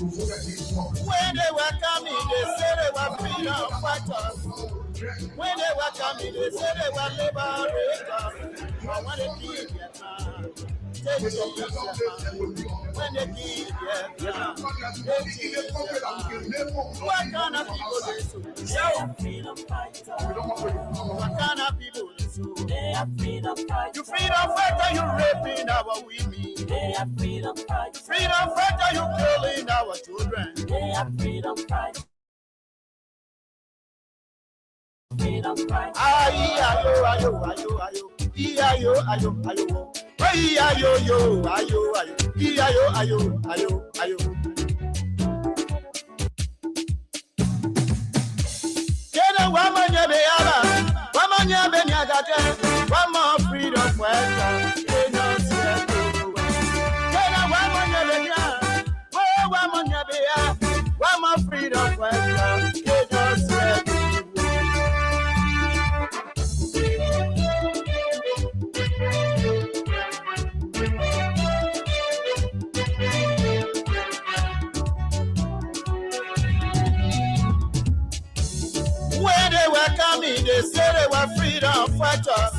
When they were coming, they said they were freedom fighters. When they were coming, they said they were liberators. But when they keep their time, they keep their time. When they keep their time, they keep their time. What kind of people they so? They are freedom fighters. What kind of people they so? They are freedom fighters. You freedom fighter, you raping our women. They are freedom fighters. Freedom fighter, you killing our children. They are freedom fighters. Freedom fighters. Ayo, ayo, ayo, ayo. Ayo, ayo, ayo. Ayo, ayo, ayo, ayo. Ayo, ayo, ayo, ayo. Kena wamanya beala, wamanya benyagate, wama freedom fighter. Kena siato. Kena wamanya benya, wamanya beya, wama freedom fighter. Kena siato. They said they were freedom fighters.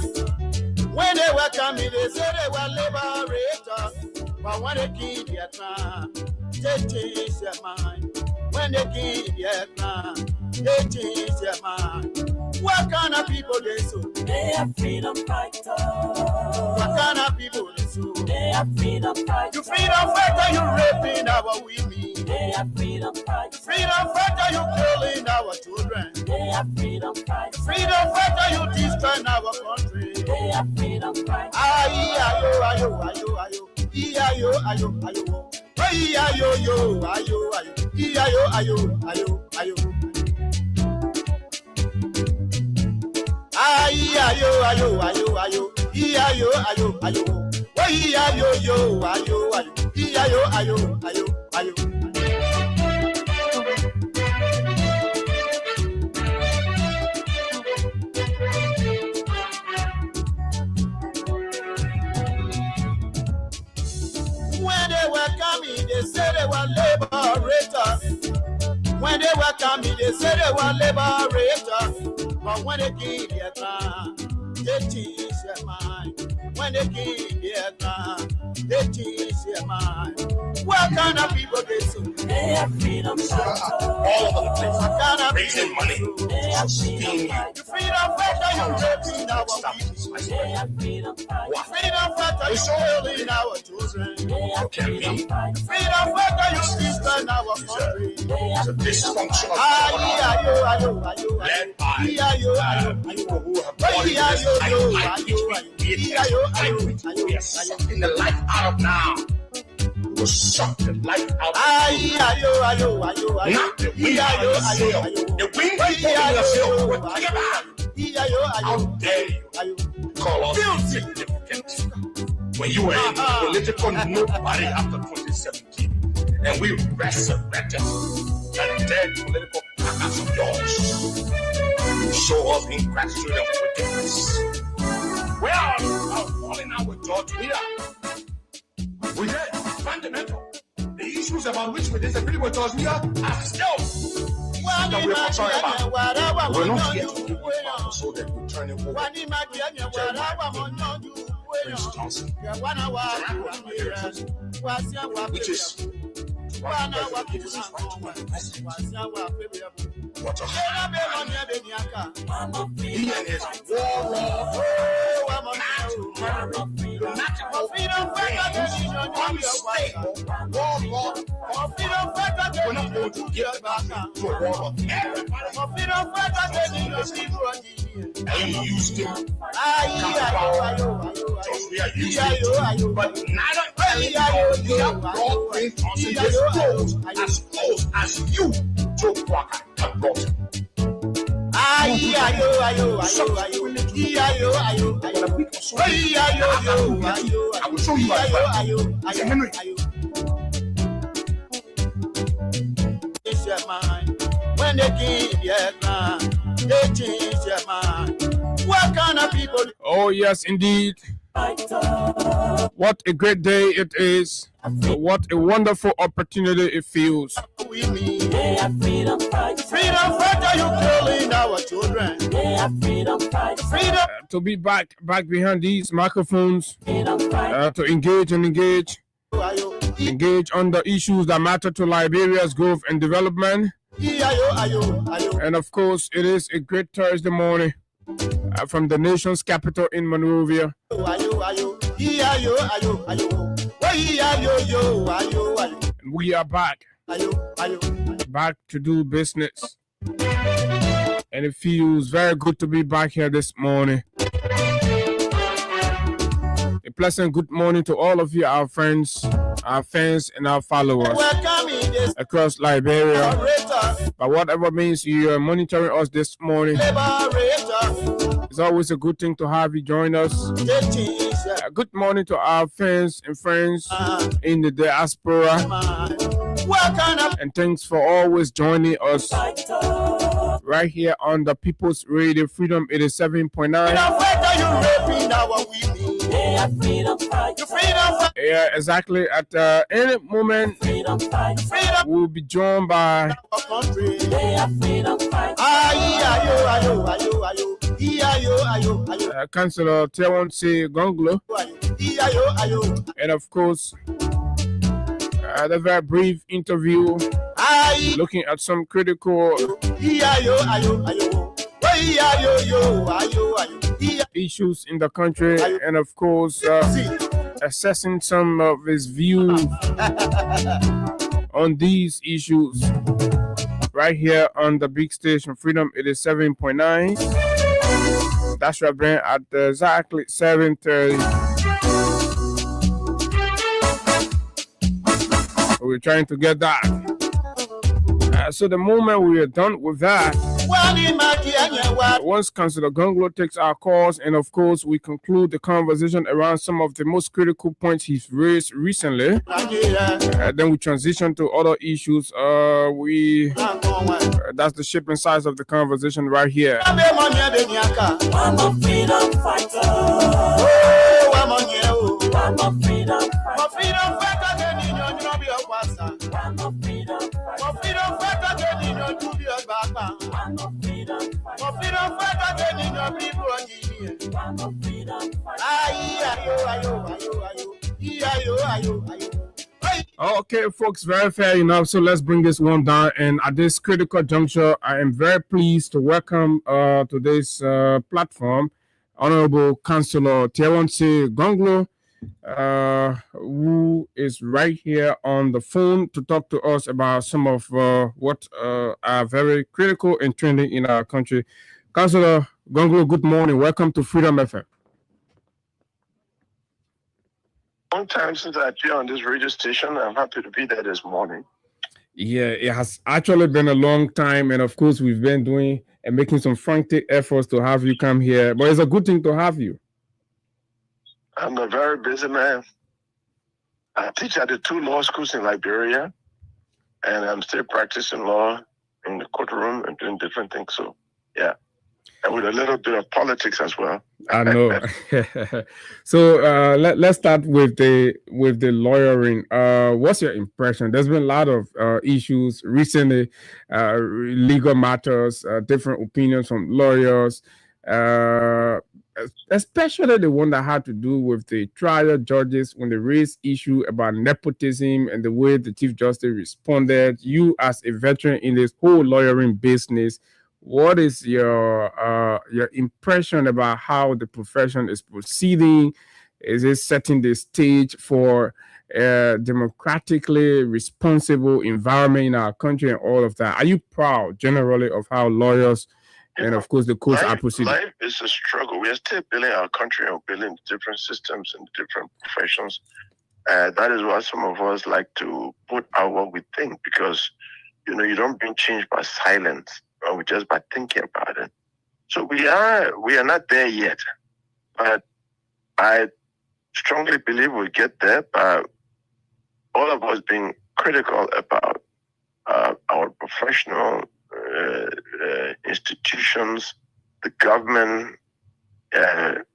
When they were coming, they said they were liberators. But when they keep their time, they change their mind. When they keep their time, they change their mind. What kind of people they so? They are freedom fighters. What kind of people they so? They are freedom fighters. You freedom fighter, you raping our women. They are freedom fighters. Freedom fighter, you killing our children. They are freedom fighters. Freedom fighter, you destroying our country. They are freedom fighters. Ayo, ayo, ayo, ayo. Ayo, ayo, ayo. Ayo, ayo, ayo, ayo. Ayo, ayo, ayo, ayo. Ayo, ayo, ayo, ayo. Ayo, ayo, ayo. Ayo, ayo, ayo. Ayo, ayo, ayo. They said they were liberators. When they were coming, they said they were liberators. But when they keep their time, they change their mind. When they keep their time, they change their mind. What kind of people they so? They are freedom fighters. All over the place. What kind of raising money. They are freedom fighters. You freedom fighter, you raping our people. They are freedom fighters. Freedom fighter, you killing our children. They are freedom fighters. Freedom fighter, you destroying our country. It's a dysfunctional led by people who have bought into this life we are sucking the life out of now. We will suck the life out of not the wind out of the sail. The wind people in the sail will take it out. How dare you call us insignificant when you were in political nobody after 2017 and we resurrected that dead political carcass of yours. You show us ingratitude and wickedness. We are falling out with George. We did fundamental. The issues about which we disagree with us, we are still that we're sorry about. We're not here to give you power so that we turn it over. Prince Johnson, which is why the president is right to run the president. What a he and his warlord, fanatical, unstable warlord. We're not going to give it back to a warlord. And you used him. Just we are used to it. But neither Elliot brought Prince Johnson this close as you, Joe Walker, have brought him. I will show you as well. Henry. When they keep their mind, they change their mind. What kind of people? Oh, yes, indeed. What a great day it is What a wonderful opportunity it feels. We mean. Freedom fighter, you killing our children. Freedom. To be back behind these microphones, to engage on the issues that matter to Liberia's growth and development. And of course, it is a great Thursday morning from the nation's capital in Monrovia. And we are back to do business. And it feels very good to be back here this morning. A pleasant good morning to all of you, our friends, our fans, and our followers across Liberia. But whatever means you are monitoring us this morning, it's always a good thing to have you join us. Good morning to our fans and friends in the diaspora. And thanks for always joining us right here on the People's Radio Freedom 87.9. Yeah, exactly. At any moment, we'll be joined by Councillor Tewonsi Gonglo, and of course, the very brief interview looking at some critical issues in the country, and of course, assessing some of his views on these issues right here on the big station Freedom 87.9. That's right, Brent, at exactly 7:30. We're trying to get that. So the moment we are done with that, once Councillor Gonglo takes our calls, and of course we conclude the conversation around some of the most critical points he's raised recently, then we transition to other issues. That's the shape and size of the conversation right here. Okay, folks, very fair enough. So let's bring this one down. And at this critical juncture, I am very pleased to welcome to this platform Honorable Councillor Tewonsi Gonglo, who is right here on the phone to talk to us about some of what are very critical and trending in our country. Councillor Gonglo, good morning. Welcome to Freedom FM. Long time since I appeared on this radio station. I'm happy to be there this morning. Yeah, it has actually been a long time, and of course we've been doing and making some frantic efforts to have you come here, but it's a good thing to have you. I'm a very busy man. I teach at the 2 law schools in Liberia, and I'm still practicing law in the courtroom and doing different things. So, yeah, and with a little bit of politics as well. I know. So let's start with the lawyering. What's your impression? There's been a lot of issues recently, legal matters, different opinions from lawyers, especially the one that had to do with the trial judges when they raised issue about nepotism and the way the Chief Justice responded. You, as a veteran in this whole lawyering business, what is your impression about how the profession is proceeding? Is it setting the stage for a democratically responsible environment in our country and all of that? Are you proud generally of how lawyers and of course the courts are proceeding? Life is a struggle. We are still building our country and building different systems and different professions. That is why some of us like to put out what we think, because you don't bring change by silence, or just by thinking about it. So we are not there yet, but I strongly believe we'll get there by all of us being critical about our professional institutions, the government, and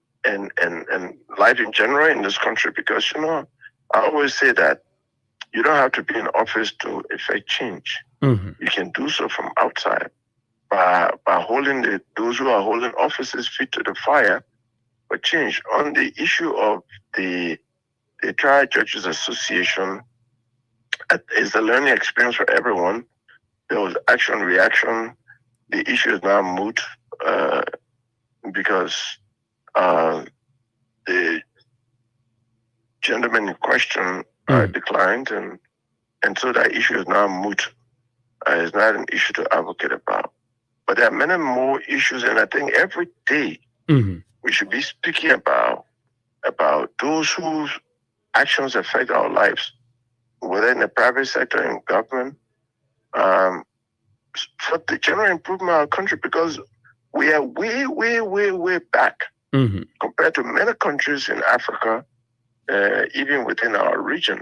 life in general in this country. Because I always say that you don't have to be in office to effect change. Mm-hmm. You can do so from outside by holding those who are holding offices feet to the fire for change. On the issue of the Trial Judges Association, it's a learning experience for everyone. There was action, reaction. The issue is now moot because the gentleman in question declined, and so that issue is now moot. It's not an issue to advocate about. But there are many more issues, and I think every day we should be speaking about those whose actions affect our lives, whether in the private sector and government, for the general improvement of our country, because we are way, way, way, way back compared to many countries in Africa, even within our region.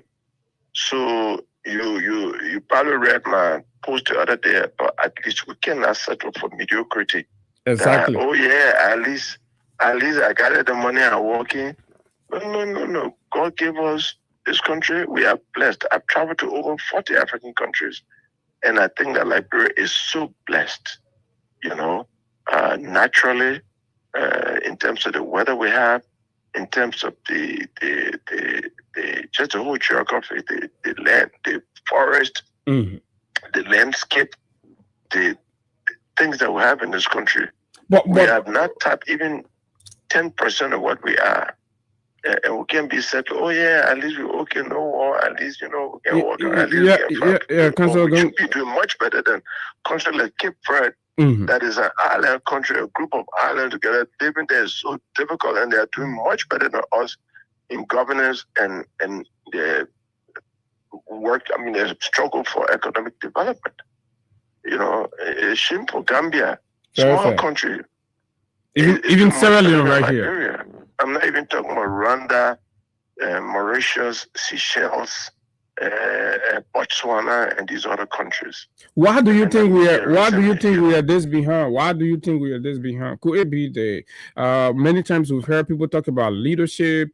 So you probably read my post the other day, but at least we cannot settle for mediocrity. Exactly. Oh yeah, at least I gathered the money I'm working. No. God gave us this country. We are blessed. I've traveled to over 40 African countries, and I think that Liberia is so blessed, naturally, in terms of the weather we have, in terms of the just the whole geography, the land, the forest, the landscape, the things that we have in this country. But we have not tapped even 10% of what we are. And we can be said, oh yeah, at least we're okay, no war, at least, we can walk around, at least we should be doing much better than countries like Cape Verde, that is an island country, a group of islands together. Living there is so difficult, and they are doing much better than us in governance and their work, their struggle for economic development. A shameful Gambia, small country. Even Sierra Leone right here. I'm not even talking about Rwanda, Mauritius, Seychelles, Botswana, and these other countries. Why do you think we are this behind? Why do you think we are this behind? Could it be the many times we've heard people talk about leadership?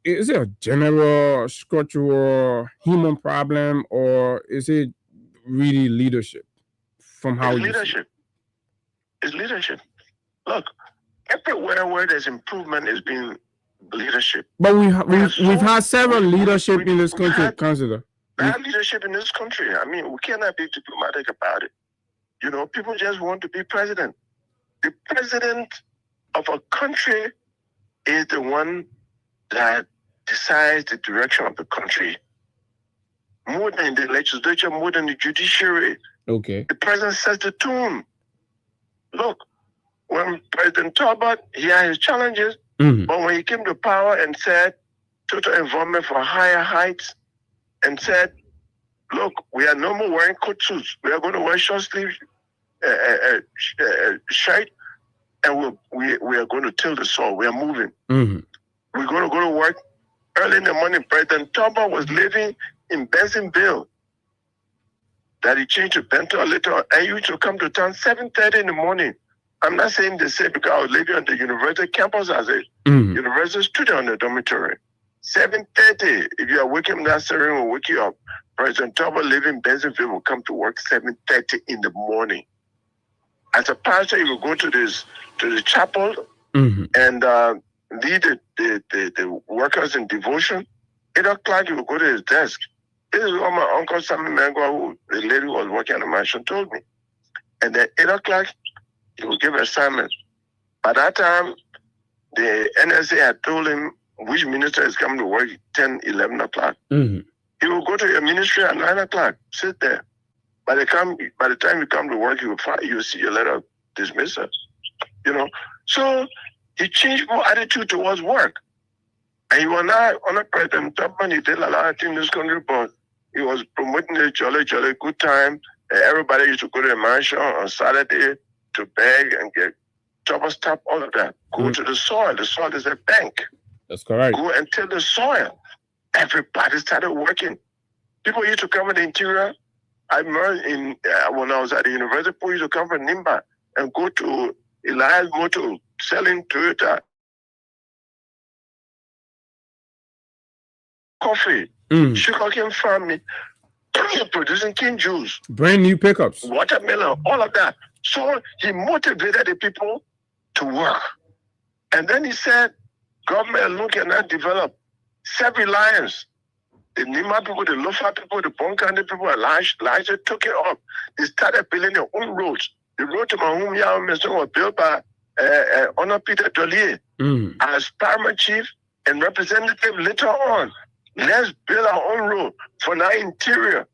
Is it a general structural human problem, or is it really leadership? From how it's leadership. Look, everywhere where there's improvement is being leadership. But we've had several leadership in this country, Councillor. Bad leadership in this country. We cannot be diplomatic about it. People just want to be president. The president of a country is the one that decides the direction of the country. More than the legislature, more than the judiciary. Okay. The president sets the tone. Look, when President Talbot, he had his challenges, but when he came to power and said total involvement for higher heights, and said, look, we are no more wearing coat suits. We are going to wear short sleeve shirt, and we are going to till the soil. We are moving. We're going to go to work early in the morning. President Talbot was living in Bensenville. That he changed to Bento a little, and he used to come to town 7:30 in the morning. I'm not saying the same because I was living on the university campus as a university student on the dormitory. 7:30, if you are waking up, that ceremony will wake you up. President Talbot living in Bensenville will come to work 7:30 in the morning. As a pastor, he will go to the chapel and lead the workers in devotion. 8 o'clock, he will go to his desk. This is what my uncle Sammy Mangwa, the lady who was working on the mansion, told me. And then 8 o'clock, he will give assignments. By that time, the NSA had told him which minister is coming to work 10, 11 o'clock. He will go to your ministry at 9 o'clock, sit there. By the time you come to work, you will see your letter of dismissal. So he changed more attitude towards work. And he was not on a president. He did a lot of things in this country, but he was promoting a jolly good time. And everybody used to go to the mansion on Saturday to beg and get double stop, all of that. Go to the soil. The soil is a bank. That's correct. Go and till the soil. Everybody started working. People used to come in the interior. I remember when I was at the university, people used to come from Nimba and go to Elias Motor selling Toyota coffee. sugarcane farming, producing cane juice, brand new pickups, watermelon, all of that. So he motivated the people to work. And then he said, government look and not develop self-reliance. The Nima people, the Lofa people, the Bonkani people, Elijah took it up. They started building their own roads. The road to Mahumia was built by Honor Peter Dollier as paramount chief and representative later on. Let's build our own road for our interior.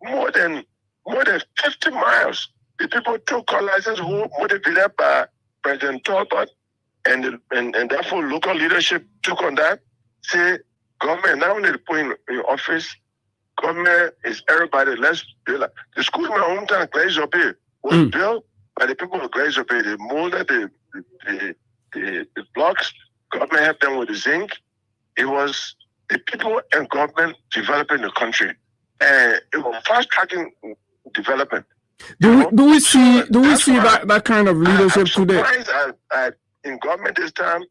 More than 50 miles. The people took license who motivated by President Talbot and therefore local leadership took on that. Say, government, now when they put in office, government is everybody, let's build. The school in my hometown, Glazope, was built by the people of Glazope. They molded the blocks. Government helped them with the zinc. It was the people and government developing the country. And it was fast-tracking development. Do we see that kind of leadership today? I'm surprised in government this time,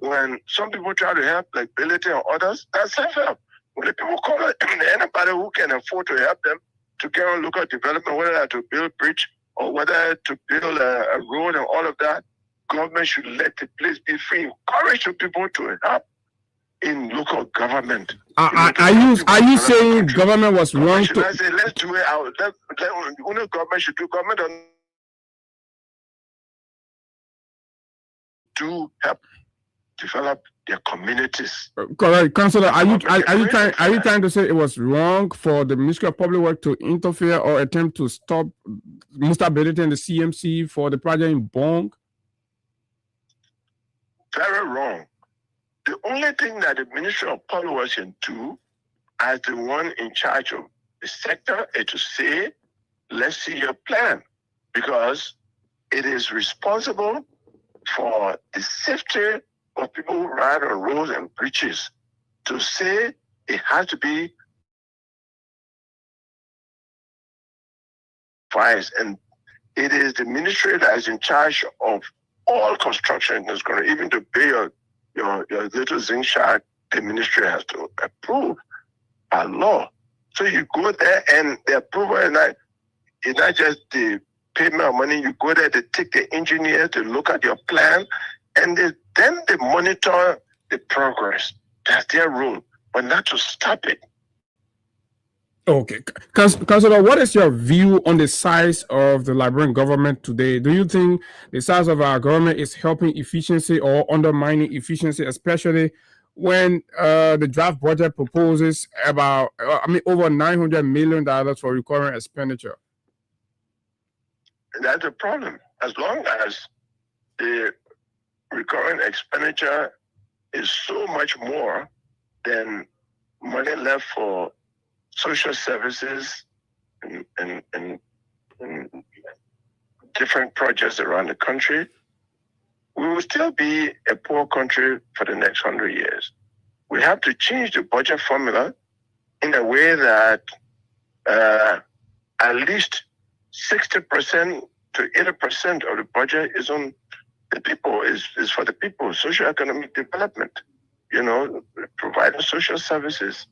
when some people try to help, like Ability and others, that's self-help. When the people call anybody who can afford to help them to get on local development, whether to build a bridge or whether to build a road and all of that, government should let the place be free. Encourage the people to help in local government. Are you saying government was wrong to? I say let's do it out. Let government should do. Government to help develop their communities. Correct, Councillor. Are you trying to say it was wrong for the Ministry of Public Works to interfere or attempt to stop Mustability and the CMC for the project in Bong? Very wrong. The only thing that the Ministry of Public Works can do as the one in charge of the sector is to say, let's see your plan, because it is responsible for the safety of people who ride on roads and bridges to say it has to be advised. And it is the ministry that is in charge of all construction. It's going to even to pay your little zinc shack, the ministry has to approve by law. So you go there and the approval is not just the payment of money. You go there to take the engineer to look at your plan, and then they monitor the progress. That's their role, but not to stop it. Okay. Councillor, what is your view on the size of the Liberian government today? Do you think the size of our government is helping efficiency or undermining efficiency, especially when the draft budget proposes about, over $900 million for recurrent expenditure? That's a problem. As long as the recurrent expenditure is so much more than money left for social services and different projects around the country, we will still be a poor country for the next 100 years. We have to change the budget formula in a way that at least 60% to 80% of the budget is on the people, is for the people, socioeconomic development, providing social services.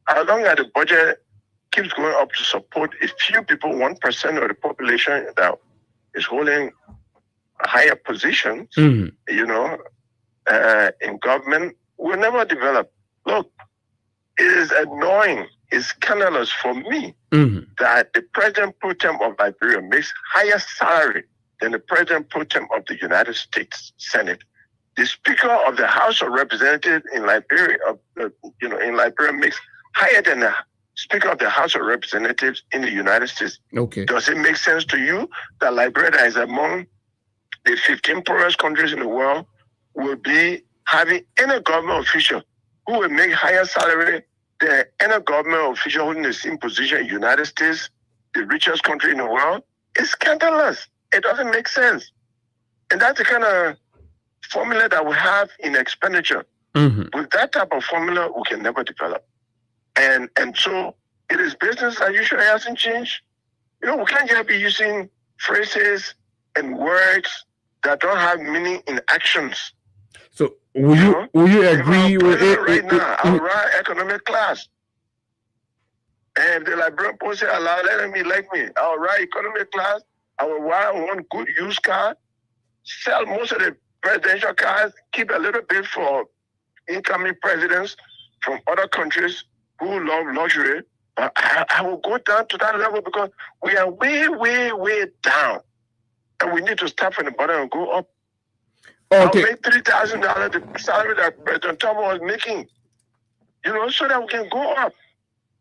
As long as the budget keeps going up to support a few people, 1% of the population that is holding a higher position, in government, will never develop. Look, it is annoying, it's scandalous for me that the president pro tem of Liberia makes higher salary than the president pro tem of the United States Senate. The Speaker of the House of Representatives in Liberia, makes higher than the Speaker of the House of Representatives in the United States. Okay. Does it make sense to you that Liberia is among the 15 poorest countries in the world will be having any government official who will make higher salary than any government official holding the same position in the United States, the richest country in the world? It's scandalous. It doesn't make sense. And that's the kind of formula that we have in expenditure. With that type of formula, we can never develop. And so it is business as usual. It hasn't changed. We can't just be using phrases and words that don't have meaning in actions. So will you agree with it? Right now, I run economic class. And if the Liberian Post say allow, let them elect me. I'll ride economy class. I will buy one good used car, sell most of the presidential cars, keep a little bit for incoming presidents from other countries who love luxury. But I will go down to that level because we are way, way, way down. And we need to start from the bottom and go up. Okay. I'll make $3,000 the salary that President Trump was making, so that we can go up.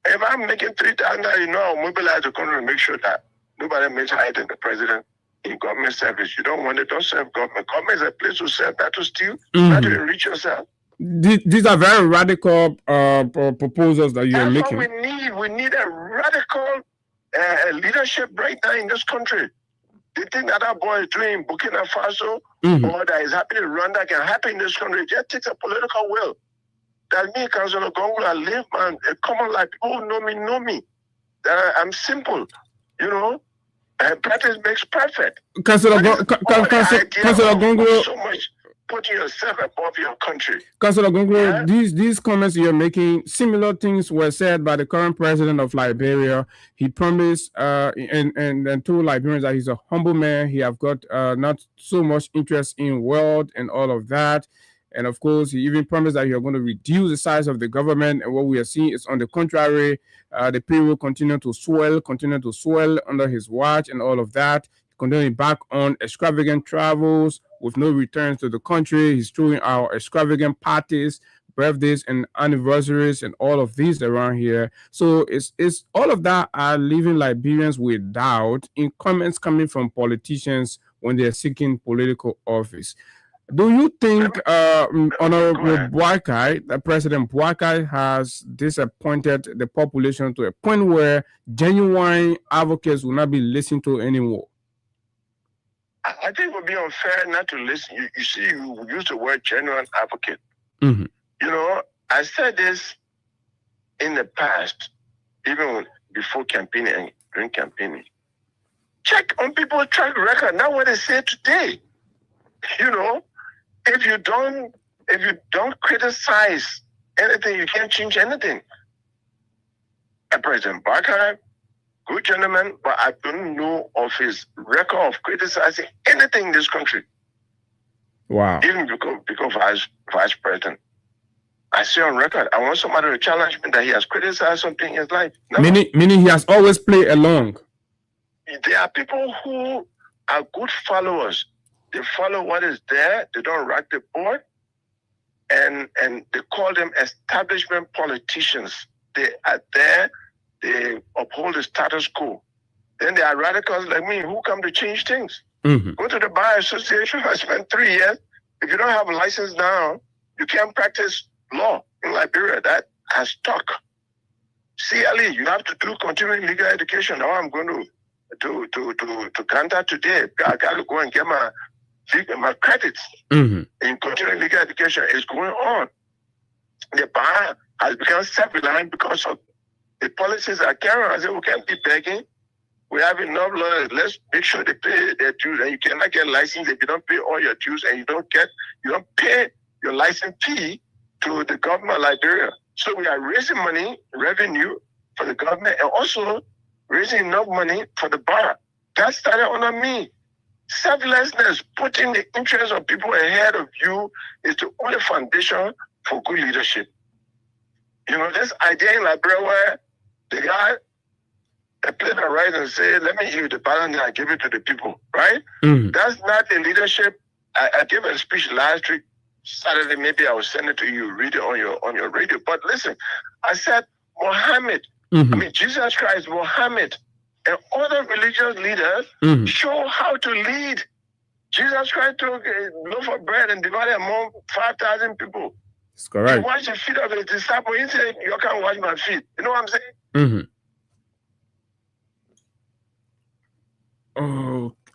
If I'm making $3,000, I'll mobilize the country to make sure that nobody makes higher than the president in government service. You don't want it, don't serve government. Government is a place to serve, not to steal, not to enrich yourself. These are very radical proposals that you are making. That's what we need. We need a radical leadership right now in this country. The thing that boy is doing in Burkina Faso or that is happening in Rwanda can happen in this country. It just takes a political will. That me, Councillor Gongo, I live a common life. People who know me. That I'm simple, and practice makes perfect. Councillor Gongo, so much putting yourself above your country. Councillor Gongo, these comments you're making, similar things were said by the current president of Liberia. He promised and told Liberians that he's a humble man. He have got not so much interest in wealth and all of that. And of course, he even promised that you're going to reduce the size of the government. And what we are seeing is on the contrary, the payroll continue to swell under his watch and all of that. Continuing back on extravagant travels with no returns to the country. He's throwing our extravagant parties, birthdays and anniversaries and all of these around here. So it's all of that are leaving Liberians with doubt in comments coming from politicians when they're seeking political office. Do you think Honorable Boakai, President Boakai, has disappointed the population to a point where genuine advocates will not be listened to anymore? I think it would be unfair not to listen. You see, you use the word genuine advocate. I said this in the past, even before campaigning and during campaigning. Check on people's track record, not what they say today. If you don't criticize anything, you can't change anything. And President Boakai, good gentleman, but I don't know of his record of criticizing anything in this country. Wow. Even because vice president. I see on record, I want somebody to challenge me that he has criticized something in his life. No. Meaning he has always played along. There are people who are good followers. They follow what is there. They don't rock the boat. And they call them establishment politicians. They are there. They uphold the status quo. Then there are radicals like me who come to change things. Go to the Bar Association. I spent 3 years. If you don't have a license now, you can't practice law in Liberia. That has stuck. CLE, you have to do continuing legal education. Now I'm going to Ghana today. I got to go and get my credits in continuing legal education. Is going on. The bar has become self-reliant because of the policies are carrying. I said, we can't be begging. We have enough lawyers. Let's make sure they pay their dues. And you cannot get licensed if you don't pay all your dues and you don't pay your license fee to the government of Liberia. So we are raising revenue for the government, and also raising enough money for the bar. That started under me. Selflessness, putting the interests of people ahead of you, is the only foundation for good leadership. This idea in Liberia where the guy played the right and said, let me give the balance and I give it to the people, right? That's not the leadership. I gave a speech last week, Saturday, maybe I will send it to you, read it on your radio. But listen, I said, Jesus Christ, Muhammad, and other religious leaders show how to lead. Jesus Christ took a loaf of bread and divided among 5,000 people. That's correct. He washed the feet of his disciples. He said, you can't wash my feet. You know what I'm saying?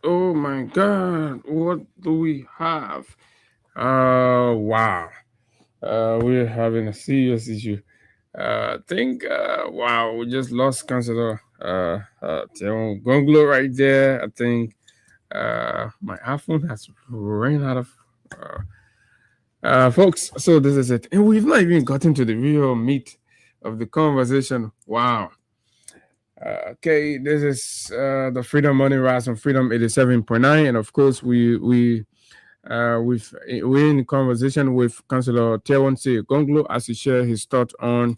Oh my God. What do we have? Wow. We're having a serious issue. Wow, we just lost Councillor Gonglo right there. I think my iPhone has ran out of folks. So this is it. And we've not even gotten to the real meat of the conversation. Wow. Okay, this is the Freedom Money Rise on Freedom 87.9, and of course we're in conversation with Councillor Tewonse Gonglo as he shares his thoughts on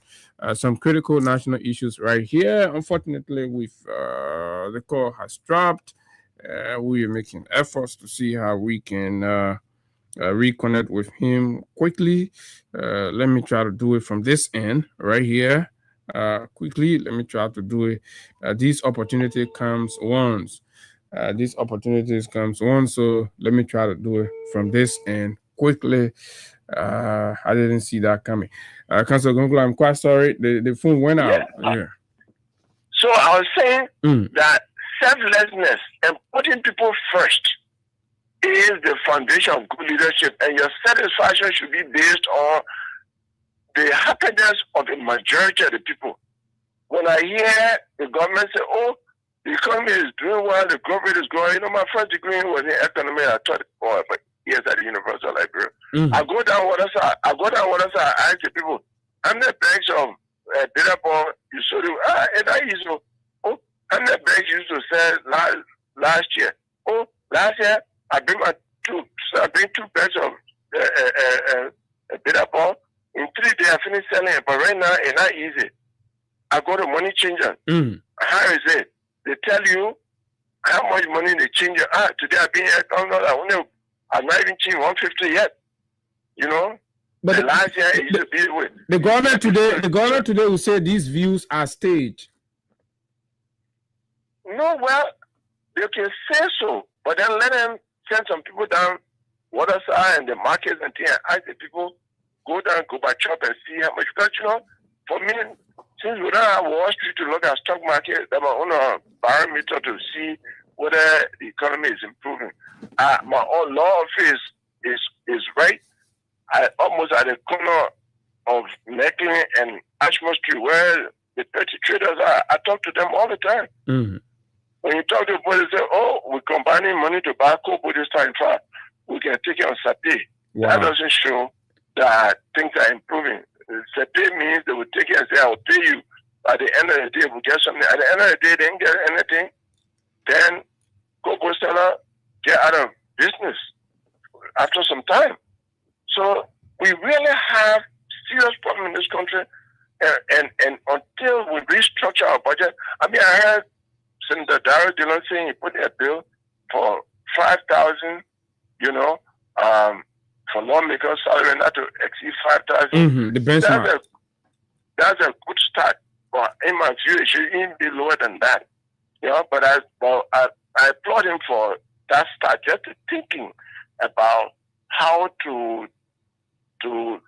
some critical national issues right here. Unfortunately, the call has dropped. We are making efforts to see how we can reconnect with him quickly. Let me try to do it from this end right here. Quickly, let me try to do it. This opportunity comes once. These opportunities comes once, so let me try to do it from this end quickly. I didn't see that coming. Councillor Gonglo, I'm quite sorry. The phone went out. Yeah. So I was saying that selflessness and putting people first is the foundation of good leadership, and your satisfaction should be based on the happiness of the majority of the people. When I hear the government say, "Oh, the economy is doing well, the growth rate is growing," my first degree was in economy. I taught for years at the University of Liberia. I go down Waterside. I ask the people, "I'm the banks of data ball. You saw them? And I used to. Oh, I'm the banks used to sell last year. Oh, last year I bring two bags of data ball. In 3 days I finished selling it, but right now it's not easy. I go to money changer. How is it? They tell you how much money they change. Today I've been here, I'm not even changed 150 yet. But last year it used to be with the government today will say these views are staged. No, well, they can say so, but then let them send some people down Waterside and the markets and things. Ask the people, go down, go by shop and see how much. Because for me, since we don't have Wall Street to look at stock market, that's my own barometer to see whether the economy is improving. My own law office is right. I almost at the corner of Necklin and Ashmore Street, where the petty traders are. I talk to them all the time. When you talk to people, they say, "Oh, we're combining money to buy cocoa this time. We can take it on Saturday." Wow. That doesn't show that things are improving. Saturday means they will take it and say, "I'll pay you." At the end of the day, we'll get something. At the end of the day, they didn't get anything. Then cocoa seller get out of business after some time. So we really have serious problem in this country, and until we restructure our budget. I mean, I heard Senator Darrell Dillon saying he put a bill for 5,000, for lawmakers' salary not to exceed 5,000. The benchmark. That's a good start, but in my view, it should even be lower than that. But I applaud him for that start, just thinking about how to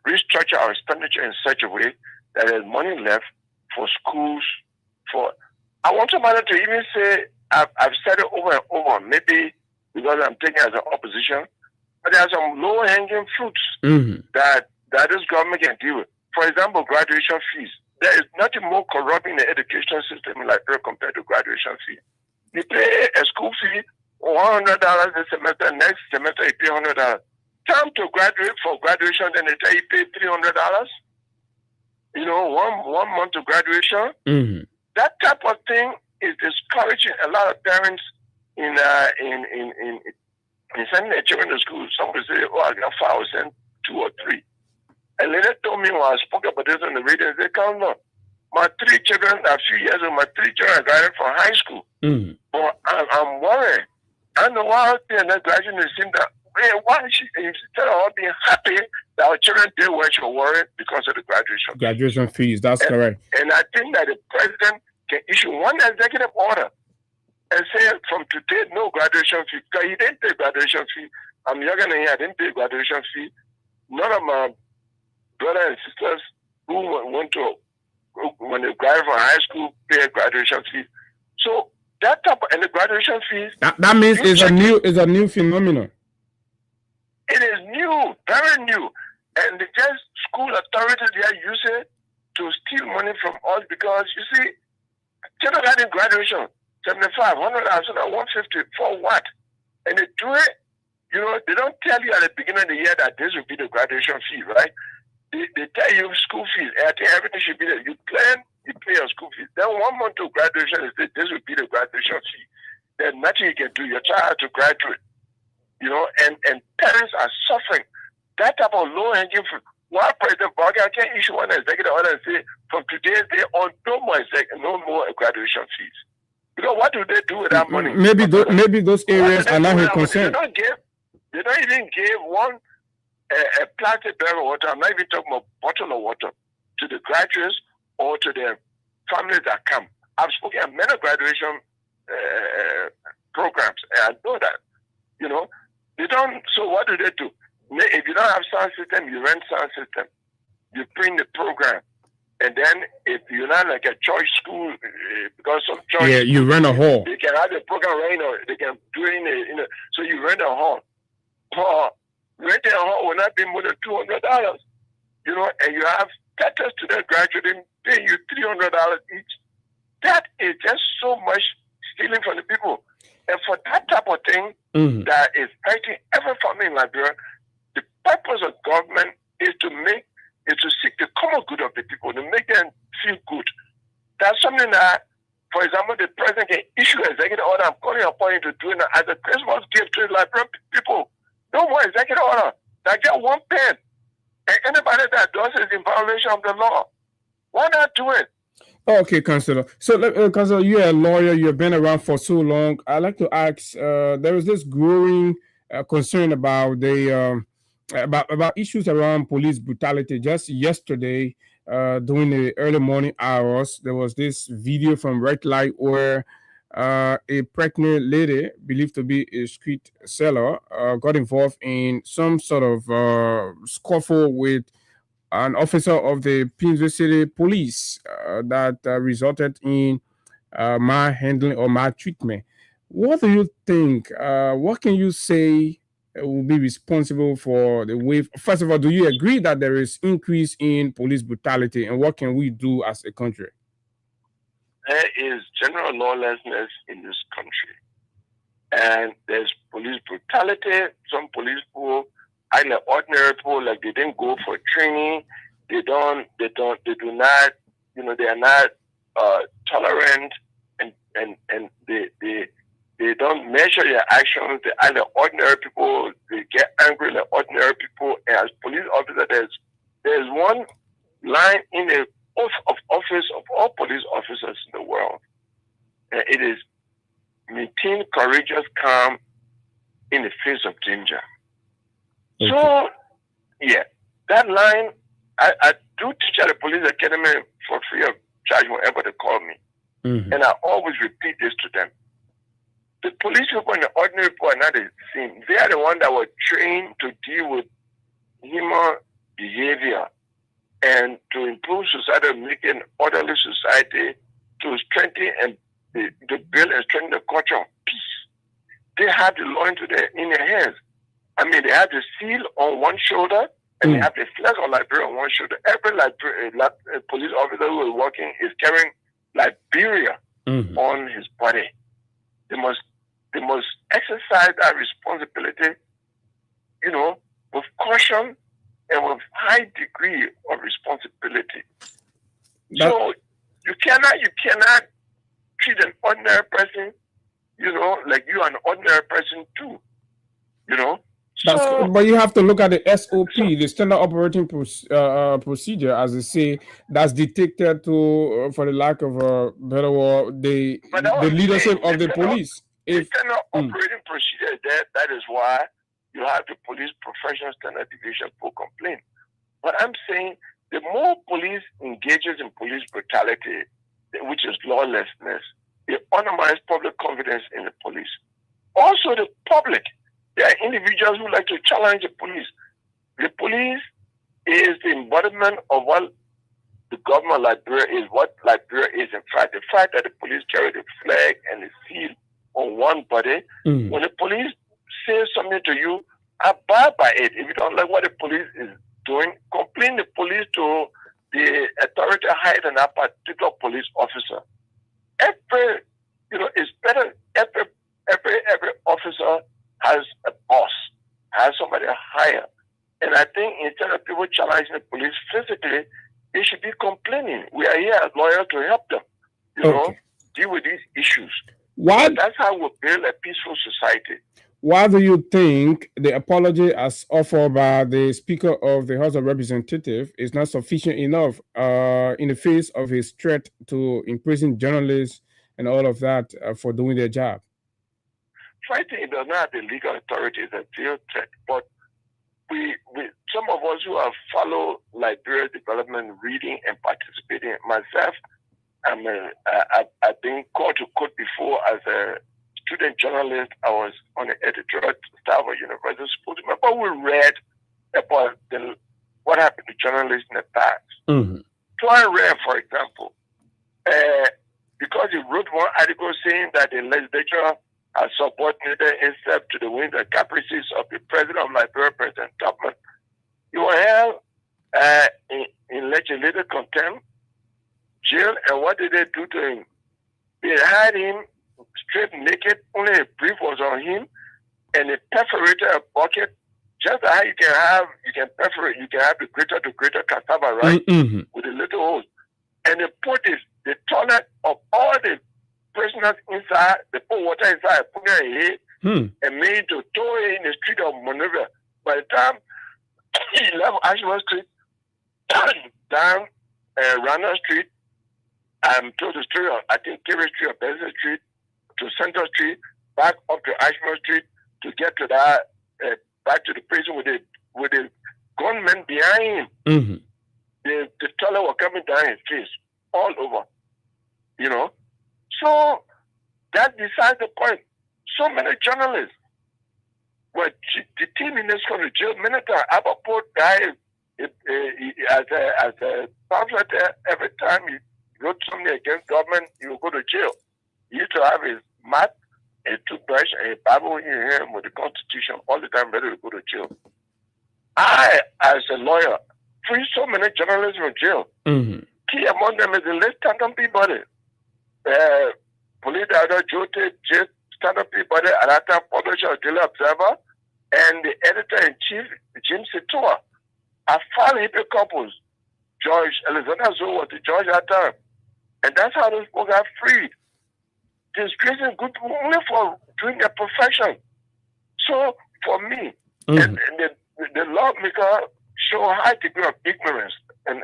restructure our expenditure in such a way that there's money left for schools. I want somebody to even say, I've said it over and over, maybe because I'm taking as an opposition, but there are some low-hanging fruits that this government can deal with. For example, graduation fees. There is nothing more corrupt in the education system in Liberia compared to graduation fee. You pay a school fee $100 this semester, next semester you pay $100. Time to graduate for graduation, then they tell you pay $300. 1 month to graduation. That type of thing is discouraging a lot of parents in sending their children to school. Some will say, "Oh, I got 5, I will send 2 or 3." And later told me when I spoke about this on the radio, they come on. My 3 children, a few years ago, my 3 children are graduated from high school. But I'm worried. I know why they're not graduating the same time. Why instead of all being happy that our children did what you're worried because of the graduation fees? That's correct. And I think that the president can issue one executive order and say from today no graduation fee. Because he didn't pay graduation fee. I'm younger than him. I didn't pay graduation fee. None of my brothers and sisters who when they graduate from high school pay a graduation fee. So that type and the graduation fees. That means it's a new phenomenon. It is new, very new. And the school authorities, they are using it to steal money from us because, you see, kindergarten graduation, 75, 100, 150, for what? And they do it, they don't tell you at the beginning of the year that this will be the graduation fee, right? They tell you school fees. I think everything should be there. You plan you pay your school fees. Then 1 month to graduation, this will be the graduation fee. There's nothing you can do. Your child has to graduate, and parents are suffering. That type of low-hanging fruit. Why President Buhari can't issue one executive order and say, from today's day on, no more graduation fees? Because what do they do with that money? Maybe those areas are not her concern. They don't even give one a plastic barrel of water. I'm not even talking about bottle of water to the graduates or to the families that come. I've spoken at many graduation programs, and I know that. They don't. So what do they do? If you don't have sound system, you rent sound system. You print the program. And then if you're not like a church school, because some church, you rent a hall. They can have the program running, or they can do it so you rent a hall. Renting a hall will not be more than $200, and you have 30 students graduating, paying you $300 each. That is just so much stealing from the people. And for that type of thing that is hurting every family in Liberia, the purpose of government is to seek the common good of the people, to make them feel good. That's something that, for example, the president can issue an executive order. I'm calling upon you to do it as a Christmas gift to the Liberian people. No more executive order. They get one pen. And anybody that does it is in violation of the law. Why not do it? Okay, Councillor. So, Councillor, you're a lawyer. You've been around for so long. I'd like to ask, there is this growing concern about about issues around police brutality. Just yesterday, during the early morning hours, there was this video from Red Light where a pregnant lady, believed to be a street seller, got involved in some sort of scuffle with an officer of the Painesville City Police that resulted in malhandling or maltreatment. What do you think? What can you say will be responsible for the wave? First of all, do you agree that there is increase in police brutality, and what can we do as a country? There is general lawlessness in this country, and there's police brutality. Some police people, either ordinary people, like they didn't go for training, they do not, they are not tolerant, and they don't measure their actions. They are the ordinary people. They get angry like ordinary people. And as police officer, there's one line in the oath of office of all police officers in the world. And it is maintain courageous calm in the face of danger. Okay. So, yeah, that line, I do teach at the police academy for free of charge whenever they call me. And I always repeat this to them. The police people and the ordinary people are not the same. They are the ones that were trained to deal with human behavior and to improve society, make an orderly society, to strengthen and to build and strengthen the culture of peace. They have the law in their hands. I mean, they have the seal on one shoulder and they have the flag of Liberia on one shoulder. Every police officer who is working is carrying Liberia on his body. They must exercise that responsibility, with caution and with high degree of responsibility. So you cannot treat an ordinary person, like you are an ordinary person too, But you have to look at the SOP, the standard operating procedure, as they say, that's dictated to, for the lack of a better word, the leadership of the police. The standard operating procedure, that is why you have the Police Professional Standard Deviation for complaint. But I'm saying the more police engages in police brutality, which is lawlessness, it undermines public confidence in the police. Also, the public. There are individuals who like to challenge the police. The police is the embodiment of what the government of Liberia is, what Liberia is in fact. The fact that the police carry the flag and the seal on one body, when the police says something to you, abide by it. If you don't like what the police is doing, complain the police to the authority higher than that particular police officer. It's better. Every officer has a boss, has somebody higher. And I think instead of people challenging the police physically, they they should be complaining. We are here as lawyers to help them, deal with these issues. That's how we build a peaceful society. Why do you think the apology as offered by the Speaker of the House of Representatives is not sufficient enough in the face of his threat to imprison journalists and all of that for doing their job? Fighting it does not have the legal authority, it's a real threat. But we some of us who have followed Liberia development, reading and participating, myself, I've been called to court before as a student journalist. I was on the editorial staff of University of Spokane, but we read about what happened to journalists in the past. Mm-hmm. So I read, for example, because he wrote one article saying that the legislature has subordinated itself to the whims and caprices of the president of Liberia, President Tubman. He was held in legislative contempt, jail, and what did they do to him? They had him straight naked, only a brief was on him, and they perforated a bucket, just how you can perforate, you can have the greater to greater cassava, right? Mm-hmm. With a little hose. And they put the toilet of all the prisoners inside, they put water inside, put it in head, and made to throw it in the street of Monrovia. By the time he left Ashland Street, down Rana Street, told the story of, I think, Kerry Street or Benson Street, to Center Street, back up to Ashmore Street to get to that, back to the prison with the gunmen behind him. Mm-hmm. The toilet was coming down his face, all over, So that decides the point. So many journalists were detained in this country. Jail Minister Abapo died as a pamphlet. Every time he wrote something against government, he would go to jail. He used to have his mat, a toothbrush, and a Bible in him with the Constitution all the time, ready to go to jail. I, as a lawyer, free so many journalists from jail. Mm-hmm. Key among them is the late Stanton Peabody. Police Director Joe Stanton Peabody, at that time publisher of Daily Observer, and the editor-in-chief, Jim Setua. I filed hippie couples. George Alexander Zoe was the judge at that time. And that's how those people got freed. Disgracing good only for doing their profession. So for me, and the lawmaker show a high degree of ignorance. And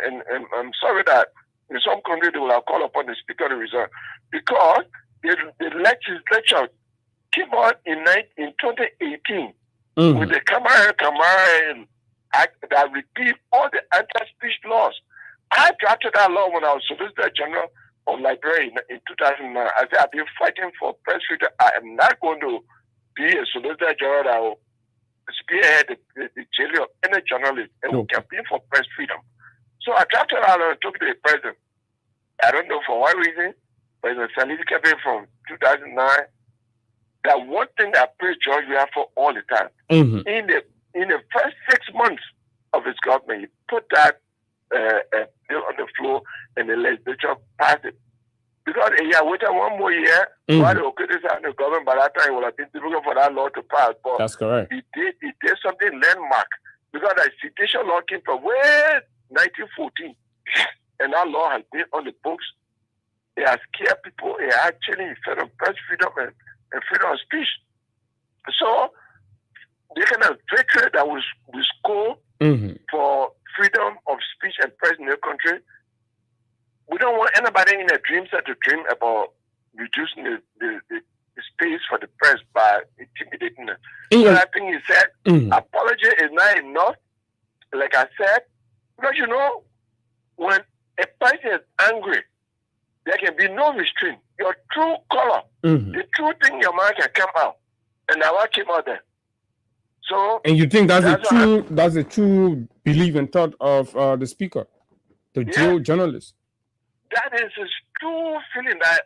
I'm sorry that in some countries they will have called upon the speaker to resign. Because the legislature came out in 2018 with the Kamara Act that repealed all the anti-speech laws. I drafted that law when I was Solicitor General of Liberia in 2009. I said, I've been fighting for press freedom. I am not going to be a Solicitor General that will spearhead the jail of any journalist and will campaign for press freedom. So I drafted that law and took it to the president. I don't know for what reason, but it's a certificate from 2009. That one thing that I praise George we have for all the time. Mm-hmm. In the first 6 months of his government, he put that bill on the floor and the legislature passed it. Because he had waited one more year while they were criticizing the government, by that time it would have been difficult for that law to pass. But that's correct. He did something landmark. Because the citation law came from way 1914. And that law has been on the books. It has scared people. It actually fed on press freedom and freedom of speech. So the kind of victory that we score for freedom of speech and press in the country, we don't want anybody in a dream set to dream about reducing the space for the press by intimidating them. So I think he said, apology is not enough. Like I said, because when a person is angry, there can be no restraint. Your true color, the true thing in your mind can come out. And now what came out there. So, and you think that's a true belief and thought of the speaker, the jail journalist? That is his true feeling that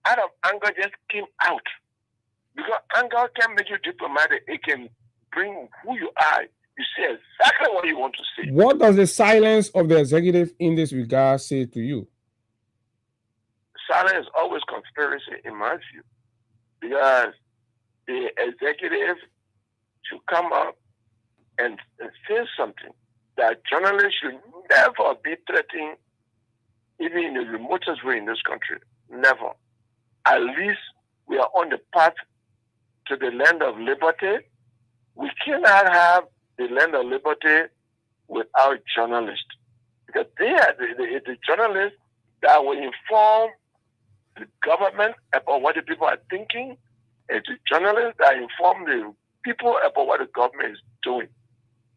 out of anger just came out. Because anger can make you diplomatic. It can bring who you are. You say exactly what you want to say. What does the silence of the executive in this regard say to you? Silence is always conspiracy in my view. Because the executive should come up and say something that journalists should never be threatened even in the remotest way in this country. Never. At least we are on the path to the land of liberty. We cannot have the land of liberty without journalists. Because they are the journalists that will inform the government about what the people are thinking, and the journalists that inform the people about what the government is doing.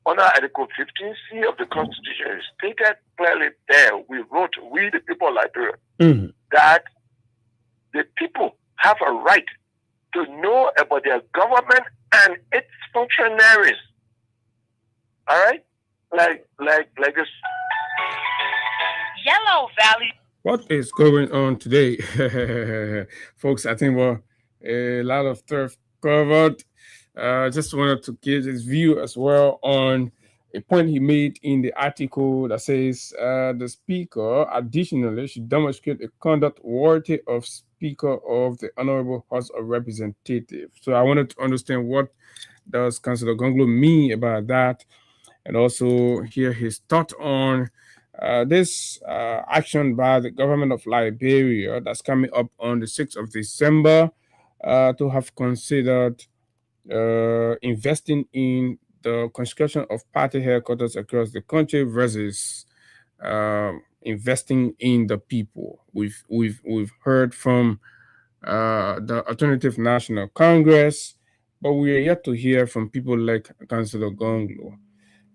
Under Article 15C of the Constitution, it stated clearly there, we the people of Liberia, that the people have a right to know about their government and its functionaries. All right? Like this. Yellow Valley. What is going on today? Folks, I think we're a lot of stuff covered. Just wanted to give his view as well on a point he made in the article that says the speaker additionally should demonstrate a conduct worthy of Speaker of the Honorable House of Representatives. So I wanted to understand what does Councillor Gonglo mean about that, and also hear his thought on this action by the government of Liberia that's coming up on the 6th of December to have considered investing in the construction of party headquarters across the country versus investing in the people. We've heard from the Alternative National Congress, but we are yet to hear from people like Councillor Gonglo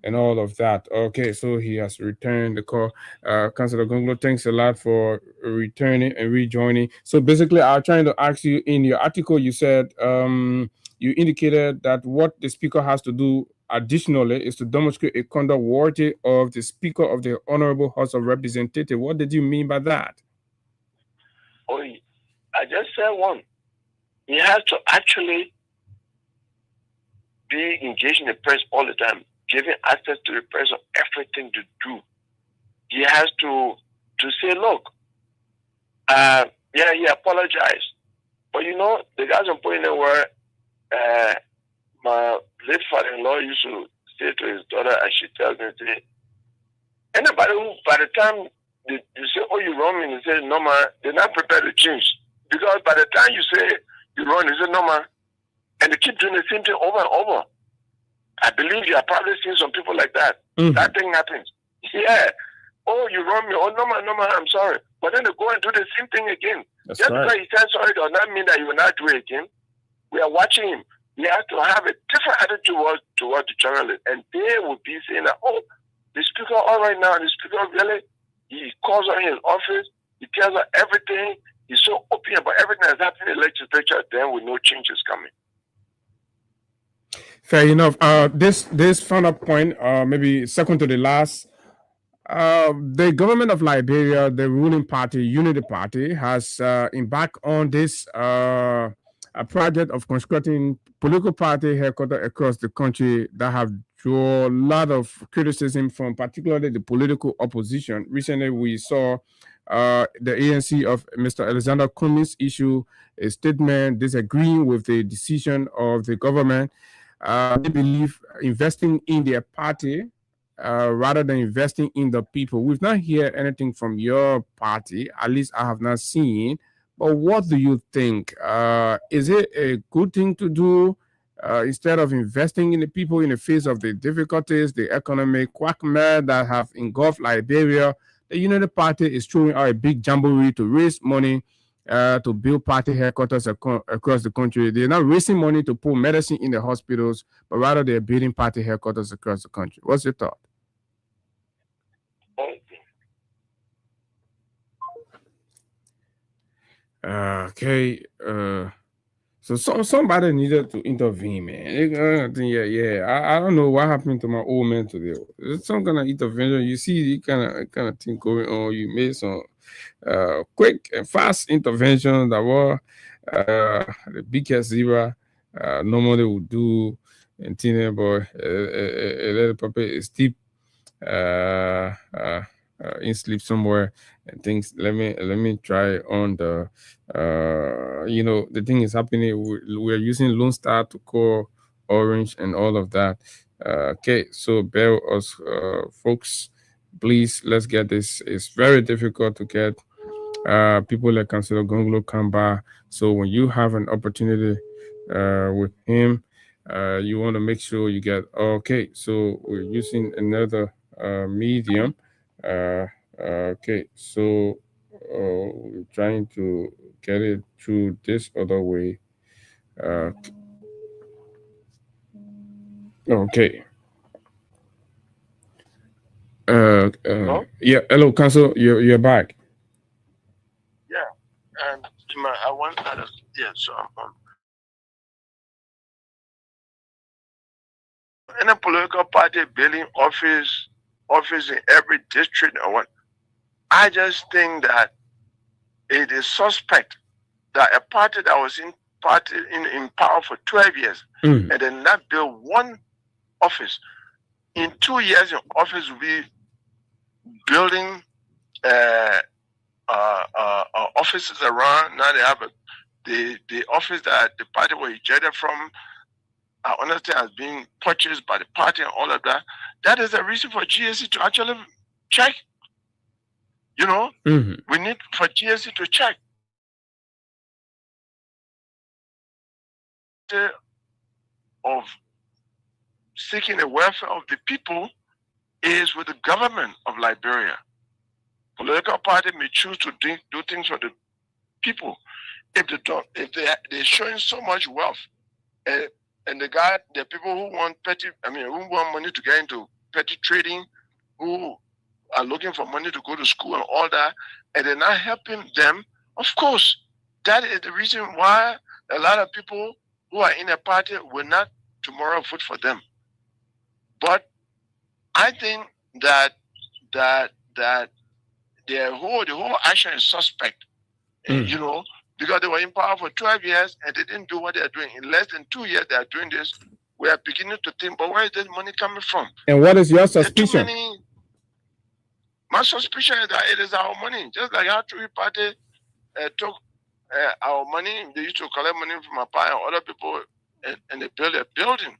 and all of that. Okay, so he has returned the call. Councillor Gonglo, thanks a lot for returning and rejoining. So basically, I'm trying to ask you, in your article, you said you indicated that what the speaker has to do additionally is to demonstrate a conduct worthy of the Speaker of the Honorable House of Representatives. What did you mean by that? Oh, I just said one. He has to actually be engaged in the press all the time, giving access to the press of everything to do. He has to say, look, he apologized. But you know, the guys on point where my late father-in-law used to say to his daughter, as she tells me, say, anybody who, by the time you say, oh, you wrong me, and they say, no, man, they're not prepared to change. Because by the time you say you wrong, they say, no, man, and they keep doing the same thing over and over. I believe you are probably seeing some people like that. That thing happens. Yeah. Oh, you wrong me. Oh, no, man, I'm sorry. But then they go and do the same thing again. That's Just right. because he said sorry does not mean that he will not do it again. We are watching him. He has to have a different attitude towards the journalists. And they will be saying that, oh, the speaker, all right now, the speaker really, he calls on his office, he tells her everything, he's so open about everything that's happening in the legislature, then we know change is coming. Fair enough. This final point, maybe second to the last, the government of Liberia, the ruling party, Unity Party, has embarked on this a project of constructing political party headquarters across the country that have drawn a lot of criticism from particularly the political opposition. Recently, we saw the ANC of Mr. Alexander Cummings issue a statement disagreeing with the decision of the government. They believe investing in their party rather than investing in the people. We've not heard anything from your party, at least I have not seen. But what do you think? Is it a good thing to do instead of investing in the people in the face of the difficulties, the economic quagmire that have engulfed Liberia? The Unity Party is throwing out a big jamboree to raise money to build party headquarters across the country. They're not raising money to put medicine in the hospitals, but rather they're building party headquarters across the country. What's your thought? Okay. So somebody needed to intervene, man. I don't know what happened to my old man today. There's some kind of intervention. You see, kind of thing going on. You made some quick and fast intervention that were the biggest zebra normally would do. And teenage boy, a little puppy is deep in sleep somewhere and things. Let me try on the the thing is happening. We're using Lone Star to call Orange and all of that. Okay, so bear with us, folks. Please, let's get this. It's very difficult to get people like Councillor Gonglo Kamba. So when you have an opportunity with him, you want to make sure you get okay. So we're using another medium. Okay, so we're trying to get it through this other way. Okay. Hello? Yeah. Hello, Council. You're back. Yeah. And I want that. Yeah, so in a political party building office in every district or what, I just think that it is suspect that a party that was in power for 12 years and then not build one office, in 2 years in office will be building offices around. Now they have the office that the party was ejected from, I understand, has been purchased by the party and all of that. That is a reason for GSC to actually check. You know, we need for GSC to check. Of seeking the welfare of the people is with the government of Liberia. Political party may choose to do things for the people. If they don't, if they're showing so much wealth, and the people who want who want money to get into petty trading, who are looking for money to go to school and all that, and they're not helping them, of course, that is the reason why a lot of people who are in a party will not tomorrow vote for them. But I think that the whole action is suspect, you know, because they were in power for 12 years and they didn't do what they are doing. In less than 2 years, they are doing this. We are beginning to think, but where is this money coming from? And what is your suspicion? My suspicion is that it is our money. Just like how Tree Party took our money, they used to collect money from our party and other people, and they built a building.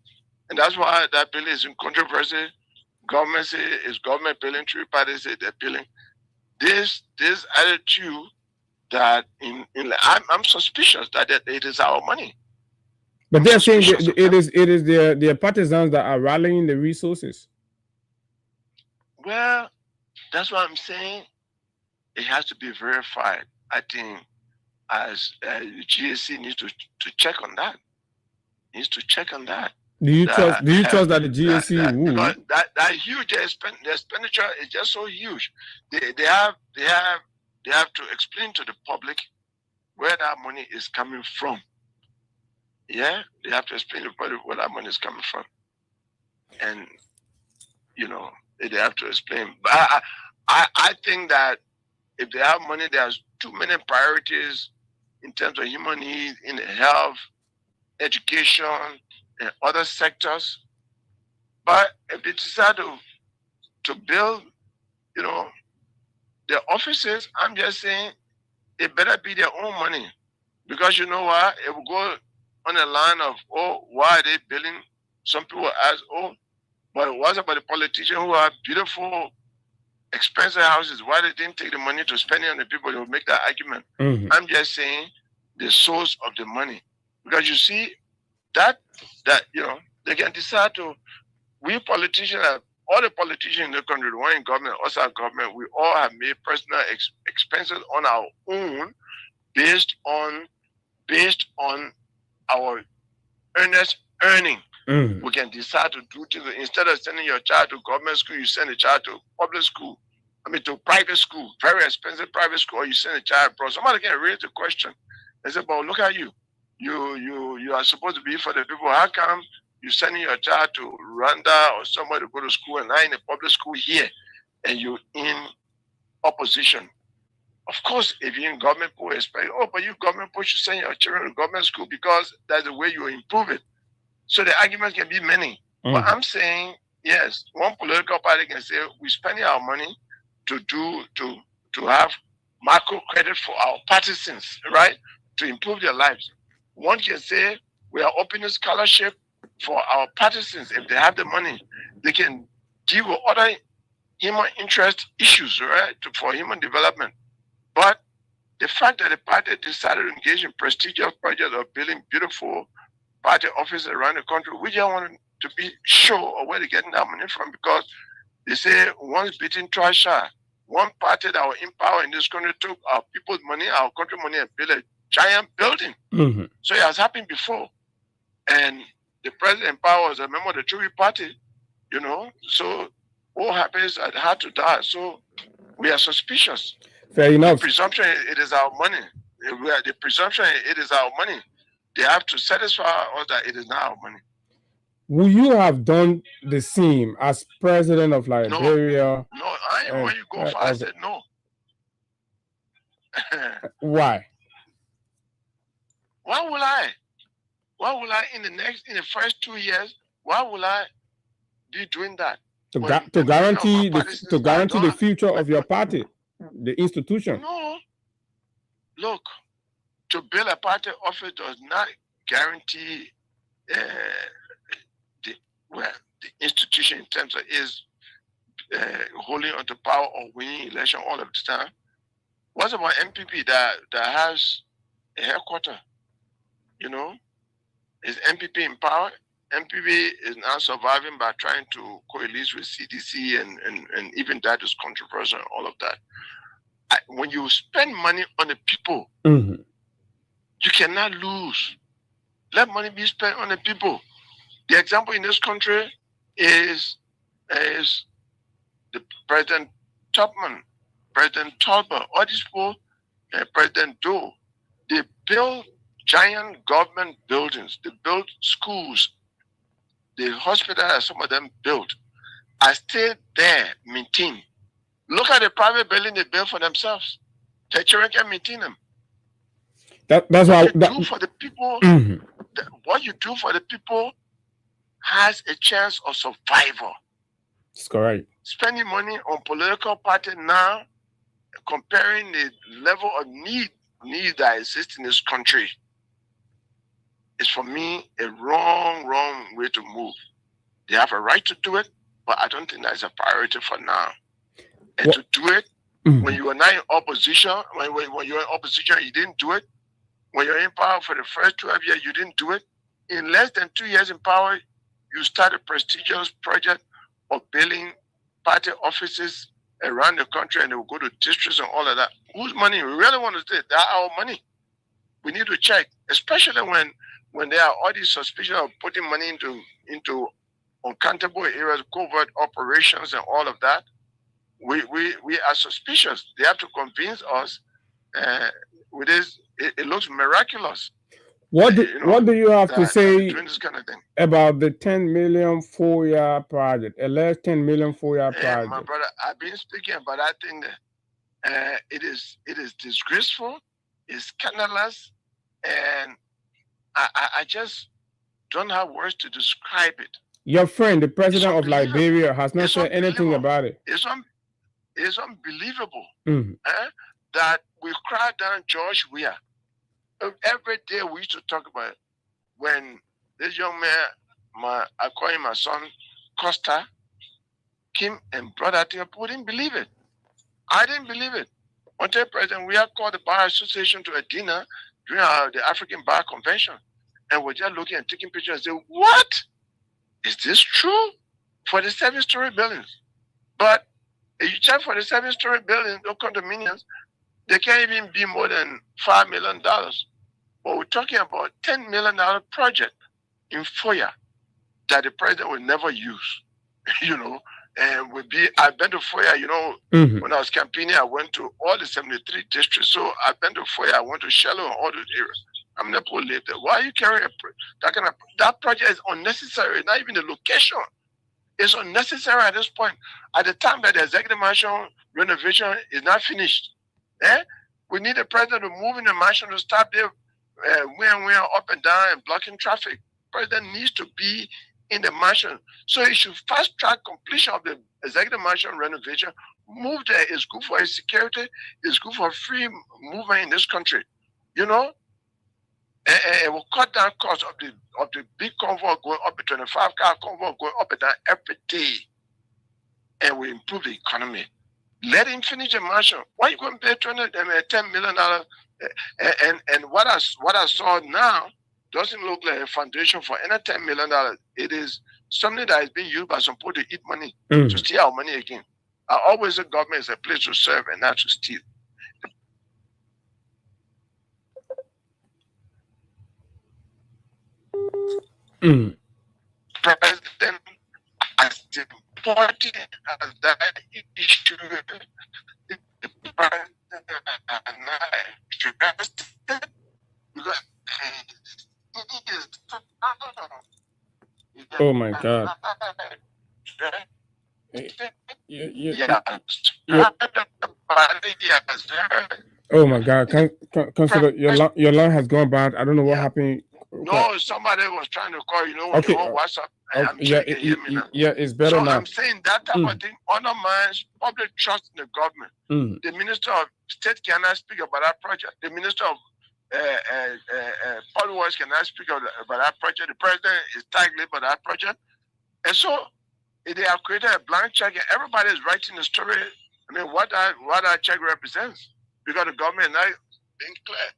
And that's why that building is in controversy. Government say it's government building, Tree Party say they're building. This attitude that I'm suspicious that it is our money. But they're saying it is their partisans that are rallying the resources. Well, that's what I'm saying. It has to be verified. I think as GSC needs to check on that. Needs to check on that. Do you trust that the GSC that huge the expenditure is just so huge. They have to explain to the public where that money is coming from. Yeah, they have to explain to the public where that money is coming from, and you know they have to explain. But I think that if they have money, there's too many priorities in terms of human needs, in health, education, and other sectors. But if they decide to build, you know, the offices, I'm just saying it better be their own money. Because you know what? It will go on the line of, oh, why are they building? Some people ask, oh, but what about the politicians who have beautiful, expensive houses? Why they didn't take the money to spend it on the people? They will make that argument. I'm just saying the source of the money. Because you see, that you know, they can decide to, we politicians, all the politicians in the country, the one in government, outside government, we all have made personal expenses on our own based on our earning. We can decide to do things. Instead of sending your child to government school, you send a child to public school. To private school, very expensive private school, or you send a child abroad. Somebody can raise the question. They say, but look at you. You are supposed to be for the people. How come you're sending your child to Rwanda or somewhere to go to school and not in a public school here, and you're in opposition? Of course, if you're in government, people expect, oh, but you government people should send your children to government school because that's the way you improve it. So the arguments can be many. But I'm saying, yes, one political party can say we're spending our money to have macro credit for our partisans, right? To improve their lives. One can say we are opening scholarship for our partisans. If they have the money, they can deal with other human interest issues, right, for human development. But the fact that the party decided to engage in prestigious projects of building beautiful party offices around the country, we just want to be sure of where they're getting that money from, because they say once beaten, twice shy. One party that was in power in this country took our people's money, our country money, and built a giant building. Mm-hmm. So it has happened before. And the president in power was a member of the Tory party, you know. So what happens, it had to die. So we are suspicious. Fair enough. The presumption, it is our money. The presumption, it is our money. They have to satisfy us that it is not our money. Will you have done the same as president of Liberia? No, when you go far, I said no. Why? Why will I? Why will I in the first 2 years? Why will I be doing that? To guarantee the future of your party, the institution. No. Look, to build a party office does not guarantee the institution in terms of is holding onto power or winning election all of the time. What's about MPP that has a headquarters? You know, is MPP in power? MPP is now surviving by trying to coalesce with CDC, and even that is controversial and all of that. When you spend money on the people, mm-hmm. you cannot lose. Let money be spent on the people. The example in this country is the President Tubman, President Talbot, all these people, President Doe. They build giant government buildings. They build schools. The hospital that some of them built are still there, maintained. Look at the private building they built for themselves. The children can maintain them. That's what what you do for the people. Mm-hmm. What you do for the people has a chance of survival. That's correct. Spending money on political party now, comparing the level of need that exists in this country, is for me a wrong way to move. They have a right to do it, but I don't think that's a priority for now. And to do it, mm-hmm. when you are not in opposition, when you're in opposition, you didn't do it. When you're in power for the first 12 years, you didn't do it. In less than 2 years in power, you start a prestigious project of building party offices around the country, and they will go to districts and all of that. Whose money? We really want to say that's our money. We need to check, especially when there are all these suspicions of putting money into uncountable areas, covert operations and all of that. We are suspicious. They have to convince us with this. It looks miraculous. What do you have to say doing this kind of thing about the 10 million 4-year project, alleged 10 million 4-year project? My brother, I've been speaking about that thing. It is disgraceful, it's scandalous, and I just don't have words to describe it. Your friend, the president of Liberia, has not said anything about it. It's unbelievable mm-hmm. That we cry down George Weah. Every day we used to talk about it. When this young man, I call him my son, Costa, came and brought that thing up, we didn't believe it. I didn't believe it. Until President Weah called the Bar Association to a dinner during the African Bar Convention, and we're just looking and taking pictures and say, what? Is this true? For the 7-story buildings. But if you check for the 7-story buildings, those condominiums, they can't even be more than $5 million. But we're talking about $10 million project in FOIA that the president will never use, you know. And I've been to FOIA, you know, mm-hmm. when I was campaigning, I went to all the 73 districts. So I've been to FOIA, I went to Shello and all those areas. I'm not going to live there. Why are you carrying that project is unnecessary, not even the location. It's unnecessary at this point. At the time that the executive mansion renovation is not finished, we need the president to move in the mansion to stop there, we're up and down and blocking traffic. President needs to be in the mansion. So he should fast track completion of the executive mansion renovation. Move there. It's good for his security. It's good for free movement in this country. You know? And it will cut down costs of the big convoy going up, a 25-car convoy going up and down every day. and we improve the economy. Let him finish the mansion. Why you going to pay $10 million? And what I saw now doesn't look like a foundation for any $10 million. It is something that is being used by some people to eat money, to steal our money again. I always say government is a place to serve and not to steal. President, as important as that issue, the president and I should because he is. Oh my God. Oh my God. Consider your line has gone bad. I don't know what happened. No, somebody was trying to call, when you on WhatsApp. It's better so now. I'm saying that type of thing undermines public trust in the government. The Minister of State cannot speak about that project. The Minister of Public Works cannot speak about that project. The President is tagged about that project. And so they have created a blank check and everybody is writing the story. I mean, what that check represents. Because the government is not being clear.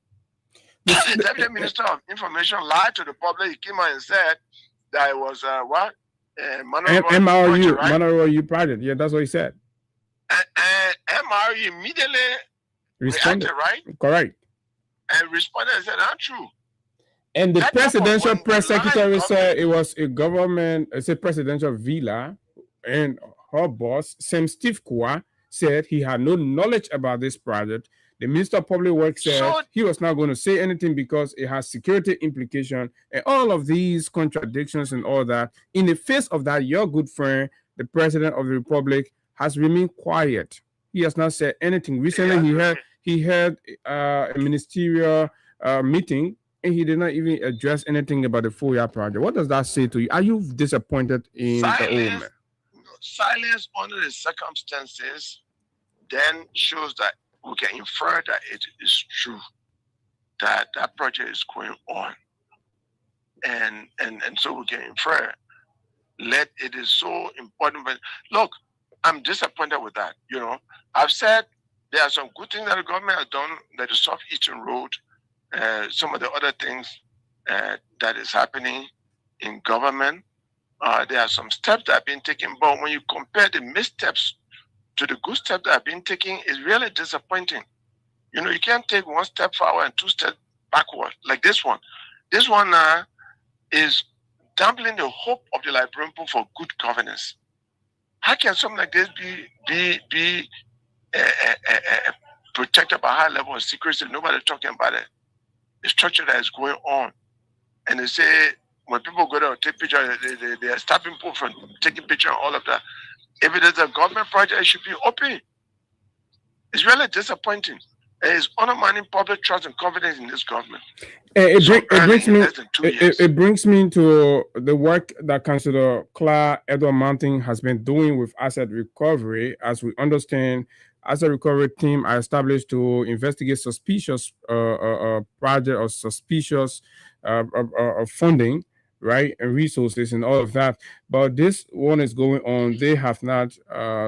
The Deputy Minister of Information lied to the public. He came out and said that it was MRU project. Yeah, that's what he said. And MRU immediately responded, right? Correct. And responded and said, not true. And the presidential press secretary said it was a government, it's a presidential villa, and her boss, Sam Steve Kwa, said he had no knowledge about this project. The Minister of Public Works said he was not going to say anything because it has security implication and all of these contradictions and all that. In the face of that, your good friend, the President of the Republic, has remained quiet. He has not said anything. Recently, he had a ministerial meeting and he did not even address anything about the FOIA project. What does that say to you? Are you disappointed in the old man? Silence under the circumstances then shows that we can infer that it is true that that project is going on, and so we can infer. It is so important. But look, I'm disappointed with that. I've said there are some good things that the government has done, that the South Eastern Road, some of the other things that is happening in government. There are some steps that have been taken, but when you compare the missteps to the good steps that have been taken, it's really disappointing. You can't take one step forward and two steps backward, like this one. This one is dampening the hope of the Liberian people for good governance. How can something like this be protected by a high level of secrecy? Nobody's talking about it. The structure that is going on. And they say, when people go there and take pictures, they are stopping people from taking pictures and all of that. If it is a government project, it should be open. It's really disappointing. It's undermining public trust and confidence in this government. It brings me to the work that Councillor Claire Edward Mountain has been doing with asset recovery. As we understand, asset recovery team are established to investigate suspicious project or suspicious funding, right, and resources and all of that. But this one is going on. They have not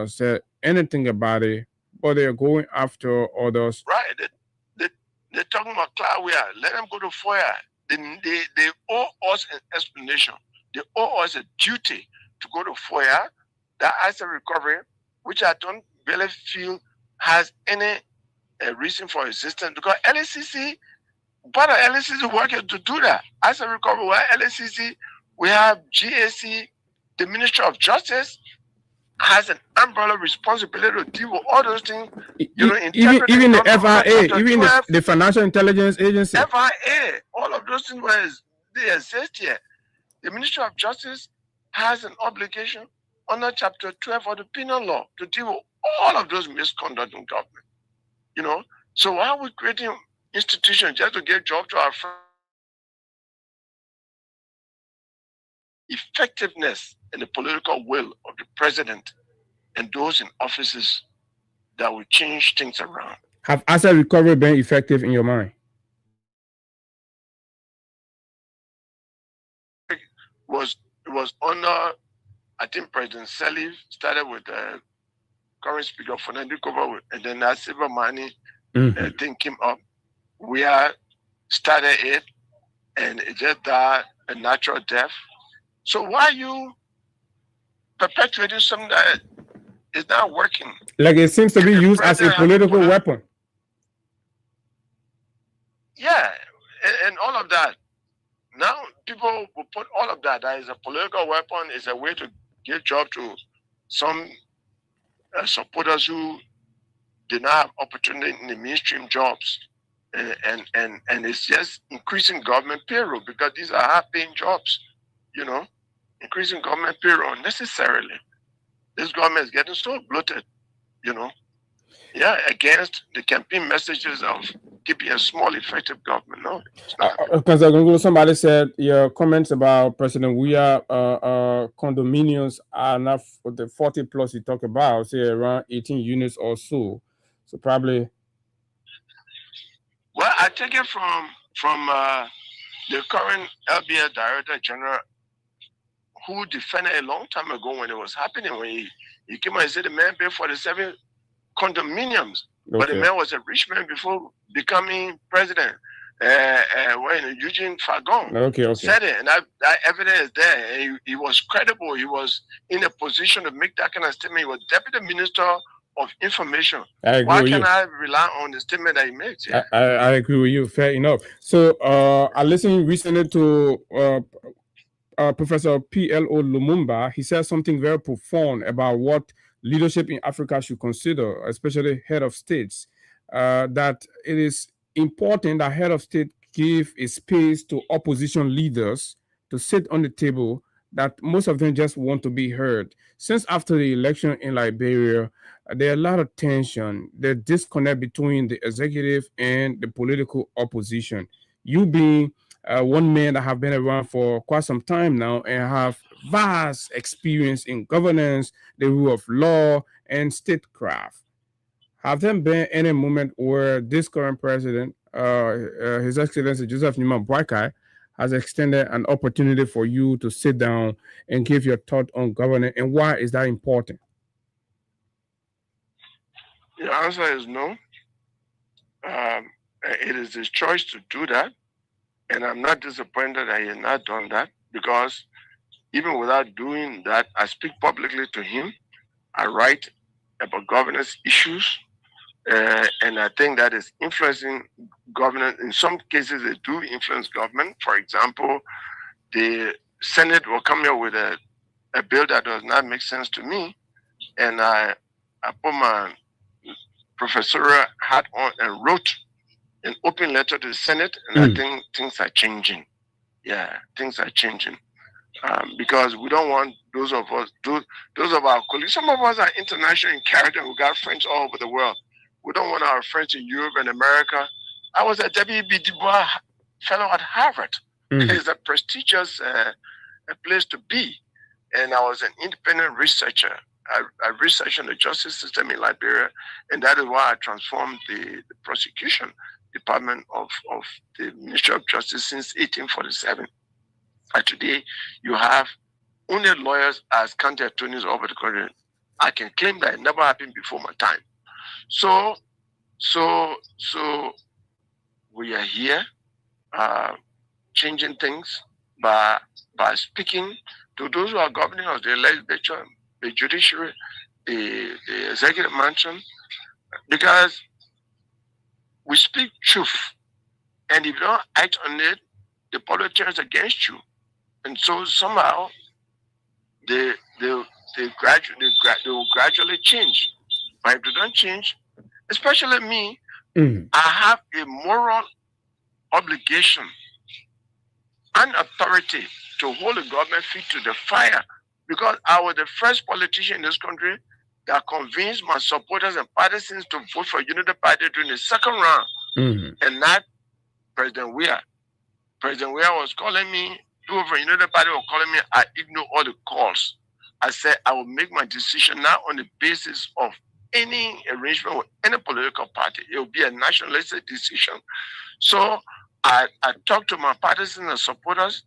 said anything about it, but they are going after others. Right. They're talking about Clawea. Let them go to FOIA. They owe us an explanation. They owe us a duty to go to FOIA, that asset recovery, which I don't really feel has any reason for existence, because LACC, part of LACC work is to do that. Asset recovery, where LACC, we have GAC, the Ministry of Justice has an umbrella responsibility to deal with all those things. Even the FIA, even the Financial Intelligence Agency. FIA, all of those things where they exist here. The Ministry of Justice has an obligation under Chapter 12 of the Penal Law to deal with all of those misconduct in government. So why are we creating institutions just to give jobs to our friends? Effectiveness and the political will of the president and those in offices that will change things around. Have asset recovery been effective in your mind? It was under I think President Salif started with the current speaker Fernando Koba, and then Nasiba Mani thing came up. We started it, and it just died a natural death. So why are you perpetuating something that is not working? Like it seems to be used as a political weapon. Yeah, and all of that. Now people will put all of that as a political weapon, is a way to give job to some supporters who did not have opportunity in the mainstream jobs. And it's just increasing government payroll, because these are high-paying jobs, increasing government payroll unnecessarily. This government is getting so bloated, against the campaign messages of keeping a small, effective government. No, because somebody said your comments about President Weah condominiums are not for the 40 plus you talk about, say around 18 units or so. So probably. Well, I take it from the current LBS Director General, who defended a long time ago when it was happening, when he came out and said the man paid for the 7 condominiums. Okay. But the man was a rich man before becoming president. When Eugene Fagon said it, and that evidence is there. And he was credible. He was in a position to make that kind of statement. He was Deputy Minister of Information. Why can I rely on the statement that he makes? Yeah? I agree with you. Fair enough. So I listened recently to Professor P.L.O. Lumumba. He said something very profound about what leadership in Africa should consider, especially head of states, that it is important that head of state give a space to opposition leaders to sit on the table, that most of them just want to be heard. Since after the election in Liberia, there are a lot of tension, the disconnect between the executive and the political opposition. You being one man that have been around for quite some time now and have vast experience in governance, the rule of law, and statecraft. Have there been any moment where this current president, His Excellency Joseph Numa Boakai, has extended an opportunity for you to sit down and give your thought on governance, and why is that important? The answer is no. It is his choice to do that, and I'm not disappointed that he has not done that, because even without doing that, I speak publicly to him. I write about governance issues, and I think that is influencing governance. In some cases, they do influence government. For example, the Senate will come here with a bill that does not make sense to me, and I put my professorial hat on and wrote an open letter to the Senate, and I think things are changing. Yeah, things are changing. Because we don't want those of our colleagues. Some of us are international in character. We got friends all over the world. We don't want our friends in Europe and America. I was a W.B. Du Bois fellow at Harvard. It's a prestigious place to be. And I was an independent researcher. I researched on the justice system in Liberia, and that is why I transformed the prosecution department of the Ministry of Justice since 1847. And today, you have only lawyers as county attorneys over the country. I can claim that it never happened before my time. So we are here changing things by speaking to those who are governing us, the legislature, the judiciary, the executive mansion, because we speak truth, and if you don't act on it, the public turns against you. And so somehow they will gradually change. But if they don't change, especially me, I have a moral obligation and authority to hold the government feet to the fire, because I was the first politician in this country that convinced my supporters and partisans to vote for Unity Party during the second round, and not President Weah. President Weah was calling me, people from Unity Party were calling me, I ignored all the calls. I said I will make my decision not on the basis of any arrangement with any political party. It will be a nationalistic decision. So I talked to my partisans and supporters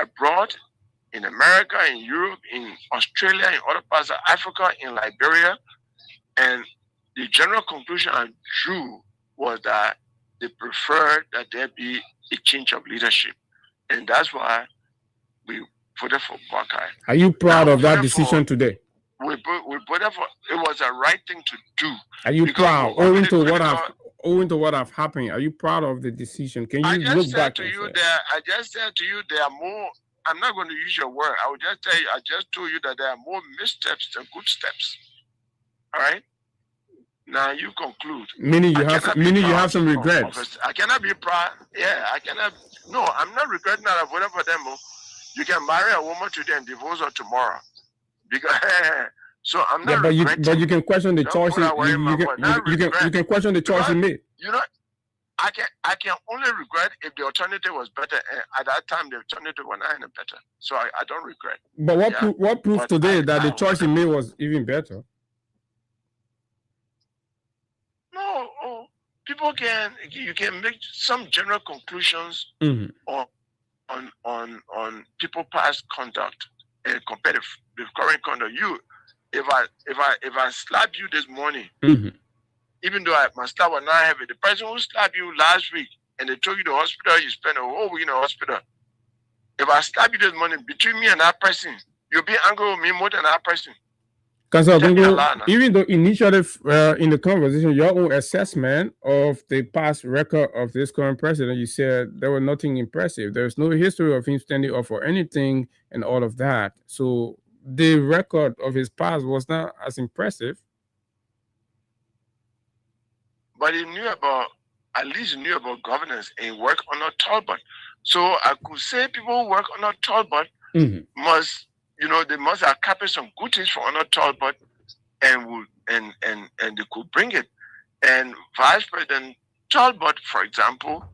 abroad, in America, in Europe, in Australia, in other parts of Africa, in Liberia. And the general conclusion I drew was that they preferred that there be a change of leadership. And that's why we voted for Boakai. Are you proud of that decision today? We voted for, it was the right thing to do. Are you proud, owing to what have happened? Are you proud of the decision? Can you look back to you that I just said to you there are more. I'm not going to use your word. I will just tell you. I just told you that there are more missteps than good steps. All right. Now you conclude. Meaning you have some regrets. I cannot be proud. Yeah, I cannot. No, I'm not regretting that I voted for them. You can marry a woman today and divorce her tomorroar. Because so I'm not. Yeah, but you can question the choices. You can question the choice you made. You know, I can only regret if the alternative was better. And at that time, the alternative was not any better. So I don't regret. But what proves today that the choice you made was even better? No, people you can make some general conclusions on people past conduct and compare the current conduct. If I slap you this morning, even though my slap was not heavy, the person who slapped you last week and they took you to the hospital, you spent a whole week in the hospital. If I slap you this morning, between me and that person, you'll be angry with me more than that person. Even though initially in the conversation, your own assessment of the past record of this current president, you said there was nothing impressive. There's no history of him standing up for anything and all of that. So the record of his past was not as impressive. But he knew at least knew about governance and work under Talbot. So I could say people who work under Talbot must. They must have copied some good things from under Talbot and they could bring it. And Vice President Talbot, for example,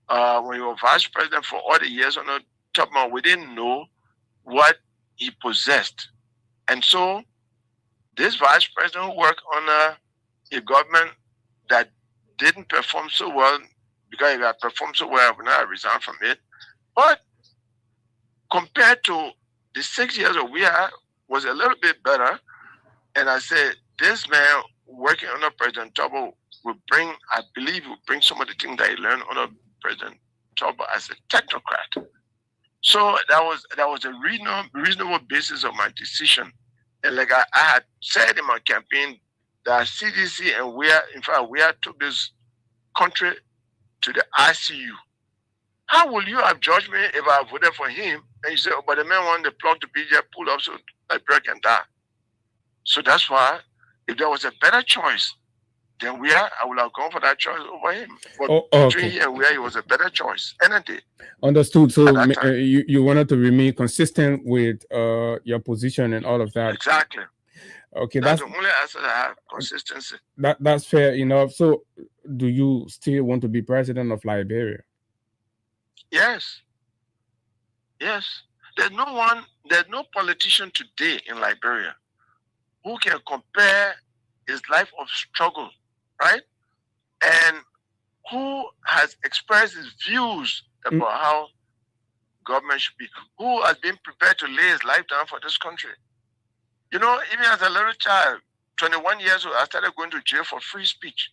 when he was Vice President for all the years under Talbot, we didn't know what he possessed. And so this Vice President who worked on a government that didn't perform so well, because if I performed so well, I would not have resigned from it. But compared to the 6 years that we had was a little bit better. And I said, this man working under President Talbot I believe will bring some of the things that he learned under President Talbot as a technocrat. So that was a reasonable basis of my decision. And like I had said in my campaign, that CDC and we took this country to the ICU. How will you have judged me if I voted for him and you say, oh, but the man wanted the plug to be just pulled up so Liberia can die? So that's why, if there was a better choice than I would have gone for that choice over him. But between here and it was a better choice. Any day. Understood. So you wanted to remain consistent with your position and all of that. Exactly. Okay, that's the only answer that I have, consistency. That's fair enough. So do you still want to be president of Liberia? Yes. There's no politician today in Liberia who can compare his life of struggle, right? And who has expressed his views about how government should be, who has been prepared to lay his life down for this country. Even as a little child, 21 years old, I started going to jail for free speech.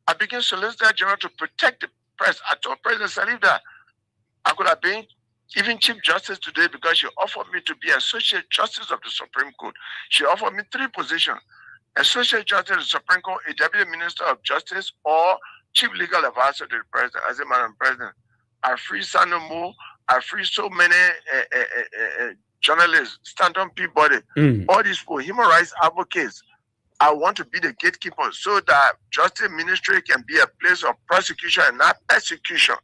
I became Solicitor General to protect the press. I told President Salif that I could have been even Chief Justice today because she offered me to be Associate Justice of the Supreme Court. She offered me 3 positions: Associate Justice of the Supreme Court, a Deputy Minister of Justice, or Chief Legal Advisor to the President. I said, Madam President, I free Sanomo, I free so many journalists, Stanton Peabody, all these human rights advocates. I want to be the gatekeeper so that Justice Ministry can be a place of prosecution and not persecution.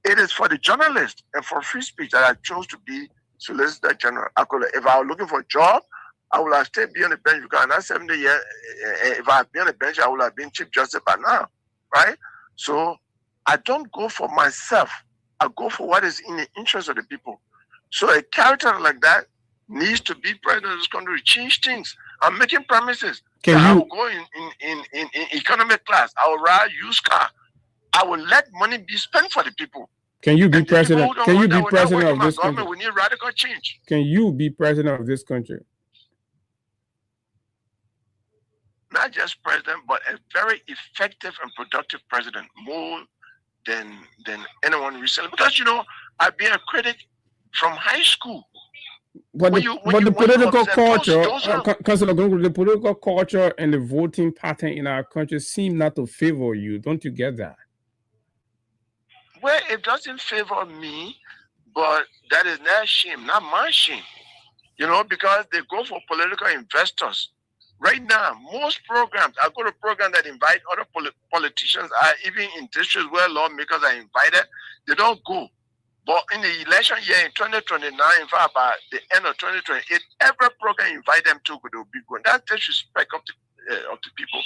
It is for the journalist and for free speech that I chose to be Solicitor General. If I was looking for a job, I would have stayed on the bench because I'm not 70 years. If I had been on the bench, I would have been Chief Justice by now, right? So I don't go for myself. I go for what is in the interest of the people. So a character like that needs to be president of this country to change things. I'm making promises. I will go in economic class. I will ride used car. I will let money be spent for the people. Can you be And the people president? who don't Can you want that be will not work president in of my this government. country? We need radical change. Can you be president of this country? Not just president, but a very effective and productive president, more than anyone recently. Because I've been a critic from high school. But the political culture, Councillor Gongo, the political culture and the voting pattern in our country seem not to favor you. Don't you get that? Well, it doesn't favor me, but that is their shame, not my shame. Because they go for political investors. Right now, most programs, I go to programs that invite other politicians, even in districts where lawmakers are invited, they don't go. But in the election year in 2029, in fact, by the end of 2028, every program invite them to, they will be going. That's disrespect of the people.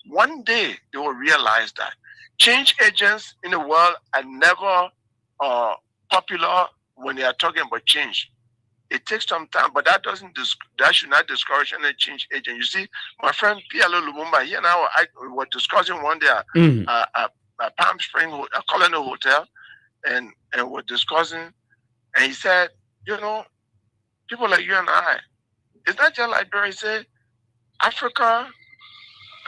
One day, they will realize that change agents in the world are never popular when they are talking about change. It takes some time, but that should not discourage any change agent. You see, my friend Pialo Lumumba, he and I were discussing one day at Palm Springs, a Colonial Hotel, and we're discussing, and he said, people like you and I, it's not just Liberia. He said, Africa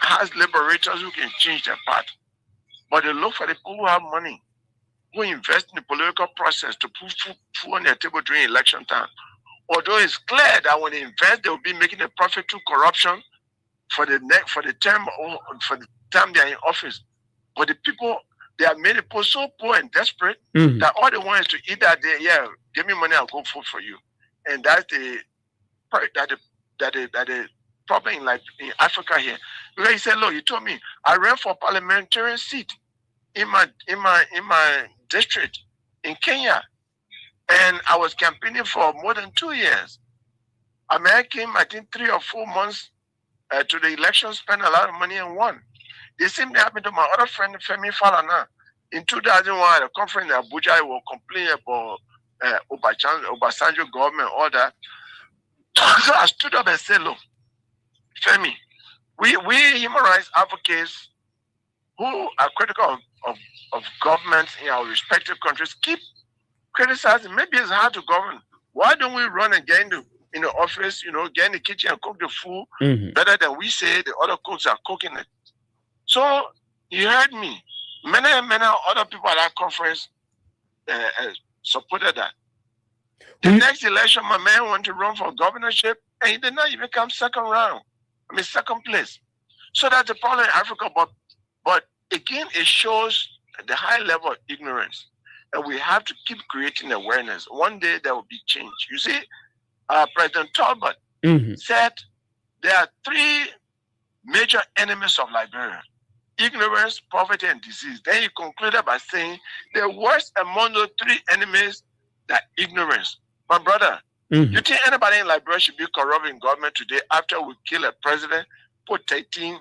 has liberators who can change their path, but they look for the people who have money, who invest in the political process to put food on their table during election time. Although it's clear that when they invest, they will be making a profit through corruption for the term they are in office. But the people, they have made people so poor and desperate that all they want is to eat that day. Yeah, give me money, I'll go vote for you. And that's the problem in Africa here. Because he said, look, you told me I ran for a parliamentary seat in my district in Kenya. And I was campaigning for more than 2 years. I came, I think, 3 or 4 months to the election, spent a lot of money and won. The same thing happened to my other friend, Femi Falana. In 2001, at a conference in Abuja, I was complaining about Obasanjo government, all that. So I stood up and said, look, Femi, we human rights advocates who are critical of governments in our respective countries keep criticizing. Maybe it's hard to govern. Why don't we run and get in the office, get in the kitchen and cook the food better than we say the other cooks are cooking it? So you heard me. Many other people at that conference supported that. The next election, my man wanted to run for governorship, and he did not even come second place. So that's the problem in Africa. But again, it shows the high level of ignorance. And we have to keep creating awareness. One day there will be change. You see, President Talbot said there are 3 major enemies of Liberia: ignorance, poverty, and disease. Then he concluded by saying the worst among those 3 enemies are ignorance. My brother, you think anybody in Liberia should be corrupt in government today after we kill a president, put 13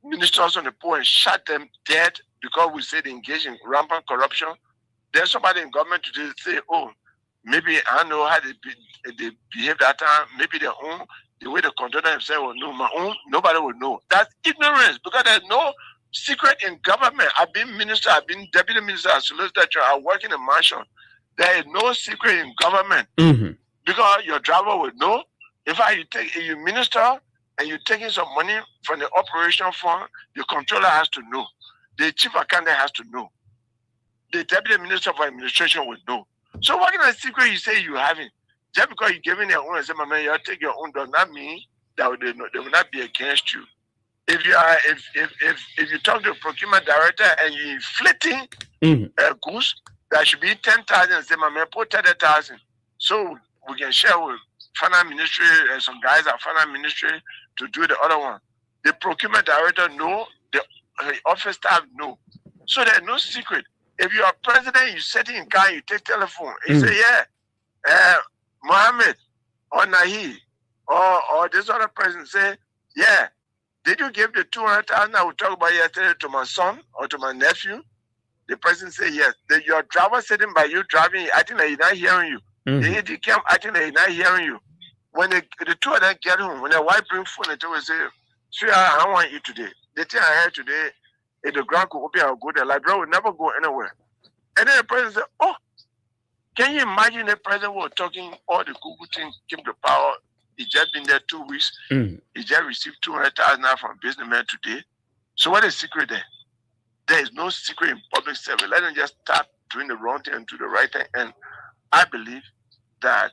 ministers on the pole and shot them dead because we said they engage in rampant corruption? There's somebody in government today say, oh, maybe I know how they behave that time. Maybe their own, the way they conduct themselves will know. My own, nobody will know. That's ignorance, because there's no secret in government. I've been minister, I've been deputy minister, solicitor, I work in a mansion. There is no secret in government because your driver will know. If you minister and you're taking some money from the operational fund, the controller has to know. The chief accountant has to know. The deputy minister for administration would know. So what kind of secret you say you having? Just because you giving their own and say, my man, you take your own, does not mean that they will not be against you. If you talk to the procurement director and you're inflating goods that should be 10,000, and say, my man, put 30,000, so we can share with finance ministry and some guys at finance ministry to do the other one. The procurement director know, the office staff know. So there's no secret. If you are president, you sit in car, you take telephone, and you say, yeah, Mohammed or Nahi or this other person say, yeah, did you give the 200,000 I will talk about yesterday to my son or to my nephew? The person say yes. Your driver sitting by you driving, I think that he's not hearing you. The AD cam, I think that he's not hearing you. When the 2 of them get home, when the wife bring food, they will say, sweetheart, I want to eat today. The thing I heard today, if the ground could open, I'll go there. Liberia will never go anywhere. And then the president said, oh, can you imagine the president was talking all the Google thing came to power? He just been there 2 weeks. He just received 200,000 from businessmen today. So what is the secret there? There is no secret in public service. Let them just start doing the wrong thing and do the right thing. And I believe that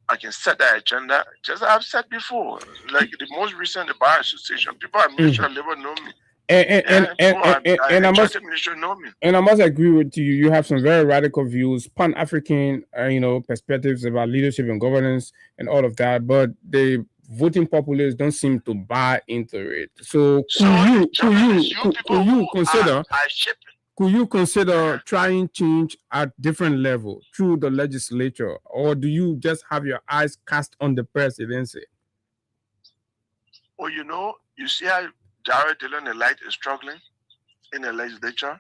I can set that agenda, just as I've said before. Like the most recent, the Bar Association, people at Ministry of Labor know me. And I must agree with you. You have some very radical views, Pan-African, perspectives about leadership and governance and all of that. But the voting populace don't seem to buy into it. So could you consider trying change at different level through the legislature, or do you just have your eyes cast on the presidency? Well, you see how Jared Dillon Elite is struggling in the legislature.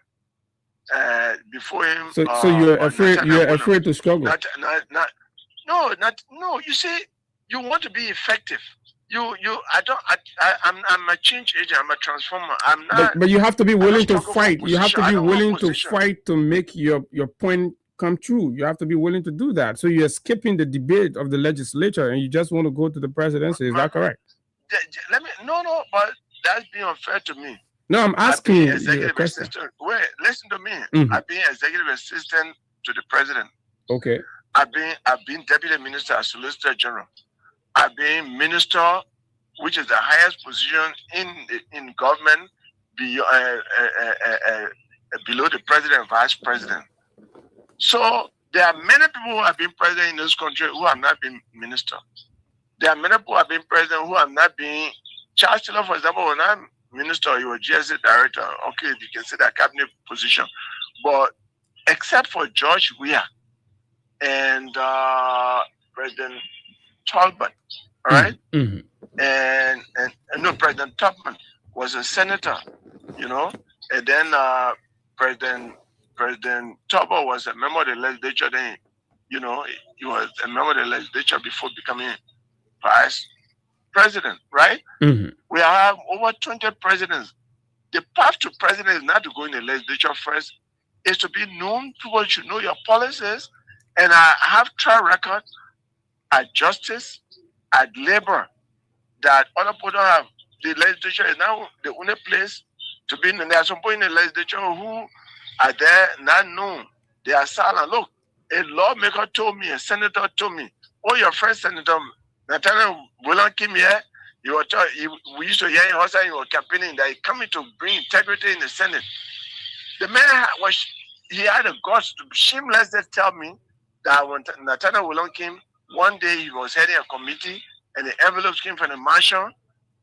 Before him, so you're afraid to struggle. No. You see, you want to be effective. I'm a change agent. I'm a transformer. I'm not. But you have to be willing to fight. You have to be willing to fight to make your point come true. You have to be willing to do that. So you're skipping the debate of the legislature and you just want to go to the presidency. Is that correct? No, but that's being unfair to me. No, I'm asking you. Wait, listen to me. I've been executive assistant to the president. Okay. I've been deputy minister, solicitor general. I've been minister, which is the highest position in government, below the president and vice president. So there are many people who have been president in this country who have not been minister. There are many people who have been president who have not been. Charles Taylor, for example, when I'm minister, he was GSA director. Okay, you can say that cabinet position. But except for George Weah and President Talbot, all right? And no, President Tubman was a senator, and then President Talbot was a member of the legislature. Then, he was a member of the legislature before becoming vice president, right? We have over 20 presidents. The path to president is not to go in the legislature first, it's to be known. People should know your policies. And I have track record at justice, at labor, that other people don't have. The legislature is now the only place to be in. There are some people in the legislature who are there not known. They are silent. Look, a lawmaker told me, a senator told me, oh, your friend Senator Nathaniel William came here. We used to hear him also, he was campaigning that he coming to bring integrity in the Senate. The man he had the guts to shamelessly tell me that when Nathaniel William came, one day he was heading a committee and the envelopes came from the mansion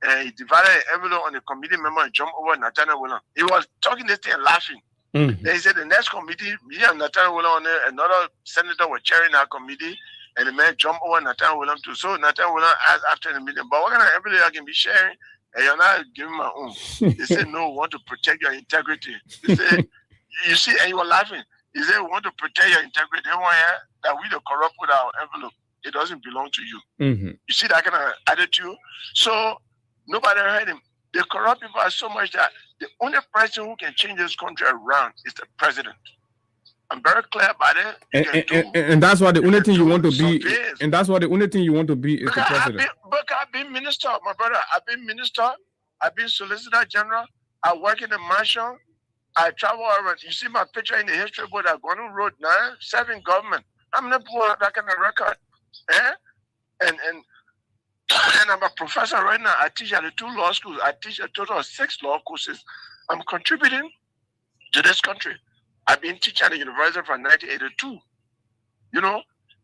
and he divided the envelope on the committee member and jumped over Nathaniel William. He was talking this thing and laughing. Then he said the next committee, me and Nathaniel William, another senator was chairing our committee. And the man jumped over Nathaniel William too. So Nathaniel William asked after the meeting, but what kind of envelope I can be sharing? And you're not giving my own. They said, no, we want to protect your integrity. They said, you see, and you were laughing. He said, we want to protect your integrity. They want that we the corrupt with our envelope. It doesn't belong to you. You see that kind of attitude? So nobody heard him. The corrupt people are so much that the only person who can change this country around is the president. I'm very clear about it. And that's why the only thing you want to be, and that's why the only thing you want to be is the president. I've been minister, my brother. I've been minister. I've been solicitor general. I work in the mansion. I travel around. You see my picture in the history book that going on road now, serving government. I'm not poor that kind of record. And I'm a professor right now. I teach at the 2 law schools. I teach a total of 6 law courses. I'm contributing to this country. I've been teaching at the university from 1982.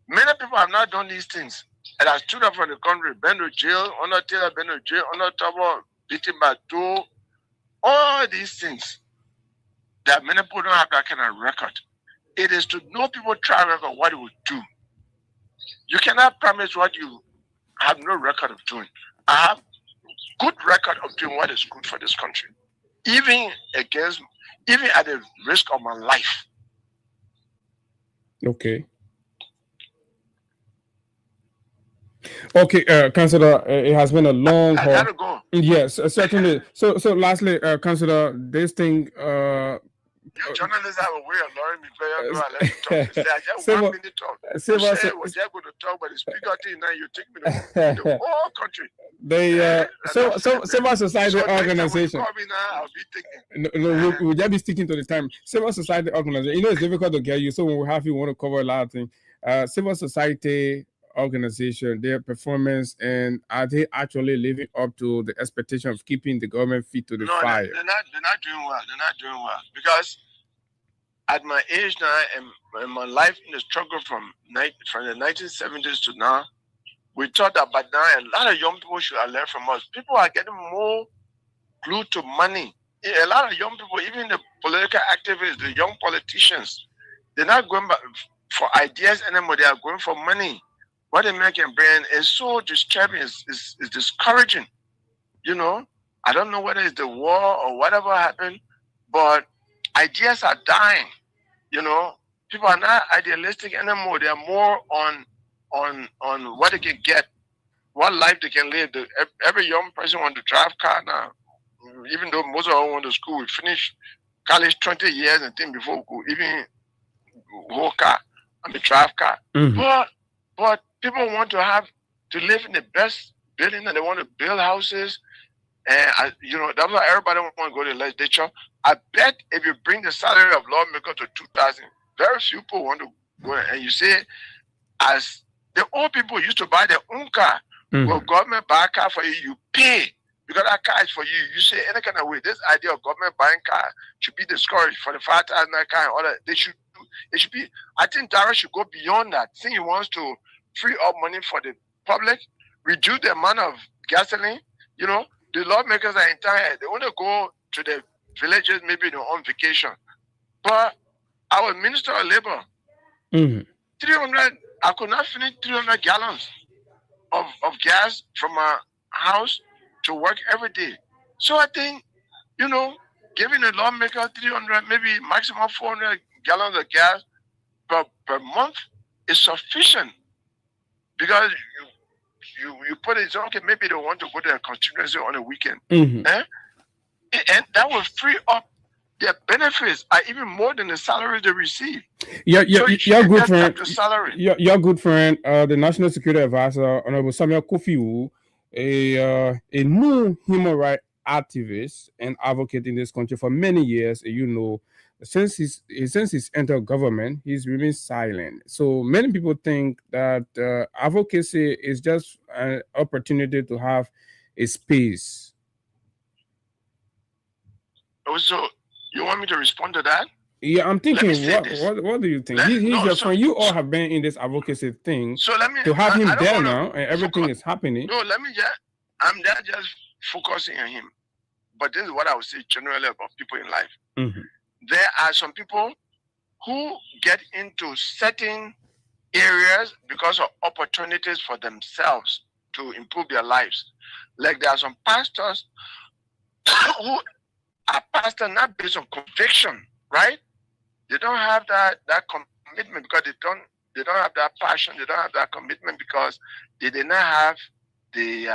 Many people have not done these things. And I stood up from the country, been to jail, under Taylor, been to jail, under Tabo, beaten by 2. All these things that many people don't have that kind of record. It is to know people try record what it will do. You cannot promise what you have no record of doing. I have good record of doing what is good for this country. Even at the risk of my life. Okay, Councillor, it has been a long haul. I gotta go. Yes, certainly. So lastly, Councillor, this thing You journalists have a way of luring me. Player, go and let me talk. They say, I just Save one us- minute talk. save You us- say, well, they're going to talk, but the speaker thing now, you take me to the whole country. Civil Society So next time when you organization. call me now, I'll be thinking. We'll just be sticking to the time. Civil society organization. You know, it's difficult to get you. So when we have you, we want to cover a lot of things. Civil society organization, their performance, and are they actually living up to the expectation of keeping the government feet to the No, fire? they're not doing well. They're not doing well because at my age now and my life in the struggle from the 1970s to now, we thought that by now a lot of young people should have learned from us. People are getting more glued to money. A lot of young people, even the political activists, the young politicians, they're not going back for ideas anymore. They are going for money. What the American brain is so disturbing, is discouraging. You know, I don't know whether it's the war or whatever happened, but ideas are dying. You know, people are not idealistic anymore. They are more on what they can get, what life they can live. Every young person wants to drive car now, even though most of them want to school. We finish college 20 years and think before we could even hold car, drive car. But people want to live in the best building, and they want to build houses. And you know, that's why everybody want to go to the legislature. I bet if you bring the salary of lawmaker to 2,000, very few people want to go. And you say, as the old people used to buy their own car, well, government buy a car for you, you pay because that car is for you. You say any kind of way. This idea of government buying car should be discouraged for the 5,000 car and all that. It should be. I think Dara should go beyond that. Since he wants to free up money for the public, reduce the amount of gasoline. You know, the lawmakers are in town. They want to go to the villages, maybe they're on vacation. But our Minister of Labor, 300, I could not finish 300 gallons of gas from my house to work every day. So I think, you know, giving a lawmaker 300, maybe maximum 400 gallons of gas per month is sufficient. Because you put it, okay, maybe they want to go to a constituency on a weekend. And that will free up their benefits are even more than the salary they receive. Your good friend, salary. Your good friend, the National Security Advisor, Honorable Samuel Kofi, a new human rights activist and advocate in this country for many years. You know, since he's entered government, he's remained silent. So many people think that advocacy is just an opportunity to have a space. Also, you want me to respond to that? Yeah, I'm thinking. What do you think? He's your friend. You all have been in this advocacy thing. So let me to have him there now, and everything is happening. No, I'm not just focusing on him, but this is what I would say generally about people in life. There are some people who get into certain areas because of opportunities for themselves to improve their lives. Like there are some pastors who are pastors not based on conviction, right? They don't have that commitment because they don't have that passion, they don't have that commitment because they did not have they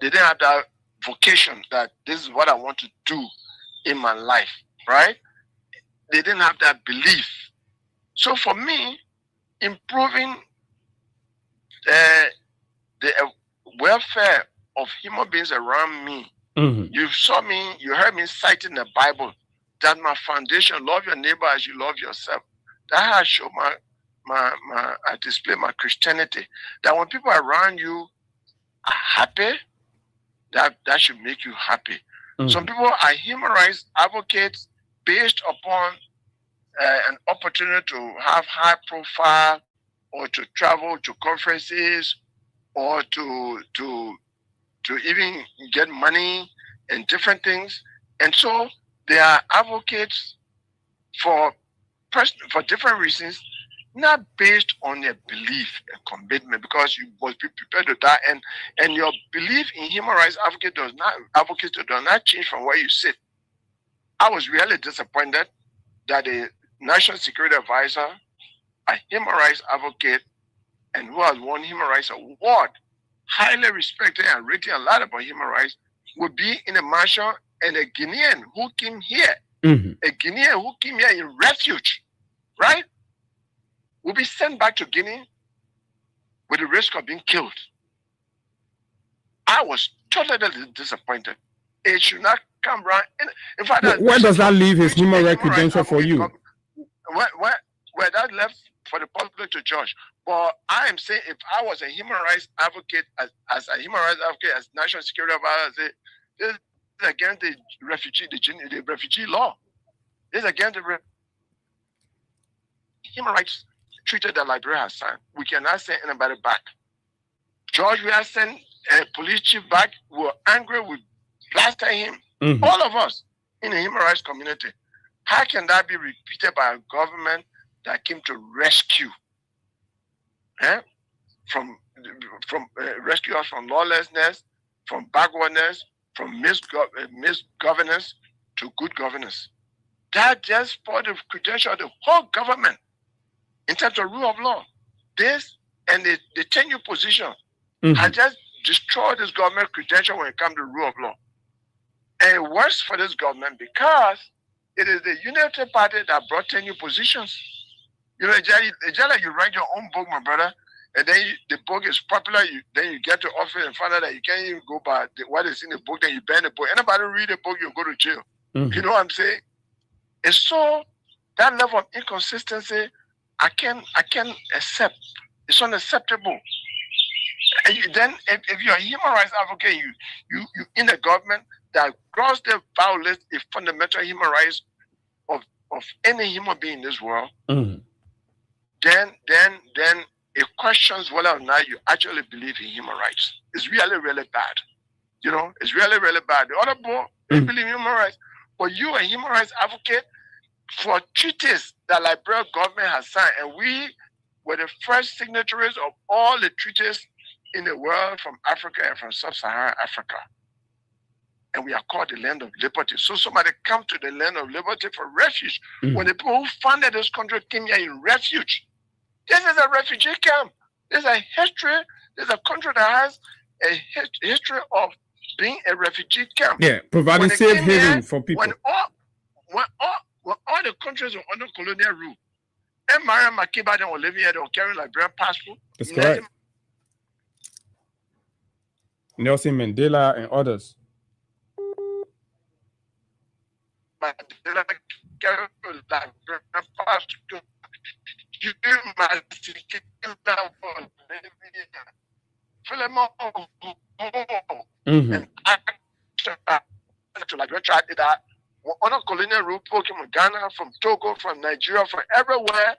didn't have that vocation that this is what I want to do in my life, right? They didn't have that belief. So for me, improving the welfare of human beings around me, you heard me citing the Bible that my foundation, love your neighbor as you love yourself. That has shown I display my Christianity. That when people around you are happy, that should make you happy. Some people are human rights advocates based upon an opportunity to have high profile or to travel to conferences or to even get money and different things. And so they are advocates for different reasons, not based on their belief and commitment, because you must be prepared to die. And your belief in human rights advocacy does not change from where you sit. I was really disappointed that the National Security Advisor, a human rights advocate, and who has won human rights award, highly respected and written a lot about human rights, would be in a marshal, and a Guinean who came here, Mm-hmm. a Guinean who came here in refuge, right, will be sent back to Guinea with the risk of being killed. I was totally disappointed. It should not come around. In fact, Where does that leave his human rights credential for you? Where that left for the public to judge. But I am saying, if I was a human rights advocate, as a human rights advocate, as national security advisor, I say, this is against the refugee law. This is against the human rights treaty that Liberia has signed. We cannot send anybody back. George, we have sent a police chief back. We were angry. We blasted him. Mm-hmm. All of us in the human rights community. How can that be repeated by a government that came to rescue, from rescue us from lawlessness, from backwardness, from misgovernance to good governance? That just for the credential of the whole government in terms of rule of law. This and the tenure position has just destroyed this government credential when it comes to rule of law. And worse for this government because it is the Unity Party that brought tenure positions. You know, it's just like you write your own book, my brother, and then the book is popular, then you get to office and find out that you can't even go by what is in the book, then you ban the book. Anybody read the book, you go to jail. Mm-hmm. You know what I'm saying? And so that level of inconsistency, I can accept. It's unacceptable. And then if you're a human rights advocate, you in the government that grossly violates a fundamental human rights of any human being in this world, then it questions whether or not you actually believe in human rights. It's really, really bad. You know, it's really, really bad. The other boy, they believe in human rights, but you, a human rights advocate, for treaties that Liberia government has signed, and we were the first signatories of all the treaties in the world from Africa and from sub-Saharan Africa. And we are called the land of liberty. So somebody come to the land of liberty for refuge. When the people who founded this country came here in refuge, this is a refugee camp. There's a history. There's a country that has a history of being a refugee camp. Yeah, providing safe haven for people. When all the countries were under colonial rule, and Mariam Makiba then were living here, they were carrying Liberian passport. That's correct. Nelson Mandela and others. Mandela carried Liberian passport. You must Philemon and to Liberia tried that. Under colonial rule, people came from Ghana, from Togo, from Nigeria, from everywhere,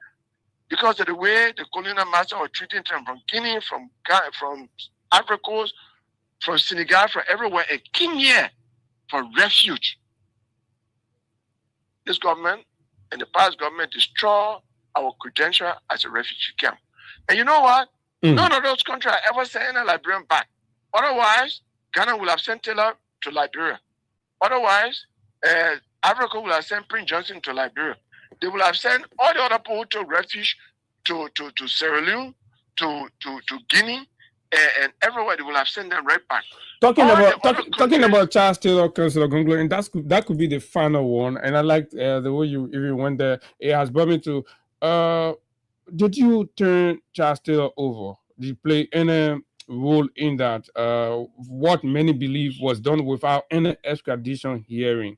because of the way the colonial master were treating them from Guinea, from Ghana, from Ivory Coast, from Senegal, from everywhere, and came here for refuge. This government and the past government destroyed our credential as a refugee camp. And you know what? None of those countries ever sent a Liberian back. Otherwise, Ghana will have sent Taylor to Liberia. Otherwise, Africa will have sent Prince Johnson to Liberia. They will have sent all the other people who took refuge to Sierra Leone, to Guinea, and everywhere. They will have sent them right back. Talking about Charles Taylor, Councillor Gunglo, and that could be the final one. And I like the way you even went there. It has brought me to. Did you turn Charles Taylor over? Did you play any role in that? What many believe was done without any extradition hearing,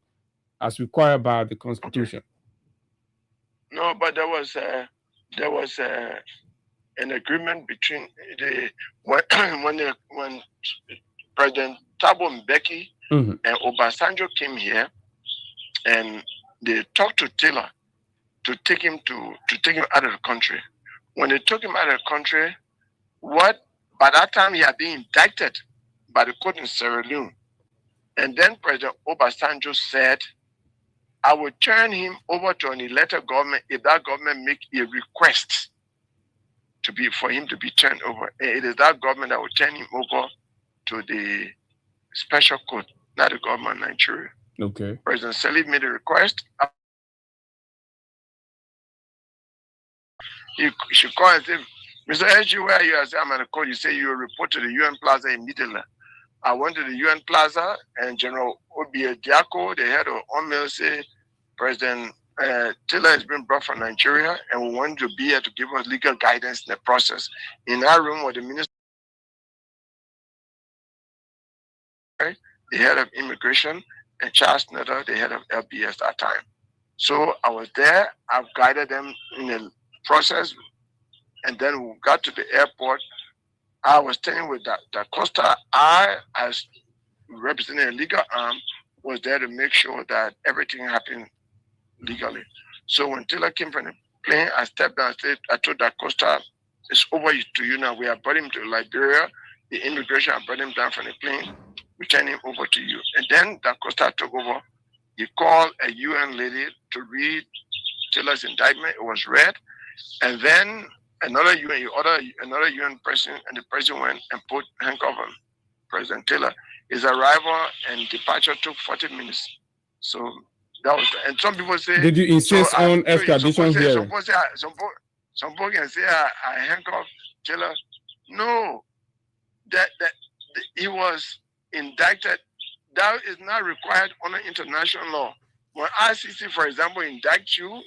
as required by the Constitution. No, but there was an agreement between when President Thabo Mbeki and Obasanjo came here, and they talked to Taylor to take him out of the country. When they took him out of the country, by that time he had been indicted by the court in Sierra Leone. And then President Obasanjo said, I will turn him over to an elected government if that government make a request for him to be turned over. And it is that government that will turn him over to the special court, not the government of Nigeria. Okay. President Salif made a request. He should call and say, Mr. SG, where are you? I say, I'm at the court. You say you will report to the UN Plaza immediately. I went to the UN Plaza, and General Obi Diako, the head of UNMIL, said President Taylor has been brought from Nigeria, and we want to be here to give us legal guidance in the process. In our room was the minister, the head of immigration, and Charles Snyder, the head of LBS at that time. So I was there. I've guided them in the process, and then we got to the airport. I was staying with Da Costa. I, as representing a legal arm, was there to make sure that everything happened legally. So when Taylor came from the plane, I stepped down and said, I told Da Costa, it's over to you now. We have brought him to Liberia. The immigration have brought him down from the plane. We turn him over to you. And then Da Costa took over. He called a UN lady to read Taylor's indictment. It was read. And then another UN president, and the president went and put handcuff on President Taylor. His arrival and departure took 40 minutes. So that was, and some people say, did you insist on extradition here? Some people can say I handcuffed Taylor. No, that he was indicted. That is not required under international law. When ICC, for example, indicts you,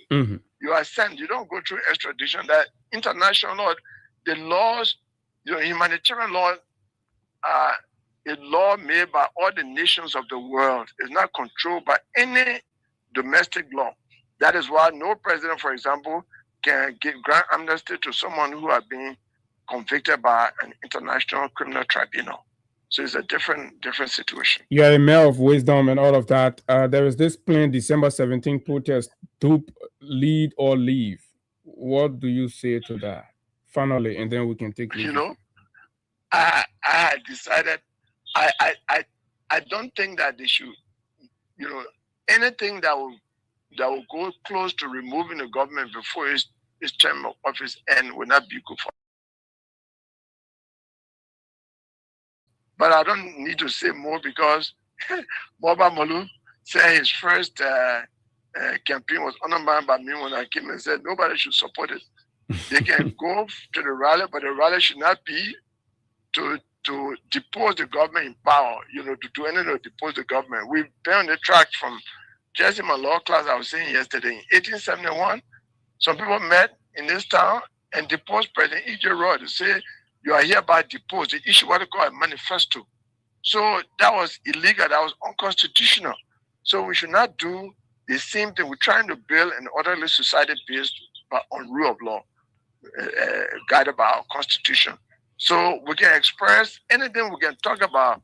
you are sent. You don't go through extradition. That international law, the laws, humanitarian law, are a law made by all the nations of the world. It's not controlled by any domestic law. That is why no president, for example, can grant amnesty to someone who has been convicted by an international criminal tribunal. So it's a different situation. You are a man of wisdom and all of that. There is this planned December 17th protest, DUP, lead or leave. What do you say to that? Finally, and then we can take it. I had decided I don't think that they should, anything that will go close to removing the government before its term of office end will not be good for. But I don't need to say more because Moba Molu said his first campaign was undermined by me when I came and said nobody should support it. They can go to the rally, but the rally should not be to depose the government in power, to do anything to depose the government. We've been on the track from just in my law class I was saying yesterday. In 1871, some people met in this town and deposed President E.J. Roy to say, you are hereby deposed. They issued what they call a manifesto. So that was illegal. That was unconstitutional. So we should not do the same thing. We're trying to build an orderly society based on rule of law, guided by our constitution. So we can express anything. We can talk about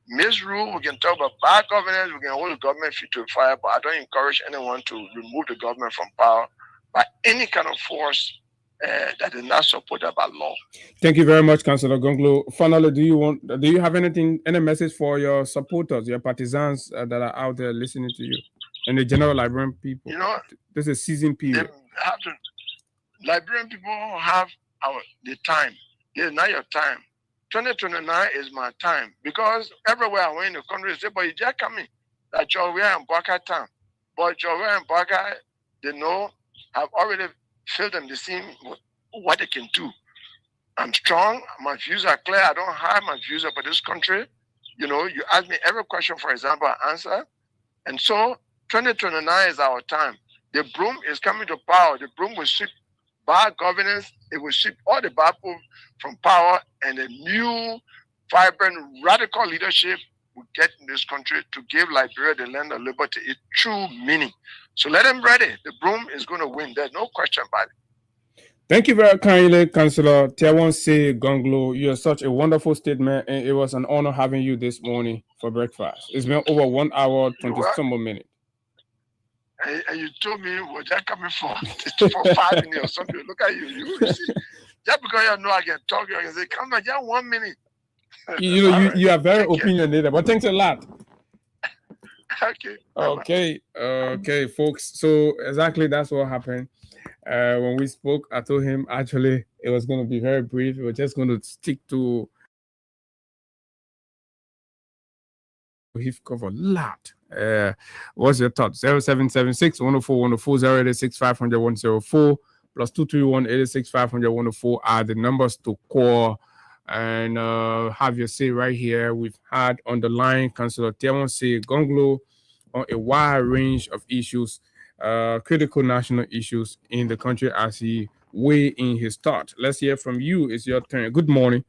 misrule. We can talk about bad governance. We can hold the government feet to the fire. But I don't encourage anyone to remove the government from power by any kind of force that is not supported by law. Thank you very much, Councillor Gonglo. Finally, do you have any message for your supporters, your partisans that are out there listening to you, and the general Liberian people? This is a season period. Liberian people have the time. It is not your time. 2029 is my time because everywhere I went in the country, they say, but you just coming. That Jowea and Baka town. But Jowea and Baka, they know, have already filled them the same what they can do. I'm strong. My views are clear. I don't hide my views about this country. You ask me every question, for example, I answer. And so 2029 is our time. The broom is coming to power. The broom will sweep bad governance. It will sweep all the bad people from power, and a new, vibrant, radical leadership will get in this country to give Liberia the land of liberty its true meaning. So let them ready. The broom is going to win. There's no question about it. Thank you very kindly, Councillor Tiawonse Gonglo. You're such a wonderful statement, and it was an honor having you this morning for breakfast. It's been over 1 hour, 20 some more minutes. And you told me, was that coming for 5 minutes or something? Look at you. You see, just because you know I can talk, you can say, come on, just 1 minute. You are very opinionated, but thanks a lot. Okay. Okay, folks. So exactly that's what happened. When we spoke, I told him actually it was going to be very brief. We were just going to stick to he've covered a lot. What's your thoughts? 0776 104 104 086 500 104 plus 231 86 500 104 are the numbers to call and have your say right here. We've had on the line Councillor Tewonsi Gonglo on a wide range of issues, critical national issues in the country as he weigh in his thought. Let's hear from you. It's your turn. Good morning.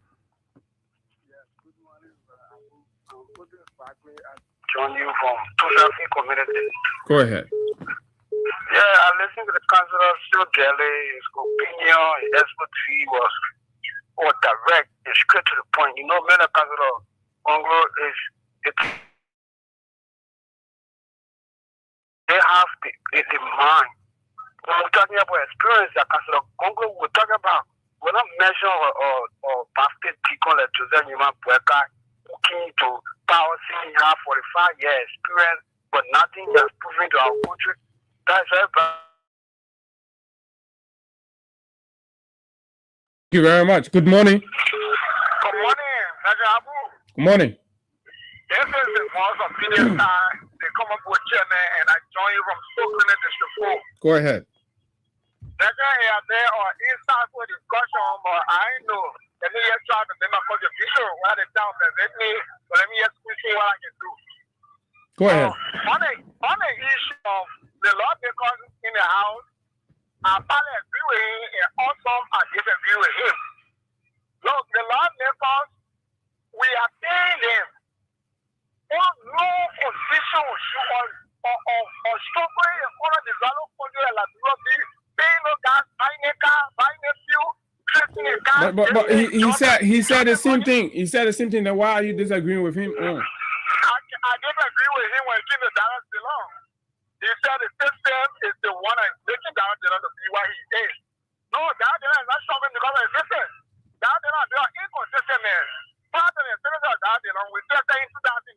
Yes, good morning. I'm putting Barkley and John you from Tosafi community. Go ahead. Yeah, I listened to the councillor still daily. His opinion, his expertise was direct and straight to the point. You know, many councillor Congo they have the mind. When we're talking about experience that Councillor Congo, we're talking about, we're not measuring or basket people like Joseph Nima Bueka, looking to power seeing have 45 years experience, but nothing has proven to our country. That's very bad. Thank you very much. Good morning. Good morning, Mr. Abu. Good morning. This is the voice of media time. They come up with chairman, and I join you from Stockton District 4. Go ahead. That's here there or inside for discussion, but I know. Let me just try to make my contribution while the town present me, but let me just see what I can do. Go ahead. On the issue of the lawmakers in the House, I probably agree with him, and also I disagree with him. Look, the lawmakers, we are paying them. No position or struggling in order to develop country like Europe, paying no gas, buying a car, buying a fuel, creating a car. But he said the same thing. He said the same thing. Then why are you disagreeing with him? I disagree with him when he the direct belong. He said the system is the one that is making direct belong to be what he is. No, direct belong is not struggling because of the system. Direct belong, they are inconsistent, man. Part of the senator of direct belong, we said that in 2009,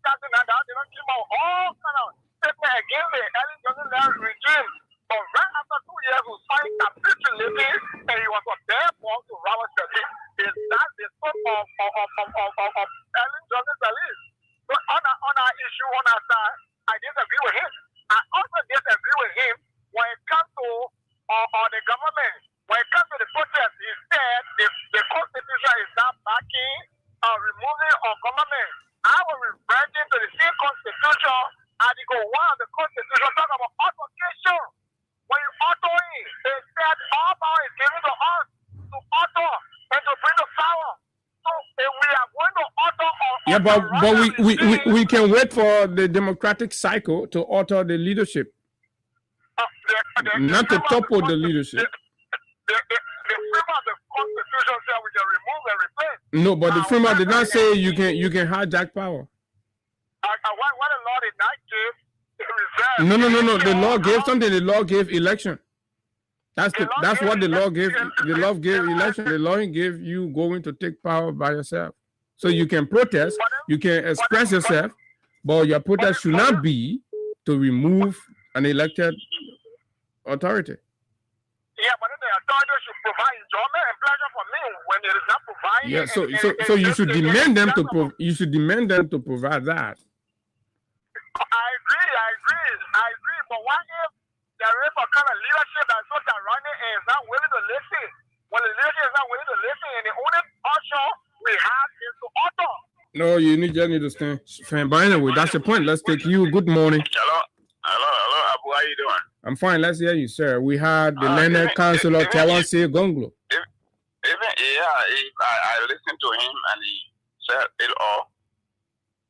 direct belong came out all kind of statement against the Ellen Johnson regime. But right after 2 years, we signed capitulating, and he was a bare ball to Robert Sadiq. Is that the scope of Ellen Johnson release? So on our issue, on our side, I disagree with him. I also disagree with him when it comes to the government. When it comes to the protest, he said the Constitution is not backing removing of government. I will refer to the same Constitution, Article 1 of the Constitution, talk about authentication. When you author it, they said all power is given to us to author and to bring the power. So if we are going to author but we can wait for the democratic cycle to alter the leadership, not to topple the leadership. The framework of the Constitution said we can remove and replace. No, but the framework did not say you can hijack power. What the law did not give, No. The law gave something. The law gave election. That's what the law gave. The law gave election. The law gave you going to take power by yourself. So you can protest, you can express yourself, but your protest should not be to remove an elected authority. Yeah, but the authority should provide enjoyment and pleasure for me when it is not provided. So you should demand them to you should demand them to provide that. I agree. But what if there is a kind of leadership that's so surrounding and is not willing to listen? When the leadership is not willing to listen, and the only option we have is to author. No, you need to stand. But anyway, that's the point. Let's take you. Good morning. Hello, Abu. How you doing? I'm fine. Let's hear you, sir. We had the Leonard Councillor Tewonsi Gonglo. I listened to him and he said it all.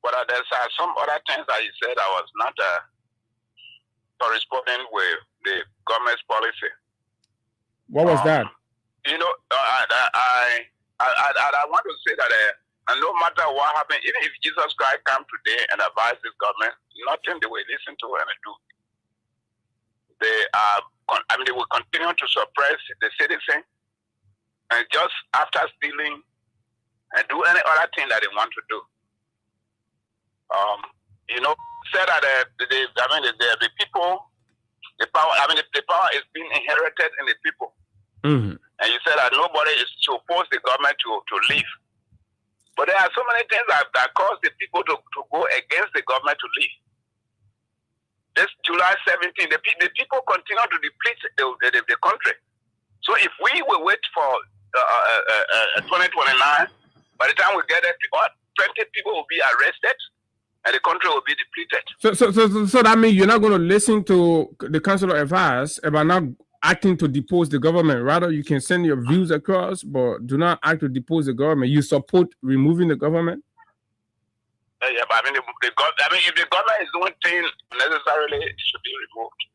But there's some other things that he said I was not corresponding with the government's policy. What was that? You know, I want to say that no matter what happened, even if Jesus Christ come today and advise this government, nothing they will listen to and do. They will continue to suppress the citizen and just after stealing and do any other thing that they want to do. Said that the people, the power. The power is being inherited in the people. Mm-hmm. And you said that nobody is supposed the government to leave. But there are so many things that cause the people to go against the government to leave. This July 17, the people continue to deplete the country. So if we will wait for 2029. By the time we get there, 20 people will be arrested, and the country will be depleted. So that means you're not going to listen to the Council of Advice about not acting to depose the government. Rather, you can send your views across, but do not act to depose the government. You support removing the government? Yeah, but I mean, if the government is doing things necessarily, it should be removed.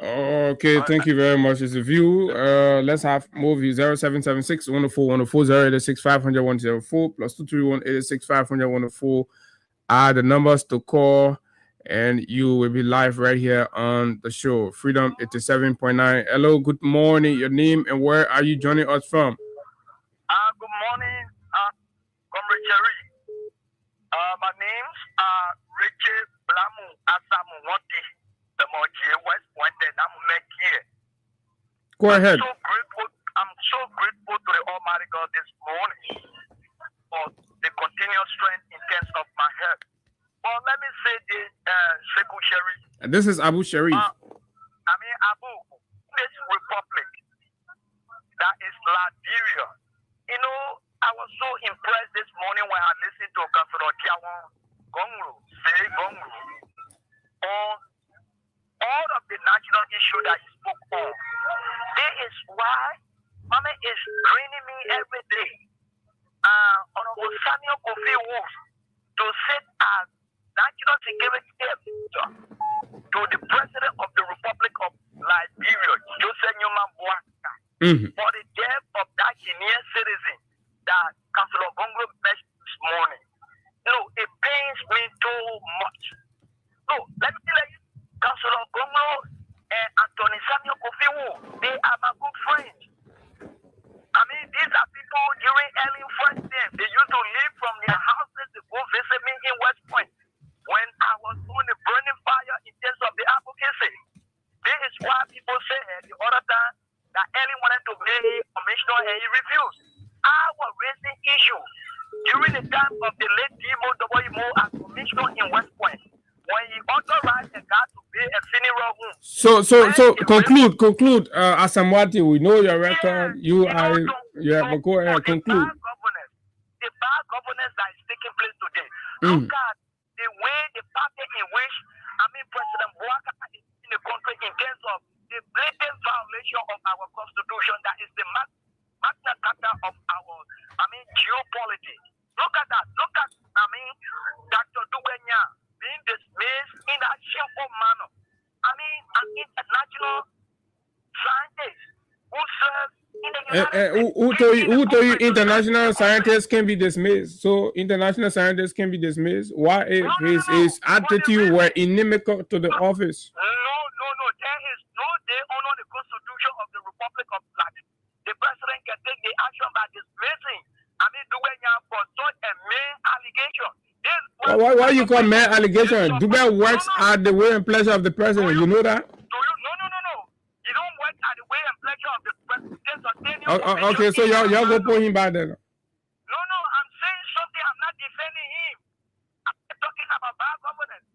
Okay, thank you very much. It's a view. Let's have more views. 0776 104 104 086 500 104 plus 231 86 500 104 are the numbers to call, and you will be live right here on the show. Freedom 87.9. Hello, good morning. Your name and where are you joining us from? Good morning, Comrade Jerry. My name's Richard Blamu Asamu Wanti, the Moji West Point, and I'm here. Go ahead. I'm so grateful to the Almighty God this morning for the continuous strength in terms of my health. Well, let me say this, Sheikh Sharif. This is Abu Sharif. Abu, this republic that is Liberia. You know, I was so impressed this morning when I listened to Councilor Tiawan Gongru say Gongru on all of the national issue that he spoke on. This is why Mama is bringing me every day. Honorable Samuel Kofi Wolf to sit as national security advisor to the president of the Republic of Liberia, Joseph Newman Boaka, for the death of that Guinean citizen that Councilor Gongro mentioned this morning. No, it pains me too much. No, let me tell you, Councilor Gongro and Anthony Samuel Kofi Wolf, they are my good friends. I mean, these are people during early first time. They used to leave from their houses to go visit me in West Point when I was doing the burning fire in terms of the advocacy. This is why people say the other time that Ellie wanted to be a commissioner and he refused. I was raising issues during the time of the late Dimo W. as commissioner in West Point when he authorized a guy to be a funeral home. So conclude. Asamwati, we know your record. But go ahead, conclude. The bad governance that is taking place today. Look at the way the party in which President Boaka is in the country in terms of the blatant violation of our constitution that is the magna carta of our geopolitics. Look at that. Look at Dr. Duwenya being dismissed in a shameful manner. An international scientist who serves in the who told you international scientists can be dismissed? So international scientists can be dismissed. Why if his attitude were inimical to the office? No. There is no day honor the Constitution of the Republic of Latin. The president can take the action by dismissing Duwenya for such a main allegation. Why you call main allegation? Dubai works at the will and pleasure of the president. You know that? No. You don't work at the will and pleasure of the president. Okay, so y'all go put him back there. No, I'm saying something. I'm not defending him. I'm talking about bad governance.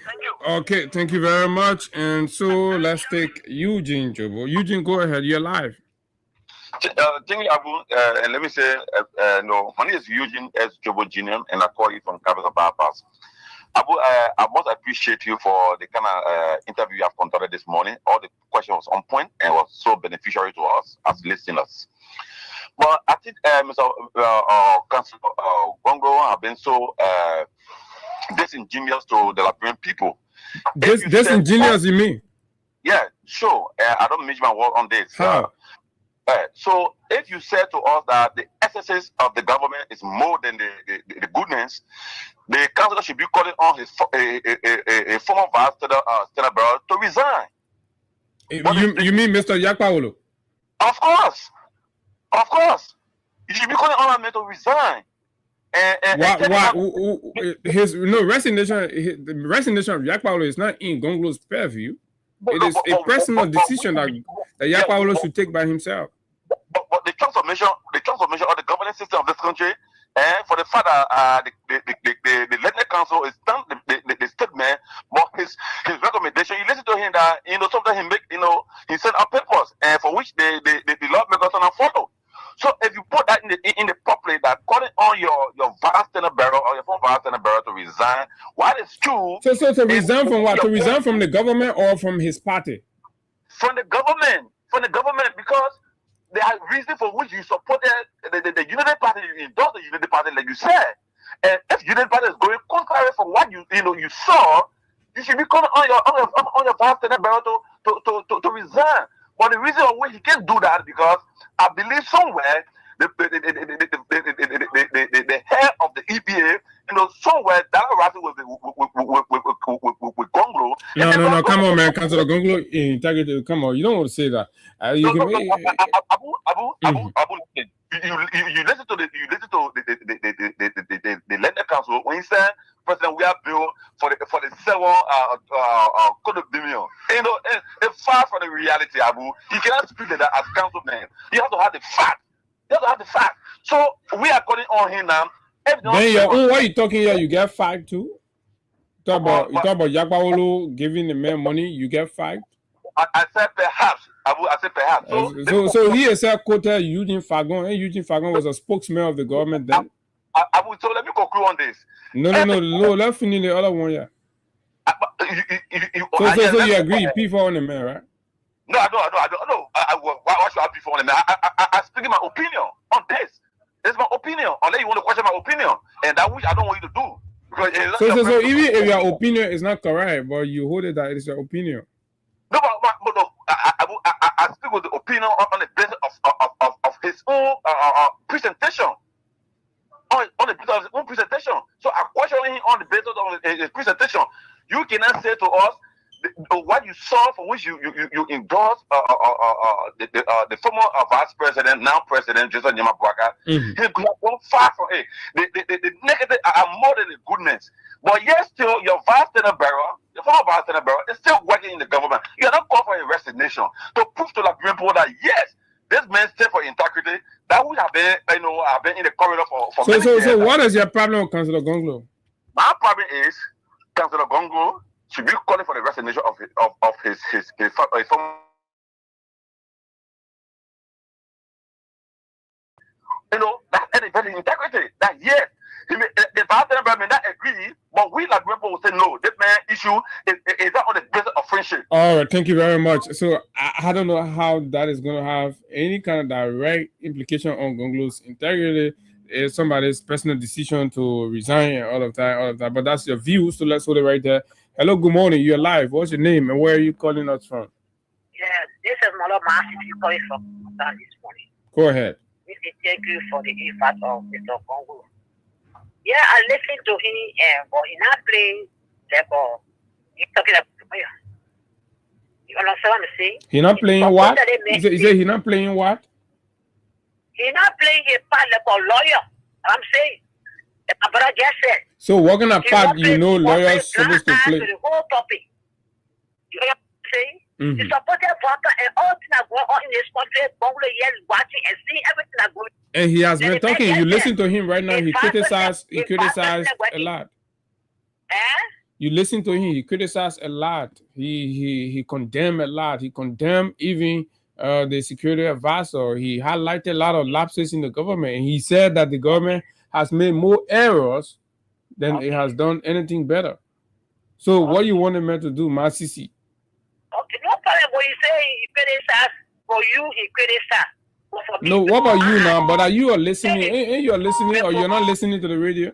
Thank you. Okay, thank you very much. And so let's take Eugene Jobo. Eugene, go ahead. You're live. Thank you, Abu. And let me say, no, my name is Eugene S. Jobo Jr., and I call you from Capital Bypass. Abu, I must appreciate you for the kind of interview you have conducted this morning. All the questions was on point and was so beneficial to us as listeners. But I think Mr. Councilor Gongro have been so disingenuous to the Liberian people. Disingenuous, you mean? Yeah, sure. I don't mention my word on this. How? So if you said to us that the excesses of the government is more than the goodness, the councillor should be calling on his a former vice Senate Barrow to resign. You mean Mr. Yakpaolo? Of course. You should be calling on him to resign. His resignation of Yakpaolo is not in Gonglo's purview. It is a personal decision that Yakpaolo should take by himself. But the transformation of the governance system of this country And for the fact that the Legal Counsel is done the statement, but his recommendation, you listen to him that sometimes he make he send out papers and for which the lawmakers don't follow. So if you put that in the public that calling on your vice tenant bearer or your former vice tenant bearer to resign, what is true? So to resign from what? To resign from the government or from his party? From the government. From the government, because there are reasons for which you supported the Unity Party, you endorse the Unity Party, like you said. And if Unity Party is going contrary from what you saw, you should be calling on your vice tenant bearer to resign. But the reason why he can't do that because I believe somewhere the head of the EPA, somewhere that Rafi with Gonglo. No, come on, man, Councilor Gonglo, integrity. Come on, you don't want to say that. Abu, you listen to the Legal Counsel when he said, President, we have bill for the 7 condominium. It's far from the reality, Abu. You cannot speak like that as councilman. You have to have the fact. So we are calling on him now. Then why are you talking here? You get fired too? You talk about Yakpaolo giving the man money, you get fired? I said perhaps. Abu, I said perhaps. So he has quoted Eugene Fagon, and Eugene Fagon was a spokesman of the government then. Abu, so let me conclude on this. No, let's finish the other one, yeah. So you agree, P4 on the man, right? No, I don't. Why should I be for the man? I speak my opinion on this. It's my opinion. Unless you want to question my opinion, and that which I don't want you to do. Because so even if your opinion is not correct, but you hold it that it's your opinion. No, but no, I speak with the opinion on the basis of his own presentation. On the basis of his own presentation. So I question him on the basis of his presentation. You cannot say to us what you saw for which you endorse the former vice president, now president, Joseph Nyama Bwaka. He has gone far from it. The negative are more than the goodness. But yet still, your vice tenant bearer, your former vice tenant bearer, is still working in the government. You are not called for a resignation to prove to the people that yes, this man stands for integrity. That would have been, have been in the corridor for many years. So what is your problem with Councilor Gonglo? My problem is Councilor Gonglo should be calling for the resignation of his former. That is very integrity. That yes, the vice tenant may not agree, but we like people will say no. This man issue is not on the basis of friendship. All right, thank you very much. So I don't know how that is going to have any kind of direct implication on Gonglo's integrity. It's somebody's personal decision to resign and all of that. But that's your view. So let's hold it right there. Hello, good morning. You're live. What's your name and where are you calling us from? Yeah, this is Molo Massive. You're calling from this morning. Go ahead. Thank you for the effort of Mr. Gonglo. Yeah, I listened to him, but he's not playing the ball. He's talking about you understand what I'm saying? He's not playing what? He said he's not playing what? He's not playing his part like a lawyer. I'm saying. My brother just said. So what kind of part lawyers supposed to play? The whole topic. You know what I'm saying? The supported voter and all things that go on in this country, Gonglo here watching and seeing everything that goes. And he has been talking. You listen to him right now. He criticized a lot. You listen to him. He criticized a lot. He condemned a lot. He condemned even the security advisor. He highlighted a lot of lapses in the government. And he said that the government has made more errors than it has done anything better. So what you want him to do, Masisi? Okay, no problem. When you say he criticized, for you, he criticized. No, what about you now? But are you listening? Ain't you listening or you're not listening to the radio?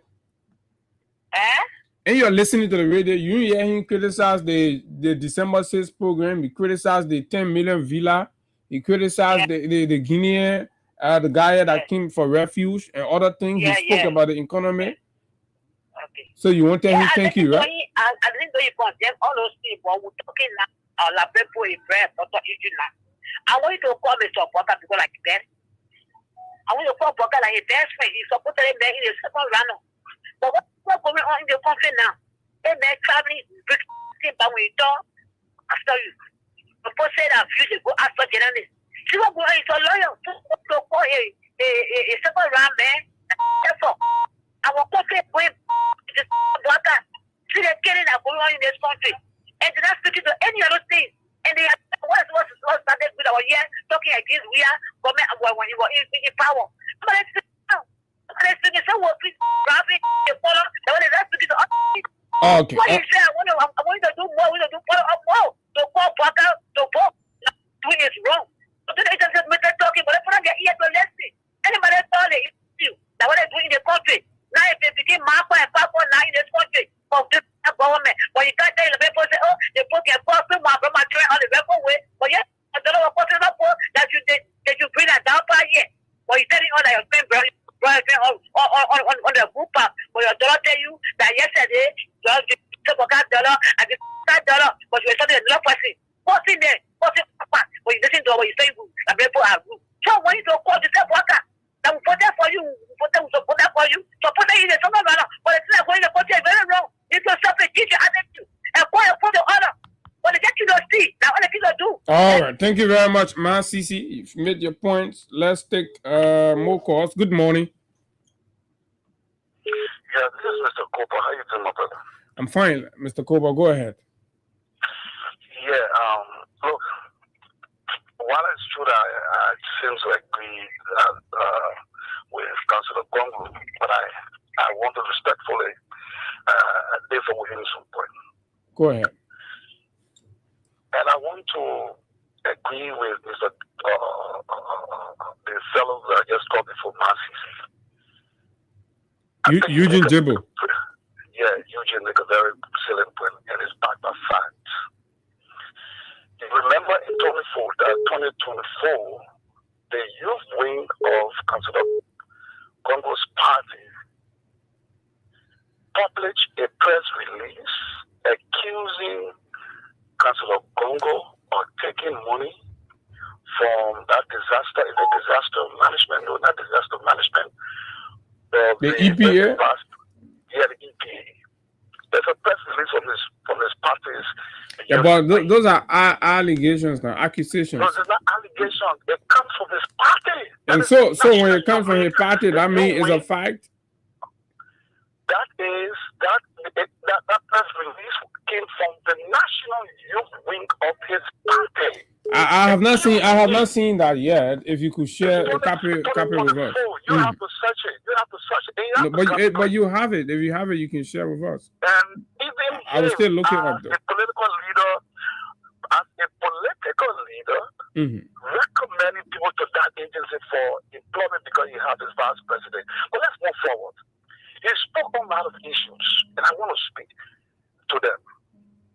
And you're listening to the radio, you hear him criticize the December 6th program, he criticized the 10 million villa, he criticized the Guinean, the guy that came for refuge and other things. He spoke about the economy. Okay. So you want to tell him thank you, right? I didn't know you condemn all those people. We're talking now, la people in prayer, but I want you to call me supporter because like that. I want you to call Boka like his best friend. He supported him there in the second round. But what's going on in the country now? They may traveling, but when you talk, after you. Before say that views, they go after journalists. See what going on? It's a lawyer to call a second round man Therefore, our country going this water, see the killing that going on in this country, and they're not speaking to any other thing. And they what started with our year talking against we are government when you were in power. But it's speaking so what we traffic the follow the one that's speaking to us. Okay. What you say? I want to do more. We want to do follow up more. To call Baka to vote. Doing is wrong. So today just make them talking, but if I get here to listen, anybody told it you that what they do in the country. Now if they begin Marco and Papa now in this country of the government, but you can't tell the people say, oh, the book can cost them my train on the record way. But yes, I don't know what cost them up for that you bring that down by here. But you telling all that your friend on the group up, but your daughter tell you that yesterday you took $1 and the $5, but you were talking to another person. What's in there? What's in Papa? But you listen to what you say, and people are rude. So when you don't call yourself worker, that will vote for you, support that for you, support that you there's something wrong. But it's not going to vote is very wrong. It's your separate teacher attitude. And go and put the order. But they get you to see. Now what the kids do. All right. Thank you very much, Ma Cici. You've made your points. Let's take more calls. Good morning. Yeah, this is Mr. Kopa. How you doing, my brother? I'm fine, Mr. Koba. Go ahead. Yeah, look, while it's true that I seem to agree with Councilor Gongo, but I want to respectfully differ with him some point. Go ahead. And I want to agree with Mr. The fellow that I just called before, Marcy. Eugene Jebo. Yeah, Eugene make a very salient point, and it's backed by facts. You remember in 2024, the youth wing of Councilor Congo's party published a press release accusing Councilor Congo of taking money from that disaster, the disaster management, no, not disaster management. The EPA? Yeah, the EPA. There's a press release from his parties. Yeah, but those are allegations now, accusations. No, it's not allegations. It comes from his party. And so when it comes from his party, that means it's a fact? That press release came from the National Youth Wing of his party. I have not seen that yet. If you could share a copy with us. You have to search it. You have to search it. But you have it. If you have it, you can share with us. And even I was still looking up there. As a political leader, recommending people to that agency for employment because he has his vice president. But let's move forward. He spoke on a lot of issues, and I want to speak to them.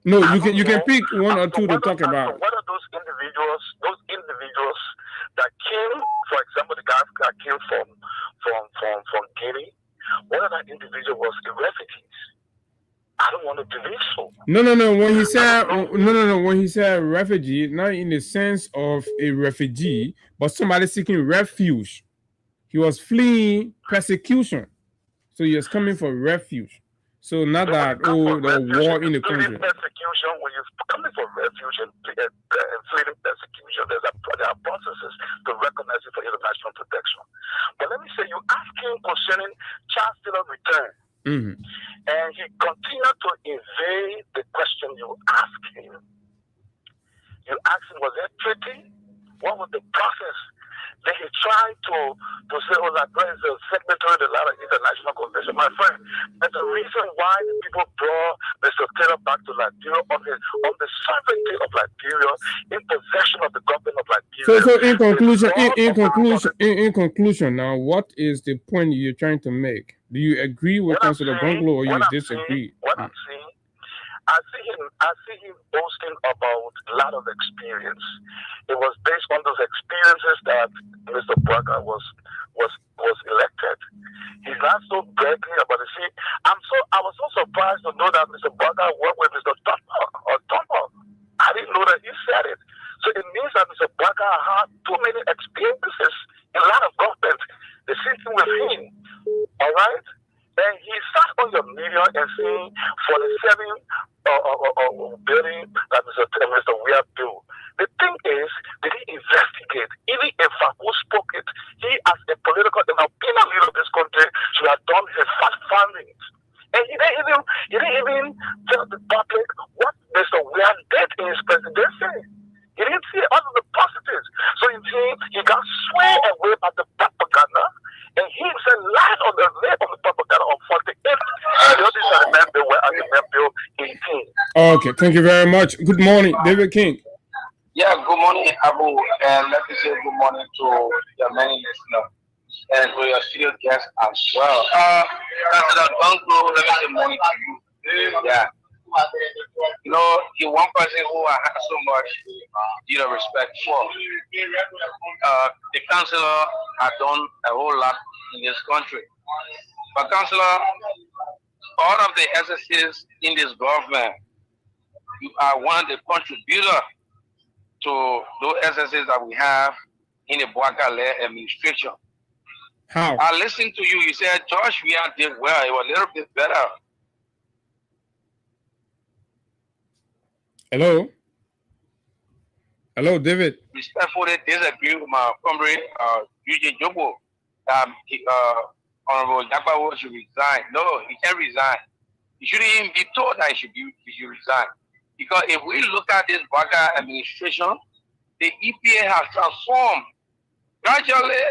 No, you can pick one or two to talk about. What are those individuals that came, for example, the guy that came from Guinea, whether that individual was a refugee? I don't want to believe so. No. When he said refugee, not in the sense of a refugee, but somebody seeking refuge. He was fleeing persecution, so he was coming for refuge. So not that the war in the country. Persecution, when you're coming for refuge and fleeing persecution, there are processes to recognize it for international protection. But let me say, you ask him concerning child still return, and he continued to evade the question you asked him. You asked him, was it treaty? What was the process? Then he tried to say, oh, that is a signatory to a lot of international convention. My friend, that's the reason why the people brought Mr. Taylor back to Liberia on the sovereignty of Liberia, in possession of the government of Liberia. So in conclusion, now, what is the point you're trying to make? Do you agree with Councilor Gonglo or you disagree? What I'm saying, I see him boasting about a lot of experience. It was based on those experiences that Mr. Braga was elected. He's not so bragging about it. See, I was so surprised to know that Mr. Braga worked with Mr. Tombo. I didn't know that he said it. So it means that Mr. Braga had too many experiences in a lot of government. They sitting with him. All right? And he sat on your media and saying 47 building that Mr. Weir built. The thing is, did he investigate? Even if who spoke it, he as a political and opinion leader of this country Okay, thank you very much. Good morning, David King. Yeah, good morning, Abu, and let me say good morning to your many listeners and to your studio guests as well. President Banglo, let me say morning to you. Yeah. You know, you're one person who I have so much, respect for. The councillor has done a whole lot in this country. But councillor, all of the SSCs in this government, you are one of the contributors to those SSCs that we have in the Bouaka administration. How? I listened to you. You said Josh Weah did well. It was a little bit better. Hello, David. Respectfully disagree with my comrade, UJ Jobo. Honorable Jakpawo should resign. No, he can't resign. He shouldn't even be told that he should resign. Because if we look at this Bouaka administration, the EPA has transformed gradually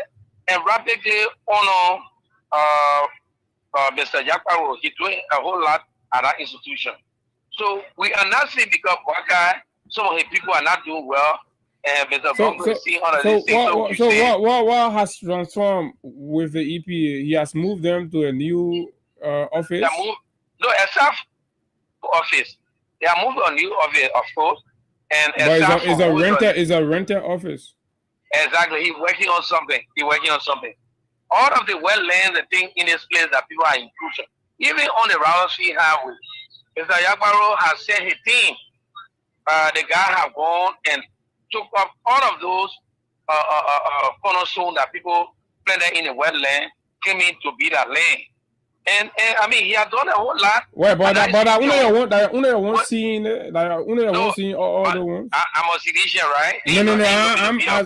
and rapidly on Mr. Jakpawo. He's doing a whole lot at that institution. So we are not saying because Bouaka, some of the people are not doing well, and Mr. Bongo is seeing all of these things. What has transformed with the EPA? He has moved them to a new office? No, except office. They are moved to a new office, of course. And but it's a rented office. Exactly. He's working on something. All of the wetlands, the thing in this place that people are inclusion. Even on the routes we have with Mr. Jakpawo has sent his team. The guy have gone and took up all of those cornerstone that people planted in the wetland, came in to be that land. And I mean, he has done a whole lot. Wait, but I won't seeing all the ones. I'm a citizen, right? No,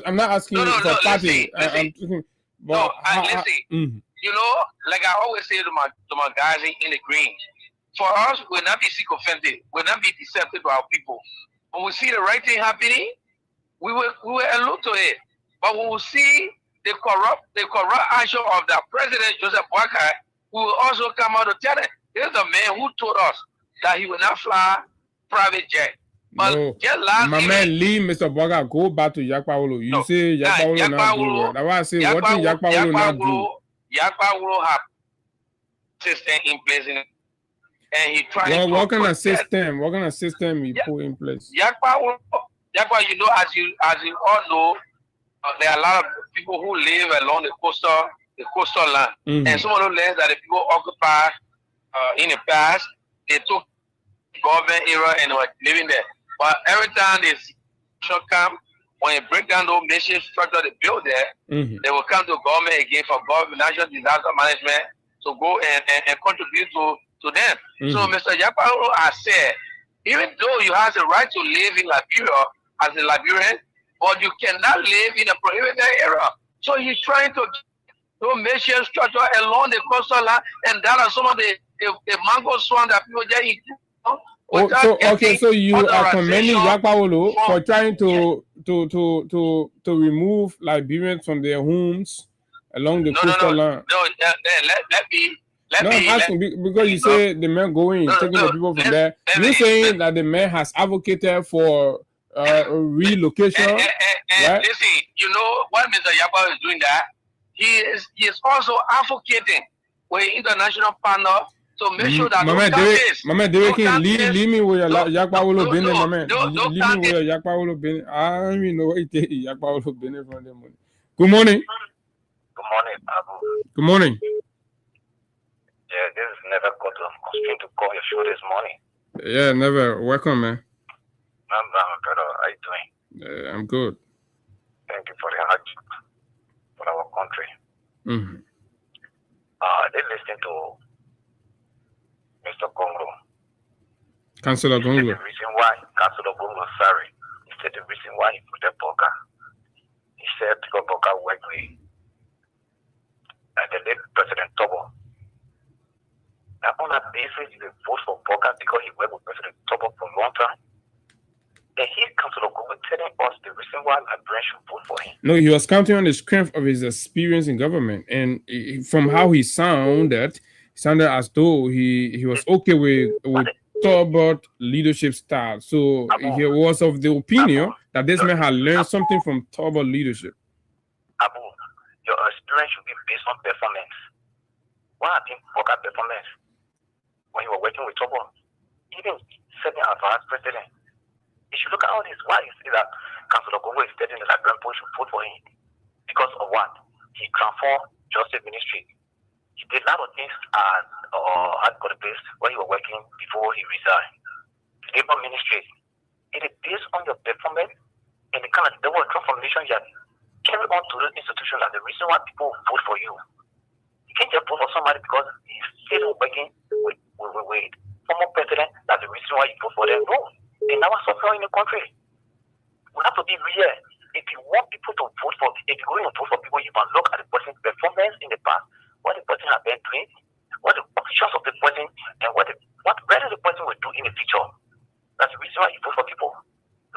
I'm not asking you for party. Listen. You know, like I always say to my guys in the green, for us, we'll not be sycophantic, we'll not be deceptive to our people. When we see the right thing happening, we will allude to it. But when we see the corrupt action of the President Joseph Boakai, we will also come out to tell it. There's a man who told us that he will not fly private jet. But just last my man, leave Mr. Boakai, go back to Jakpawo. You say Jakpawo not do well. That's why I say what thing Jakpawo not do. Jakpawo have system in place and he tried to what kind of system he put in place? Jakpawo, you know, as you all know, there are a lot of people who live along the coastal land. And some of those lands that the people occupy in the past, they took government era and were living there. But every time they come, when they break down those mission structure they build there, they will come to government again for government national disaster management to go and contribute to them. So Mr. Jakpawo has said, even though you have the right to live in Liberia as a Liberian, but you cannot live in a prohibited area. So he's trying to mission structure along the coastal line, and that are some of the mango swamp that people just eat. So you are commending Jakpawo for trying to remove Liberians from their homes along the coastal line. I'm asking because you say the man going taking the people from there. You're saying that the man has advocated for relocation. Right? Listen, you know what Mr. Jakpawo is doing that. He is also advocating with international partner to make sure that leave me with your Jakpawo business, my man. Leave me with your Jakpawo business. I don't even know what you take Jakpawo business from them. Good morning. Good morning, Abu. Good morning. Yeah, this is Never constrained to call your show this morning. Yeah, Never. Welcome, man. I'm brother. How you doing? I'm good. Thank you for the hardship for our country. They listen to Mr. Congo. Councillor Congo. The reason why Councillor Congo, sorry, he said the reason why he put the Boka. He said because Boka worked with the late President Tobo. Now on that basis, you vote for Boka because he worked with President Tobo for a long time. And he Councillor Congo telling us the reason why Liberians should vote for him. No, he was counting on the strength of his experience in government, and from how he sounded as though he was okay with Talbot leadership style. So he was of the opinion that this man had learned something from Talbot leadership. Abu, your experience should be based on performance. What happened for that performance when you were working with Talbot? Even serving as vice president. You should look at all this. Why is it that Councilor Congo is telling the Liberian people should vote for him? Because of what? He transformed justice ministry. He did a lot of things at the place where he was working before he resigned. Labor ministry. It is based on your performance and the kind of the work transformation you have carried on to the institution. That's the reason why people vote for you. You can't just vote for somebody because he's still working with former president. That's the reason why you vote for them. No. They never suffer in the country. We have to be real. If you want people to vote for, if you're going to vote for people, you can look at the person's performance in the past, what the person has been doing, what the officials of the person, and what better the person will do in the future. That's the reason why you vote for people.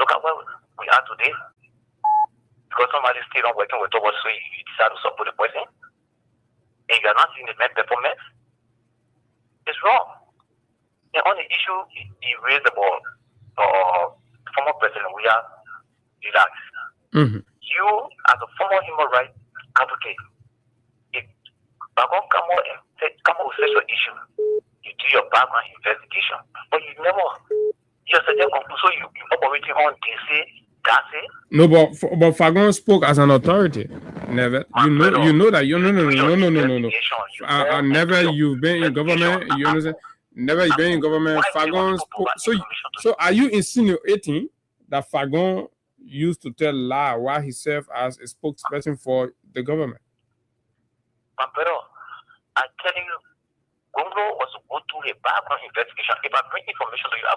Look at where we are today. Because somebody still not working with us, so you decide to support the person, and you are not seeing the best performance, it's wrong. And on the issue, he raised about former president, we are relaxed. You, as a former human rights advocate, if Bagon come out with such an issue, you do your background investigation, but you never, you just so you operating on DC, that's it. No, but Fagon spoke as an authority. Never. You know that. No. Never. You've been in government. You understand? Never been in government. Fagon spoke. So are you insinuating that Fagon used to tell lie while he served as a spokesperson for the government? Pero I'm telling you, Congo was to go through a background investigation. If I bring information to you,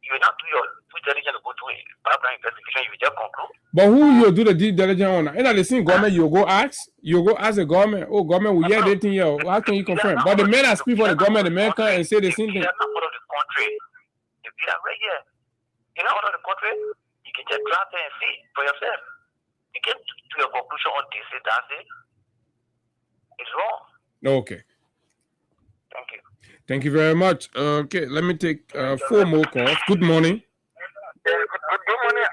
you will not do your due diligence to go through a background investigation. You will just conclude. But who you do the due diligence on? In the same government, you go ask the government. Oh, government, we hear anything here. How can you confirm? But the men that speak for the government, the men come and say the same thing. If you are not out of the country, if you are right here, you're not out of the country, you can just grab there and see for yourself. You get to your conclusion on this, that's it. It's wrong. Okay. Thank you. Thank you very much. Okay, let me take 4 more calls. Good morning. Good morning,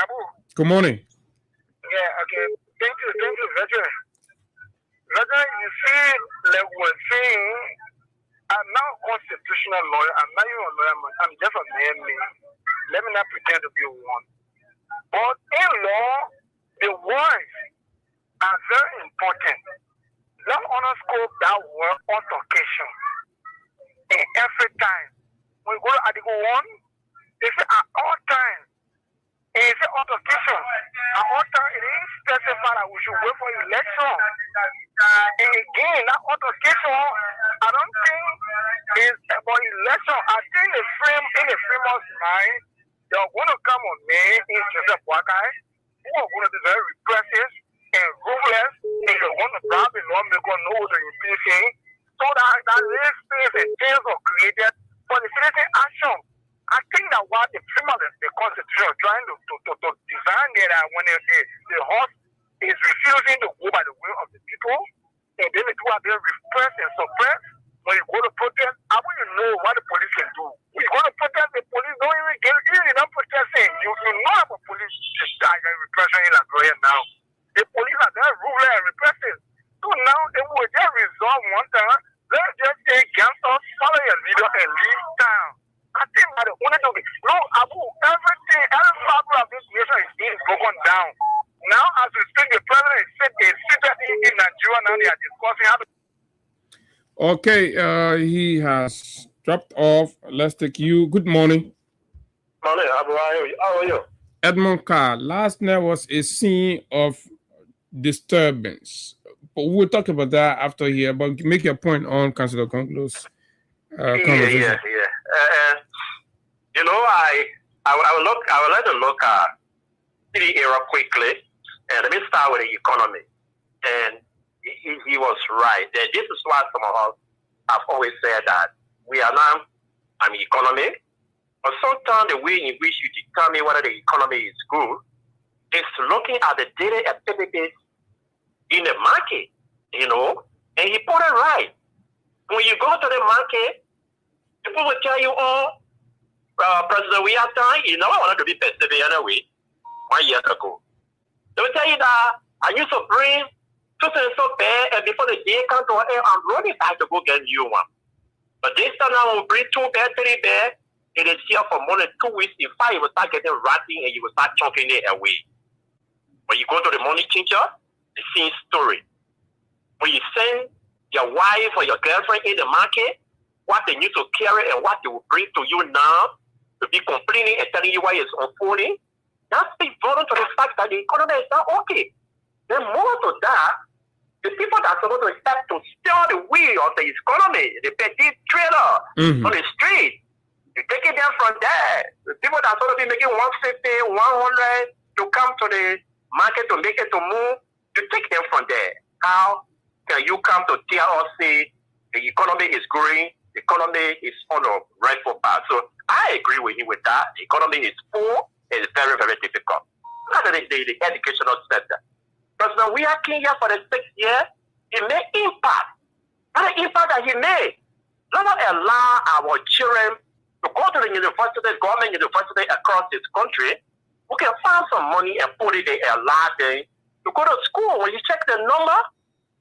Abu. Good morning. Yeah, okay. Thank you, veteran. Veteran, you see, like we're saying, I'm not a constitutional lawyer. I'm not even a lawyer. I'm just a man. Let me not pretend to be one. But in law, the words are very important. Let's underscore that word altercation. And every time, when we go to Article 1, they say at all times, and it's an altercation. At all times, it is specified that we should wait for election. And again, that altercation, I don't think is about election. I think in the framework's mind, they're going to come on me in Joseph Boakai, who are going to be very repressive and ruthless, and they're going to grab the lawmaker, know what they're saying. So that race space and things are created for the citizen action. I think that what the framework of the Constitution are trying to design there, that when the horse is refusing to go by the will of the people, and then the people are being repressed and suppressed, when you go to protest, I want to know what the police can do. When you go to protest, the police don't even get it. You're not protesting. You know about police repression in Nigeria now. The police are very ruthless and repressive. So now they will just resolve one time. Let's just say gangsters follow your leader and leave town. I think that the only thing, Abu, everything, every fabric of this nation is being broken down. Now, as we speak, the president is seated in Nigeria. Now they are discussing how to. Okay, he has dropped off. Let's take you. Good morning. Morning, Abu. How are you? Edmund Carr. Last night was a scene of disturbance. But we'll talk about that after here. But make your point on Councilor Konglo's conversation. You know, I would like to look at the era quickly, and let me start with the economy. And he was right. This is why some of us have always said that we are now an economy, but sometimes the way in which you determine whether the economy is good is looking at the daily activities in the market, you know, and he put it right. When you go to the market, people will tell you, oh, President Wiata, he never wanted to be president anyway, 1 year ago. They will tell you that I used to bring so bad, and before the day comes to an end, I'm running back to go get a new one. But this time I will bring 2 bad, 3 bad. It is here for more than 2 weeks. In fact, you will start getting ratting and you will start chunking it away. When you go to the money changer, the same story. When you send your wife or your girlfriend in the market, what they need to carry and what they will bring to you now, to be complaining and telling you why it's unfolding, that speaks volume to the fact that the economy is not okay. Then more to that, the people that are supposed to start to steer the wheel of the economy, the petty trader on the street, you take it down from there. The people that are supposed to be making 150, 100 to come to the market to make it to move, you take them from there. How can you come to tell us, say, the economy is growing, the economy is on a rightful path? So I agree with him with that. The economy is poor, it's very, very difficult. Look at the educational sector. President we are here for the 6th year, he made impact. What the impact that he made? Let us allow our children to go to the university, government university across this country, who can find some money and put it in a lot day to go to school. When you check the number,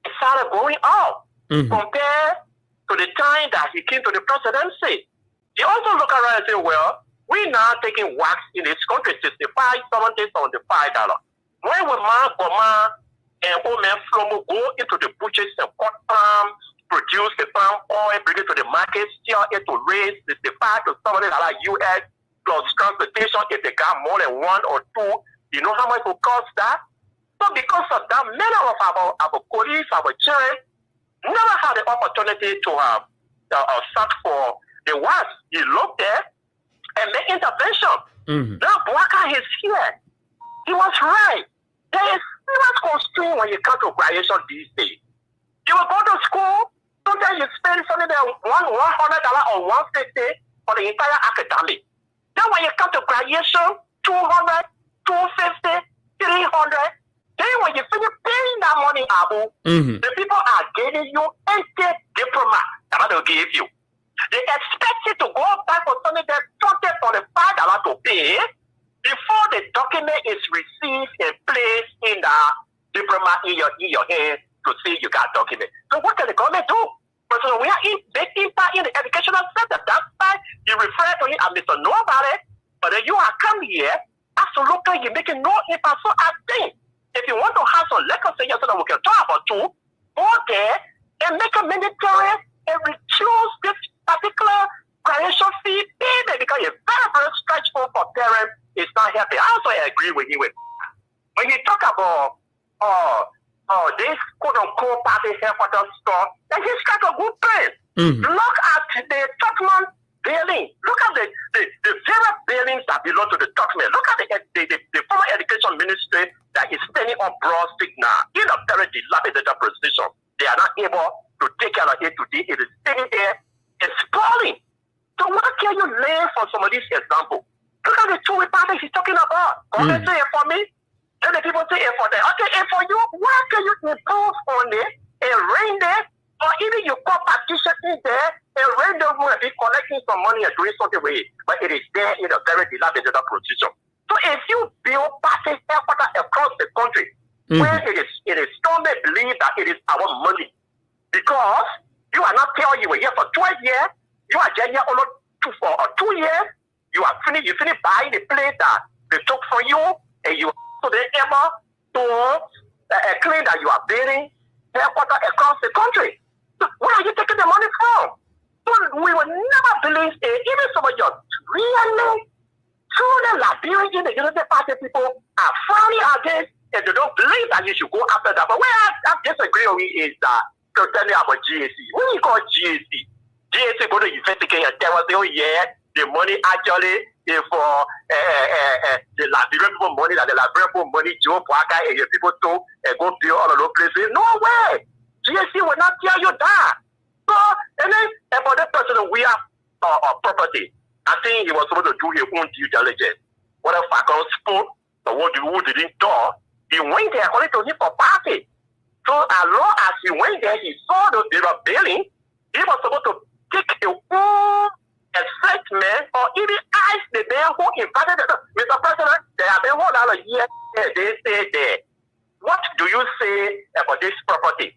it started going up compared to the time that he came to the presidency. He also look around and say, well, we're now taking wax in this country, 65, 70, $75. When we and old man Flomo go into the butchers and cut palm, produce the palm oil, bring it to the market, sell it to raise the $65 to $70 US plus transportation if they got more than 1 or 2. You know how much it will cost that? So because of that, many of our colleagues, our children, never had the opportunity to have search for the wax. He looked there and made intervention. Now Bouaka is here. He was right. There is serious constraint when you come to graduation these days. You will go to school, sometimes you spend something like $100 or $150 for the entire academic. Then when you come to graduation, $200, $250, $300. Then when you finish paying that money, the people are giving you empty diploma that they will give you. They expect you to go back for something that $25 to pay before the document is received and placed in the diploma in your hand to say you got document. So what can the government do? But so we are in big impact in the educational sector. That's why you refer to it as Mr. Nobody, but then you are come here as a local, you're making no impact. So I think if you want to have some legacy, so that we can talk about too, go there and make a mandatory and reduce this particular graduation fee payment because it's very, very stressful for parents. It's not happy. I also agree with you. When you talk about this quote-unquote party headquarters store, then he's got a good place. Look at the Tottenham building. Look at the various buildings that belong to the Tottenham. Look at the former education ministry that is standing on Broad Street now in a very dilapidated position. They are not able to take care of it today. It is sitting there, it's spoiling. So what can you lay for some of these examples? Look at the two parties he's talking about. Government say it for me, and the people say it for them. Okay, and for you, why can you impose on it and rain there, or even you call partition in there and rain them will be collecting some money and doing something with it, but it is there in a very dilapidated position. So if you build party headquarters across the country, where it is strongly believed that it is our money, because you are not telling you were here for 12 years, you are just here only for 2 years. You finish buying the place that they took from you, and you so they able to claim that you are building headquarters across the country. So where are you taking the money from? So we will never believe it. Even some of your really truly Liberian in the Unity Party people are frowning against, and they don't believe that you should go after that. But where I disagree with is that to tell me about GAC. When you call GAC go to investigate and tell us, oh yeah, the money actually is for the Liberian people money, that the Liberian people money, Joe Bouaka and your people to go build all of those places. No way! GSC will not tell you that. So, and then about that person, we have property. I think he was supposed to do his own due diligence. What if Fakon spoke, or who didn't talk? He went there according to him for party. So, as long as he went there, he saw those buildings, he was supposed to take a own excitement, or even ask the man who invited them. Mr. President, there have been a whole lot of years they say there. What do you say about this property?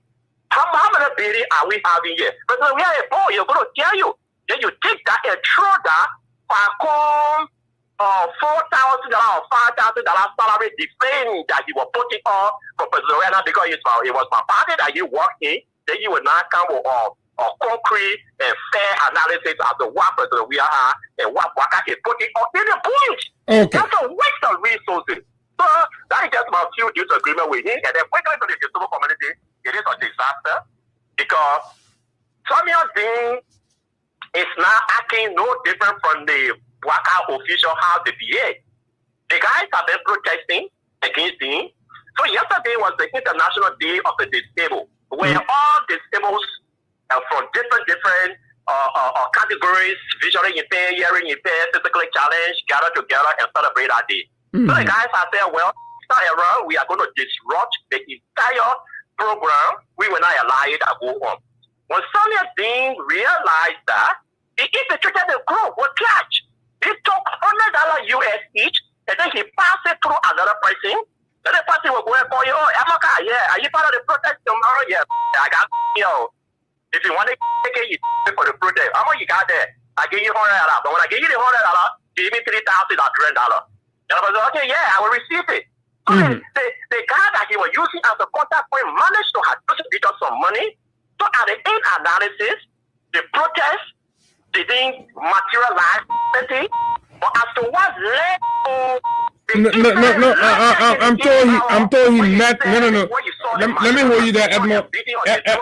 How many buildings are we having here? Because we are a boy, you're going to tell you. Then you take that and throw that back home $4,000 or $5,000 salary defending that he was putting on for President because it was my party that he worked in. Then you will not come with a concrete and fair analysis of the what President we are and what Waka is putting on in the point. Okay. That's a waste of resources. So that is just my few disagreement with him. And then when going to the disabled community, it is a disaster because Samuel Dean is now acting no different from the Waka official how they behave. The guys have been protesting against him. So yesterday was the International Day of the Disabled, where all disabled from different categories, visually impaired, hearing impaired, physically challenged, gather together and celebrate that day. So the guys are saying, well, this time around, we are going to disrupt the entire program. We will not allow it to go on. When Sonia Dean realized that, he instituted the group with cash. He took $100 US each, and then he passed it through another person. And the person will go and call you, oh, Amaka, yeah, are you part of the protest tomorrow? Yeah, I got, if you want to take it, you pay for the protest. How much you got there? I give you $100. But when I give you the $100, give me $3,000 or $300. And I was like, okay, yeah, I will receive it. So the guy that he was using as a contact point managed to have distributed some money. So at the end analysis, the protest didn't materialize, but as to what led to I'm told he met. No. Let me hold you there, Edmond.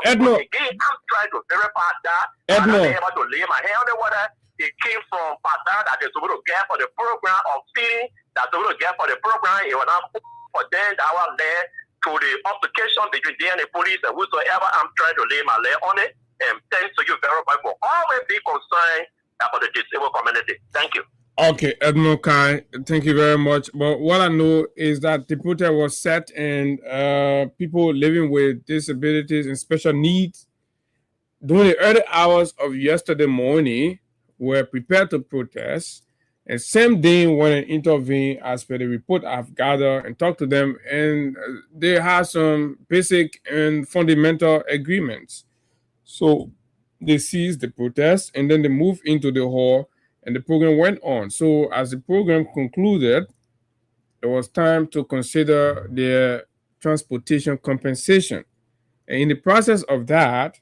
Edmond. I'm trying to verify that. Edmond. I'm able to lay my hand on the water. It came from Patar that they're supposed to get for the program of feeding. That's supposed to get for the program. It was not for them that was led to the altercation between them and the police and whosoever. I'm trying to lay my leg on it. And thanks to you very much for always be concerned about the disabled community. Thank you. Okay, Edmond Kai, thank you very much. But what I know is that the protest was set and people living with disabilities and special needs during the early hours of yesterday morning were prepared to protest. And same day when I intervened, as per the report I've gathered and talked to them, and they had some basic and fundamental agreements. So they ceased the protest and then they moved into the hall and the program went on. So as the program concluded, it was time to consider their transportation compensation. And in the process of that,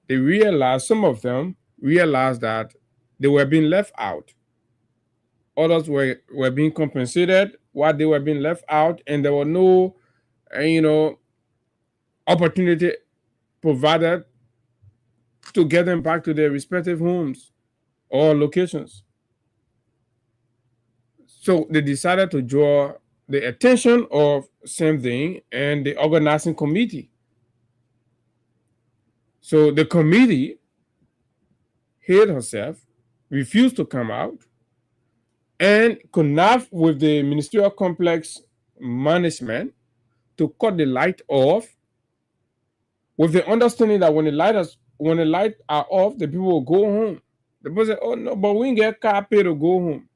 they realized, some of them realized that they were being left out. Others were being compensated while they were being left out, and there were no, opportunity provided to get them back to their respective homes or locations. So they decided to draw the attention of same thing and the organizing committee. So the committee hid herself, refused to come out, and connived with the ministerial complex management to cut the light off, with the understanding that when the light are off, the people will go home. The people say, oh no, but we didn't get car pay to go home.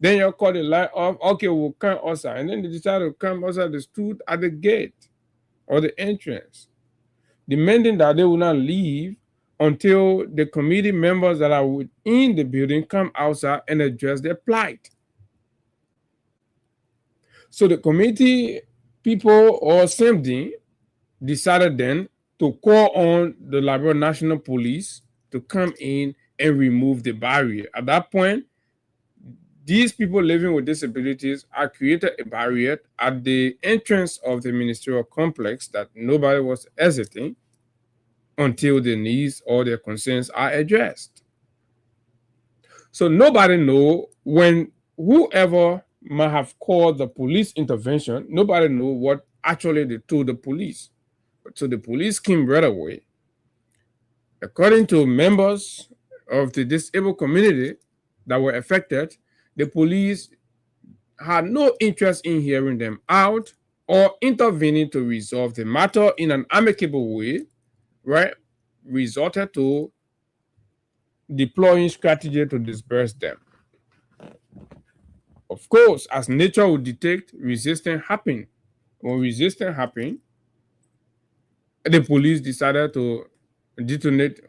Then you cut the light off, okay, we'll come outside. And then they decided to come outside. They stood at the gate or the entrance, demanding that they will not leave until the committee members that are within the building come outside and address their plight. So the committee people or something decided then to call on the Liberia National Police to come in and remove the barrier. At that point, these people living with disabilities are created a barrier at the entrance of the ministerial complex that nobody was exiting until their needs or their concerns are addressed. So nobody know when whoever might have called the police intervention, nobody know what actually they told the police. So the police came right away. According to members of the disabled community that were affected, the police had no interest in hearing them out or intervening to resolve the matter in an amicable way, right? Resorted to deploying strategy to disperse them. Of course, as nature will detect, resistance happen. When resistance happened, the police decided to detonate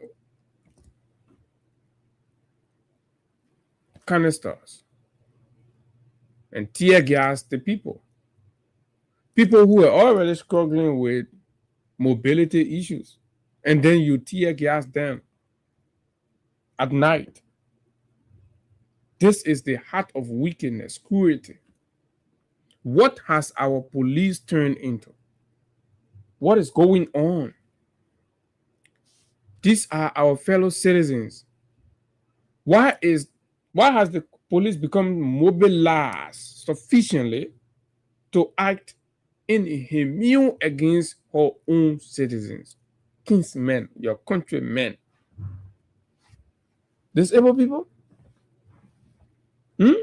canisters and tear gas the people. People who were already struggling with mobility issues. And then you tear gas them at night. This is the heart of wickedness, cruelty. What has our police turned into? What is going on? These are our fellow citizens. Why has the police become mobilized sufficiently to act inhuman against our own citizens, kinsmen, your countrymen, disabled people? And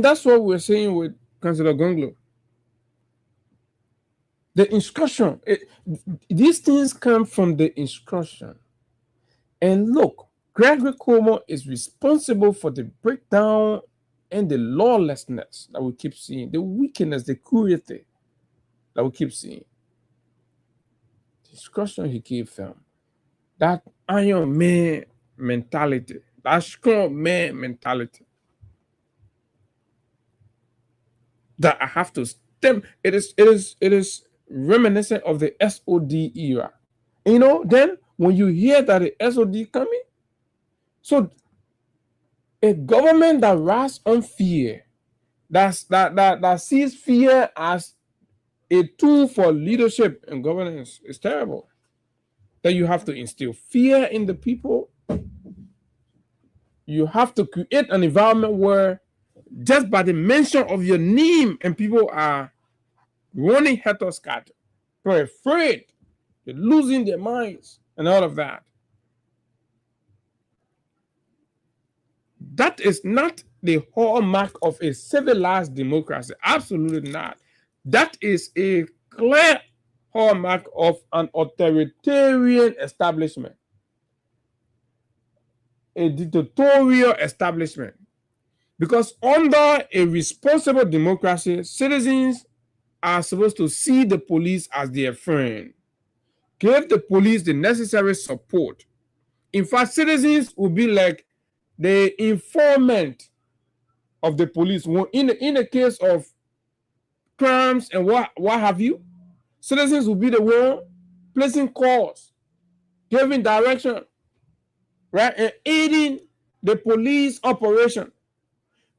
that's what we're saying with Councillor Gonglo. The instruction, these things come from the instruction. And look, Gregory Cuomo is responsible for the breakdown and the lawlessness that we keep seeing, the wickedness, the cruelty that we keep seeing. The instruction he gave them, that Iron Man mentality, that strong man mentality, that I have to stem. It is reminiscent of the SOD era. You know, then when you hear that the SOD coming, so a government that rides on fear, that sees fear as a tool for leadership and governance is terrible. That you have to instill fear in the people. You have to create an environment where just by the mention of your name and people are running head or scatter. They're afraid. They're losing their minds and all of that. That is not the hallmark of a civilized democracy. Absolutely not. That is a clear hallmark of an authoritarian establishment, a dictatorial establishment. Because under a responsible democracy, citizens are supposed to see the police as their friend, give the police the necessary support. In fact, citizens will be like the informant of the police. In the case of crimes and what have you, citizens will be the one placing calls, giving direction, right, and aiding the police operation.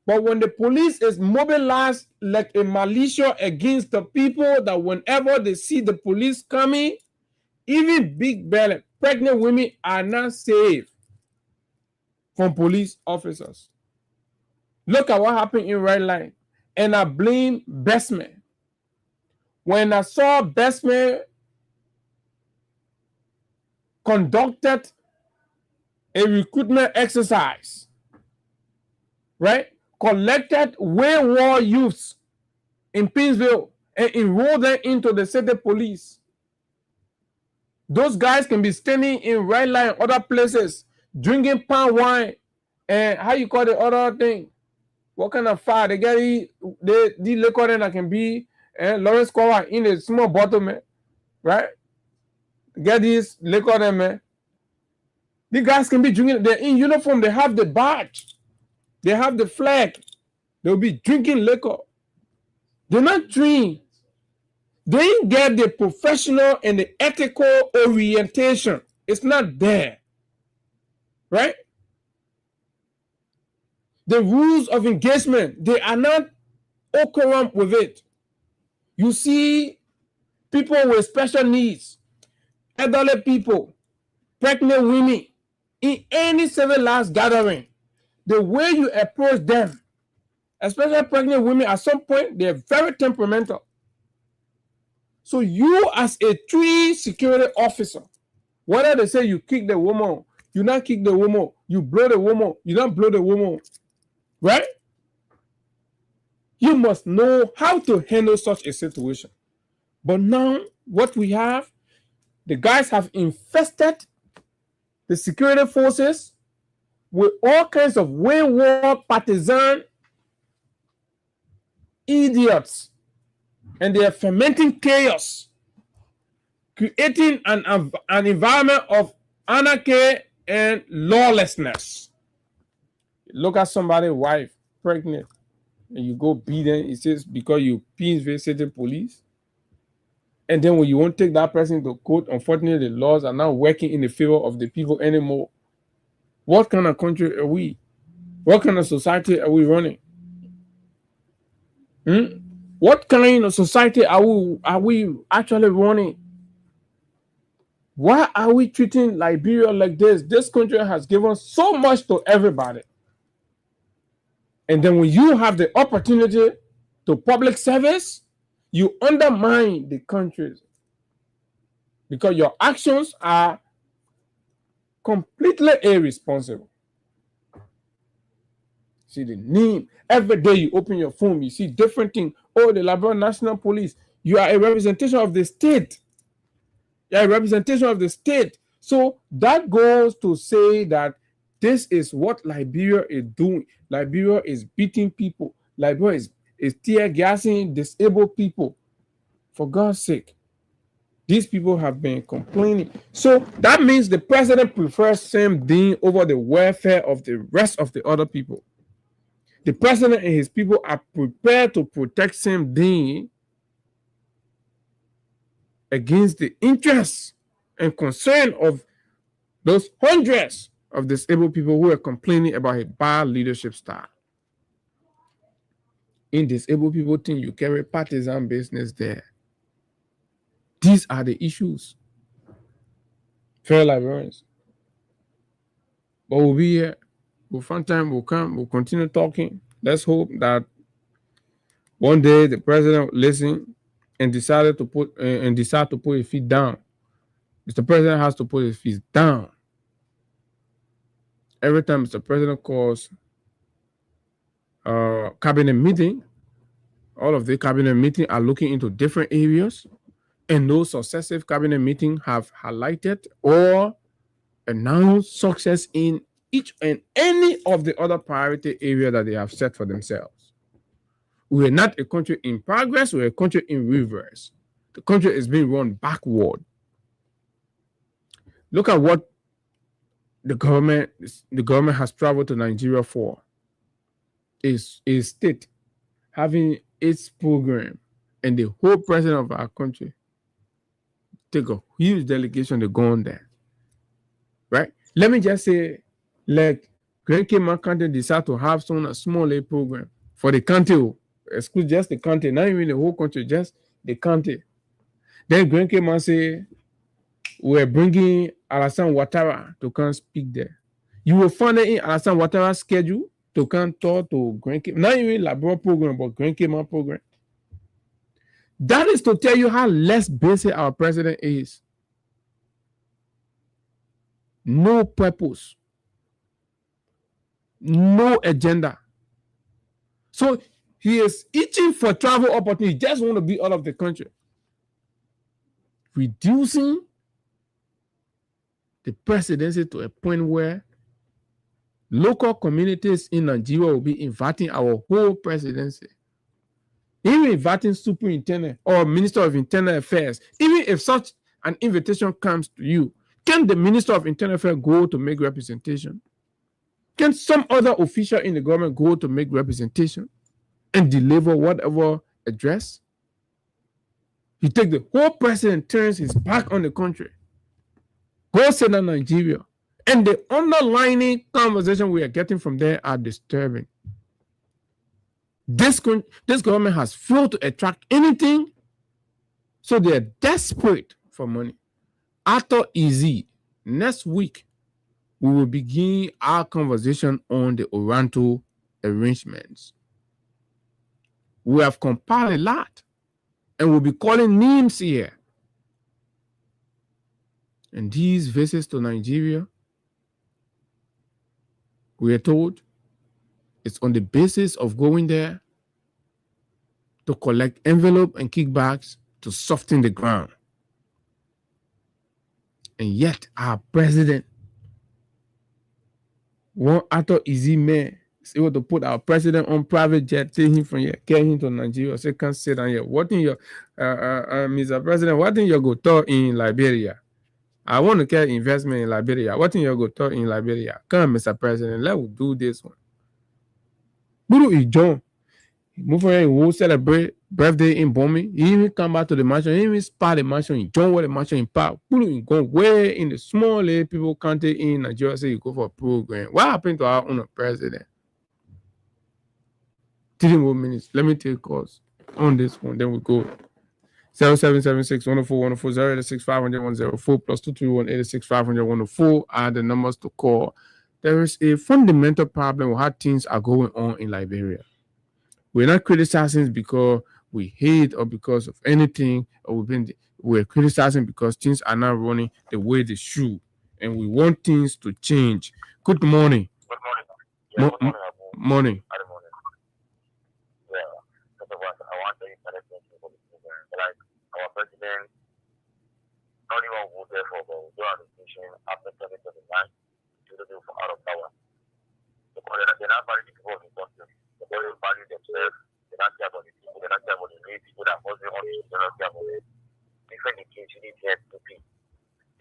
But when the police is mobilized like a militia against the people, that whenever they see the police coming, even big belly, pregnant women are not safe from police officers. Look at what happened in Red Line. And I blame Bestman. When I saw Bestman conducted a recruitment exercise, right? Collected wayward youths in Pittsville and enrolled them into the city police. Those guys can be standing in Red Line, other places, drinking palm wine, and how you call the other thing? What kind of fire? They get the liquor that can be Lawrence Kowa in a small bottle, man, right? Get this liquor there, man. The guys can be drinking. They're in uniform. They have the badge. They have the flag. They'll be drinking liquor. They're not drinking. They didn't get the professional and the ethical orientation. It's not there. Right? The rules of engagement, they are not current with it. You see people with special needs, elderly people, pregnant women, in any civilized gathering, the way you approach them, especially pregnant women, at some point, they're very temperamental. So you as a tree security officer, whether they say you kick the woman, you not kick the woman, you blow the woman, you don't blow the woman, right? You must know how to handle such a situation. But now, what we have, the guys have infested the security forces with all kinds of wayward partisan idiots, and they are fermenting chaos, creating an environment of anarchy and lawlessness. Look at somebody's wife pregnant, and you go beat them. It says because you visiting police. And then when you won't take that person to court, unfortunately, the laws are not working in the favor of the people anymore. What kind of country are we? What kind of society are we running? What kind of society are we actually running? Why are we treating Liberia like this? This country has given so much to everybody. And then when you have the opportunity to public service, you undermine the country because your actions are completely irresponsible. See the name. Every day you open your phone, you see different things. Oh, the Liberia National Police. You are a representation of the state. You are a representation of the state. So that goes to say that this is what Liberia is doing. Liberia is beating people. Liberia is tear gassing disabled people. For God's sake, these people have been complaining. So that means the president prefers Sam Dean over the welfare of the rest of the other people. The president and his people are prepared to protect Sam Dean against the interests and concern of those hundreds of disabled people who are complaining about his bad leadership style. In disabled people think you carry partisan business there. These are the issues. Fair Liberians. But we'll be here. We'll find time, we'll come, we'll continue talking. Let's hope that one day the president will listen and decide to put his feet down. Mr. President has to put his feet down. Every time Mr. President calls cabinet meeting, all of the cabinet meetings are looking into different areas, and those successive cabinet meetings have highlighted or announced success in each and any of the other priority area that they have set for themselves. We are not a country in progress, we're a country in reverse. The country is being run backward. Look at what the government has traveled to Nigeria for. Is a state having its program, and the whole president of our country take a huge delegation to go on there. Right? Let me just say, like Grand Cayman County decide to have a small A program for the county, exclude just the county, not even the whole country, just the county. Then Grand Cayman say, we're bringing Alassane Ouattara to come speak there. You will find it in Alassane Ouattara's schedule to come talk to Grand Cayman, not even Liberia program, but Grand Cayman program. That is to tell you how less basic our president is. No purpose. No agenda. So he is itching for travel opportunity. He just want to be out of the country. Reducing the presidency to a point where local communities in Nigeria will be inviting our whole presidency. Even inviting superintendent or minister of internal affairs. Even if such an invitation comes to you, can the minister of internal affairs go to make representation? Can some other official in the government go to make representation and deliver whatever address? You take the whole president, turns his back on the country, go sit in Nigeria, and the underlying conversation we are getting from there are disturbing. This government has failed to attract anything, so they are desperate for money. After easy, next week, we will begin our conversation on the Oranto arrangements. We have compiled a lot, and we'll be calling names here. And these visits to Nigeria, we are told, it's on the basis of going there to collect envelope and kickbacks to soften the ground. And yet, our president One actor easy man is able to put our president on private jet, take him from here, carry him to Nigeria, say can't sit down here. What in your Mr. President, what in your go talk in Liberia? I want to get investment in Liberia. What in your go talk in Liberia? Come, Mr. President, let's do this one. Buru is John. Move on, we'll celebrate birthday in Bomi. He even come back to the mansion. He even spot the mansion in John, where the mansion in Park. Buru go where in the small people country in Nigeria say you go for a program. What happened to our own president? 3 more minutes. Let me take calls on this one. Then we go. 0776 104 104 086 500 104 plus 231 86 500 104 are the numbers to call. There is a fundamental problem with how things are going on in Liberia. We're not criticizing because we hate or because of anything, or we're criticizing because things are not running the way they should, and we want things to change. Good morning. Good morning. Yeah, good morning. Morning. Good morning. Yeah, I want to internet for the program. Like our president, not even vote there for the administration after 2029 to do for out of power. Because they're not value the people of the country. They don't value themselves. They're not care about the people. They're not care about the rich people that was on it. They're not care about it. Different kids, you need to have to be.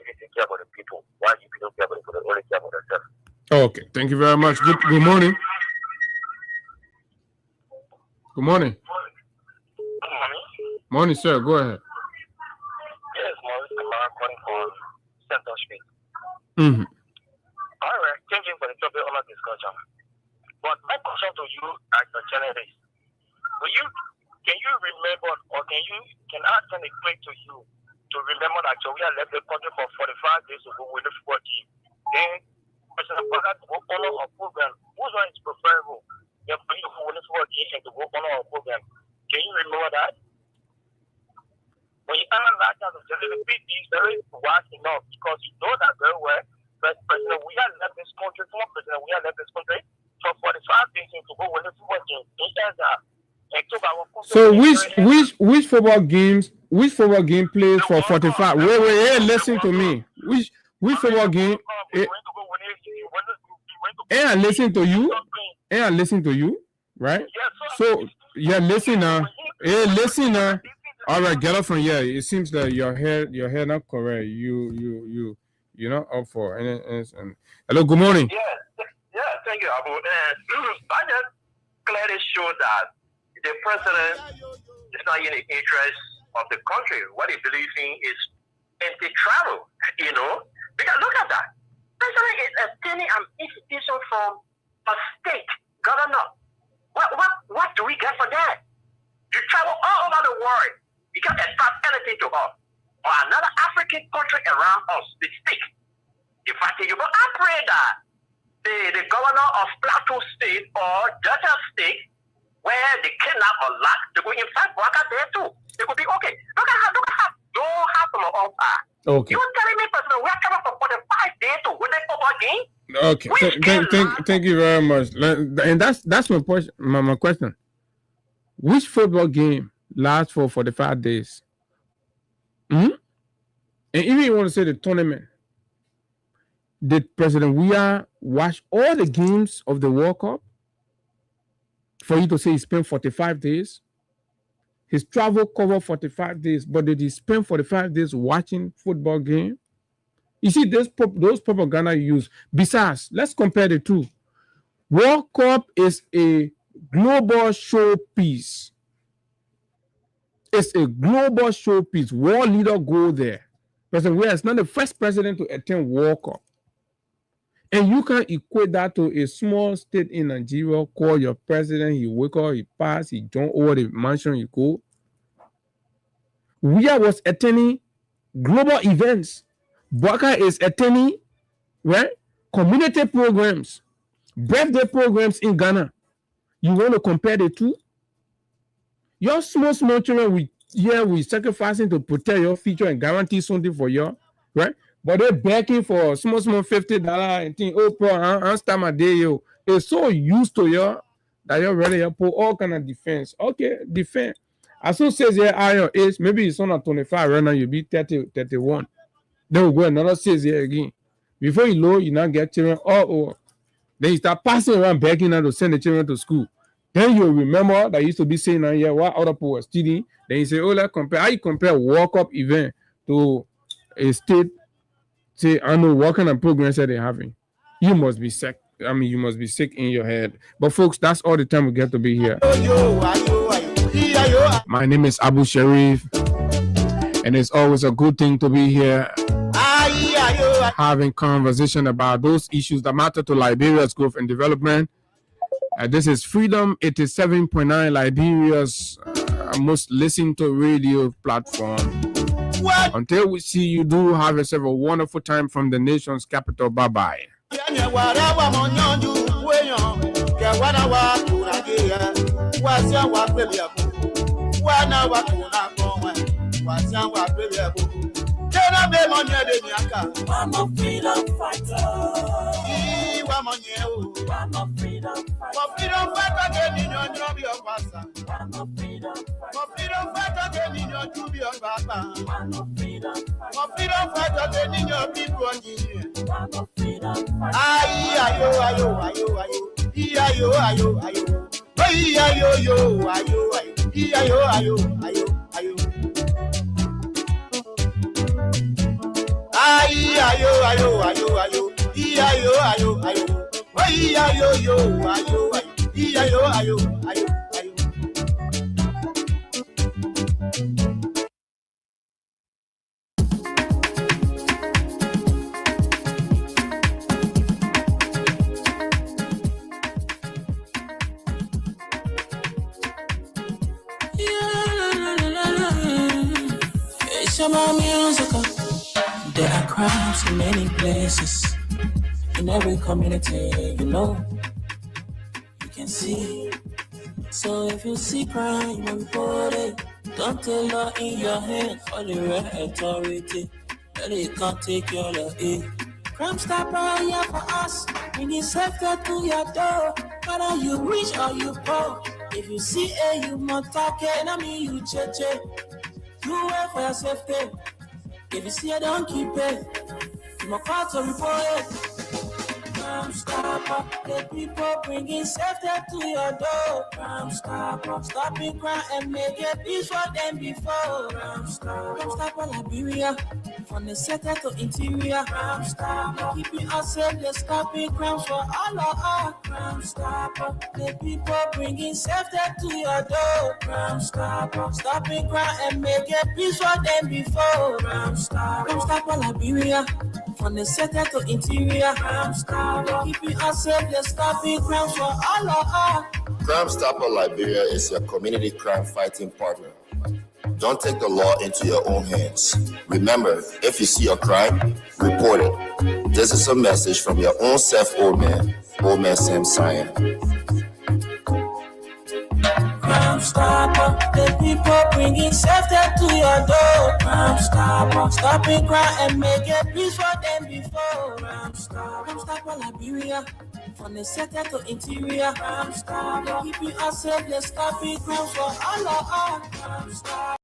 If you take care about the people, why you don't care about the people? They only care about themselves. Okay, thank you very much. Good morning. Good morning. Good morning. Morning, sir. Go ahead. Yes, Maurice, I'm calling for Center Street. Mm-hmm. All right, changing for the topic of our discussion. But my question to you as a journalist, can you remember, or can I send a clip to you to remember that Joey left the country for 45 days to go with the football team? Then President Bola to go honor our program. Whose one is preferable? The for you who will the football team and to go honor our program. Can you remember that? When you analyze that as a journalist, it's very wise enough because you know that very well. President, we have left this country. Former President, we have left this country for 45 days to go with the football team. So which football game plays for 45? Wait, listen to me. Which football game? I listen to you. I listen to you, right? So yeah, listen now. Hey, listen now. All right, get up from here. It seems that your hair not correct. You're not up for and hello, good morning. Yeah, thank you, Abu. I just clearly show that the president is not in the interest of the country. What he believes in is anti-travel, Because look at that. President is attending an institution from a state governor. What do we get for that? You travel all over the world. You can't expect anything to us. Or another African country around us, they speak. In fact, you go, I pray that the governor of Plateau State or Delta State, where they kidnap or lock, they go in fact work out there too. They could be okay. Look at how don't have some of us. Okay. You're telling me, President, we are coming for 45 days to win the football game? Okay. Thank you very much. And that's my question. My question. Which football game lasts for 45 days? And even you want to say the tournament, did President Weah watch all the games of the World Cup for you to say he spent 45 days? His travel covered 45 days, but did he spend 45 days watching football game? You see, those propaganda you use. Besides, let's compare the two. World Cup is a global showpiece. It's a global showpiece. World leader go there. President Weah is not the first president to attend World Cup. And you can equate that to a small state in Nigeria, call your president, he wake up, he pass, he jump over the mansion, he go. Weah was attending global events. Baka is attending, right? Community programs, birthday programs in Ghana. You want to compare the two? Your small children, we sacrificing to protect your future and guarantee something for you, right? But they're begging for small $50 and think, oh, bro, I'm start my day, yo. It's so used to you that you're ready to put all kind of defense. Okay, defense. As soon as you're at your age, maybe it's on 25 right now, you'll be 30, 31. Then we'll go another 6 years again. Before you know, you now get children all over. Then you start passing around begging her to send the children to school. Then you remember that used to be saying, yeah, what other people were studying. Then you say, oh, let's compare. How you compare World Cup event to a state, say, I know what kind of programs that they're having. You must be sick. I mean, you must be sick in your head. But folks, that's all the time we get to be here. My name is Abu Sharif, and it's always a good thing to be here having conversation about those issues that matter to Liberia's growth and development. This is Freedom 87.9, Liberia's most listened to radio platform. Until we see you, do have yourself a wonderful time from the nation's capital. Bye-bye. I'm a freedom fighter. I'm a freedom fighter. I'm a freedom fighter. I'm a freedom There are crimes in many places, in every community, you know, you can see. So if you see crime, report it. Don't take law in your hand for the right authority. That it can't take your law in. Crime Stopper here for us. We need safety to your door. Whether you rich or you poor. If you see a you must take it. I mean you check. You wait for your safety. If you see I don't keep it, you must call to report it. Crime Stopper, the people bringing safety to your door. Crime Stopper, stopping crime and make it peace for them before. Crime Stopper Liberia, from the center to interior. Crime Stopper, keeping us safe, they're stopping crimes for all of us. Crime Stopper, the people bringing safety to your door. Crime Stopper, stopping crime and make it peace for them before. Crime Stopper Liberia, from the center to interior. Crime Stopper, keeping us safe, they're stopping crimes for all of us. Crime Stopper Liberia is your community crime fighting partner. Don't take the law into your own hands. Remember, if you see a crime, report it. This is a message from your own self, Old Man Sam Cyan. Crime Stopper, the people bringing safety to your door. Crime Stopper, stopping crime and make it peace for them before. Crime Stopper Liberia, from the center to interior. Crime Stopper, keeping us safe, let's stop it crime for all of us. Crime Stopper.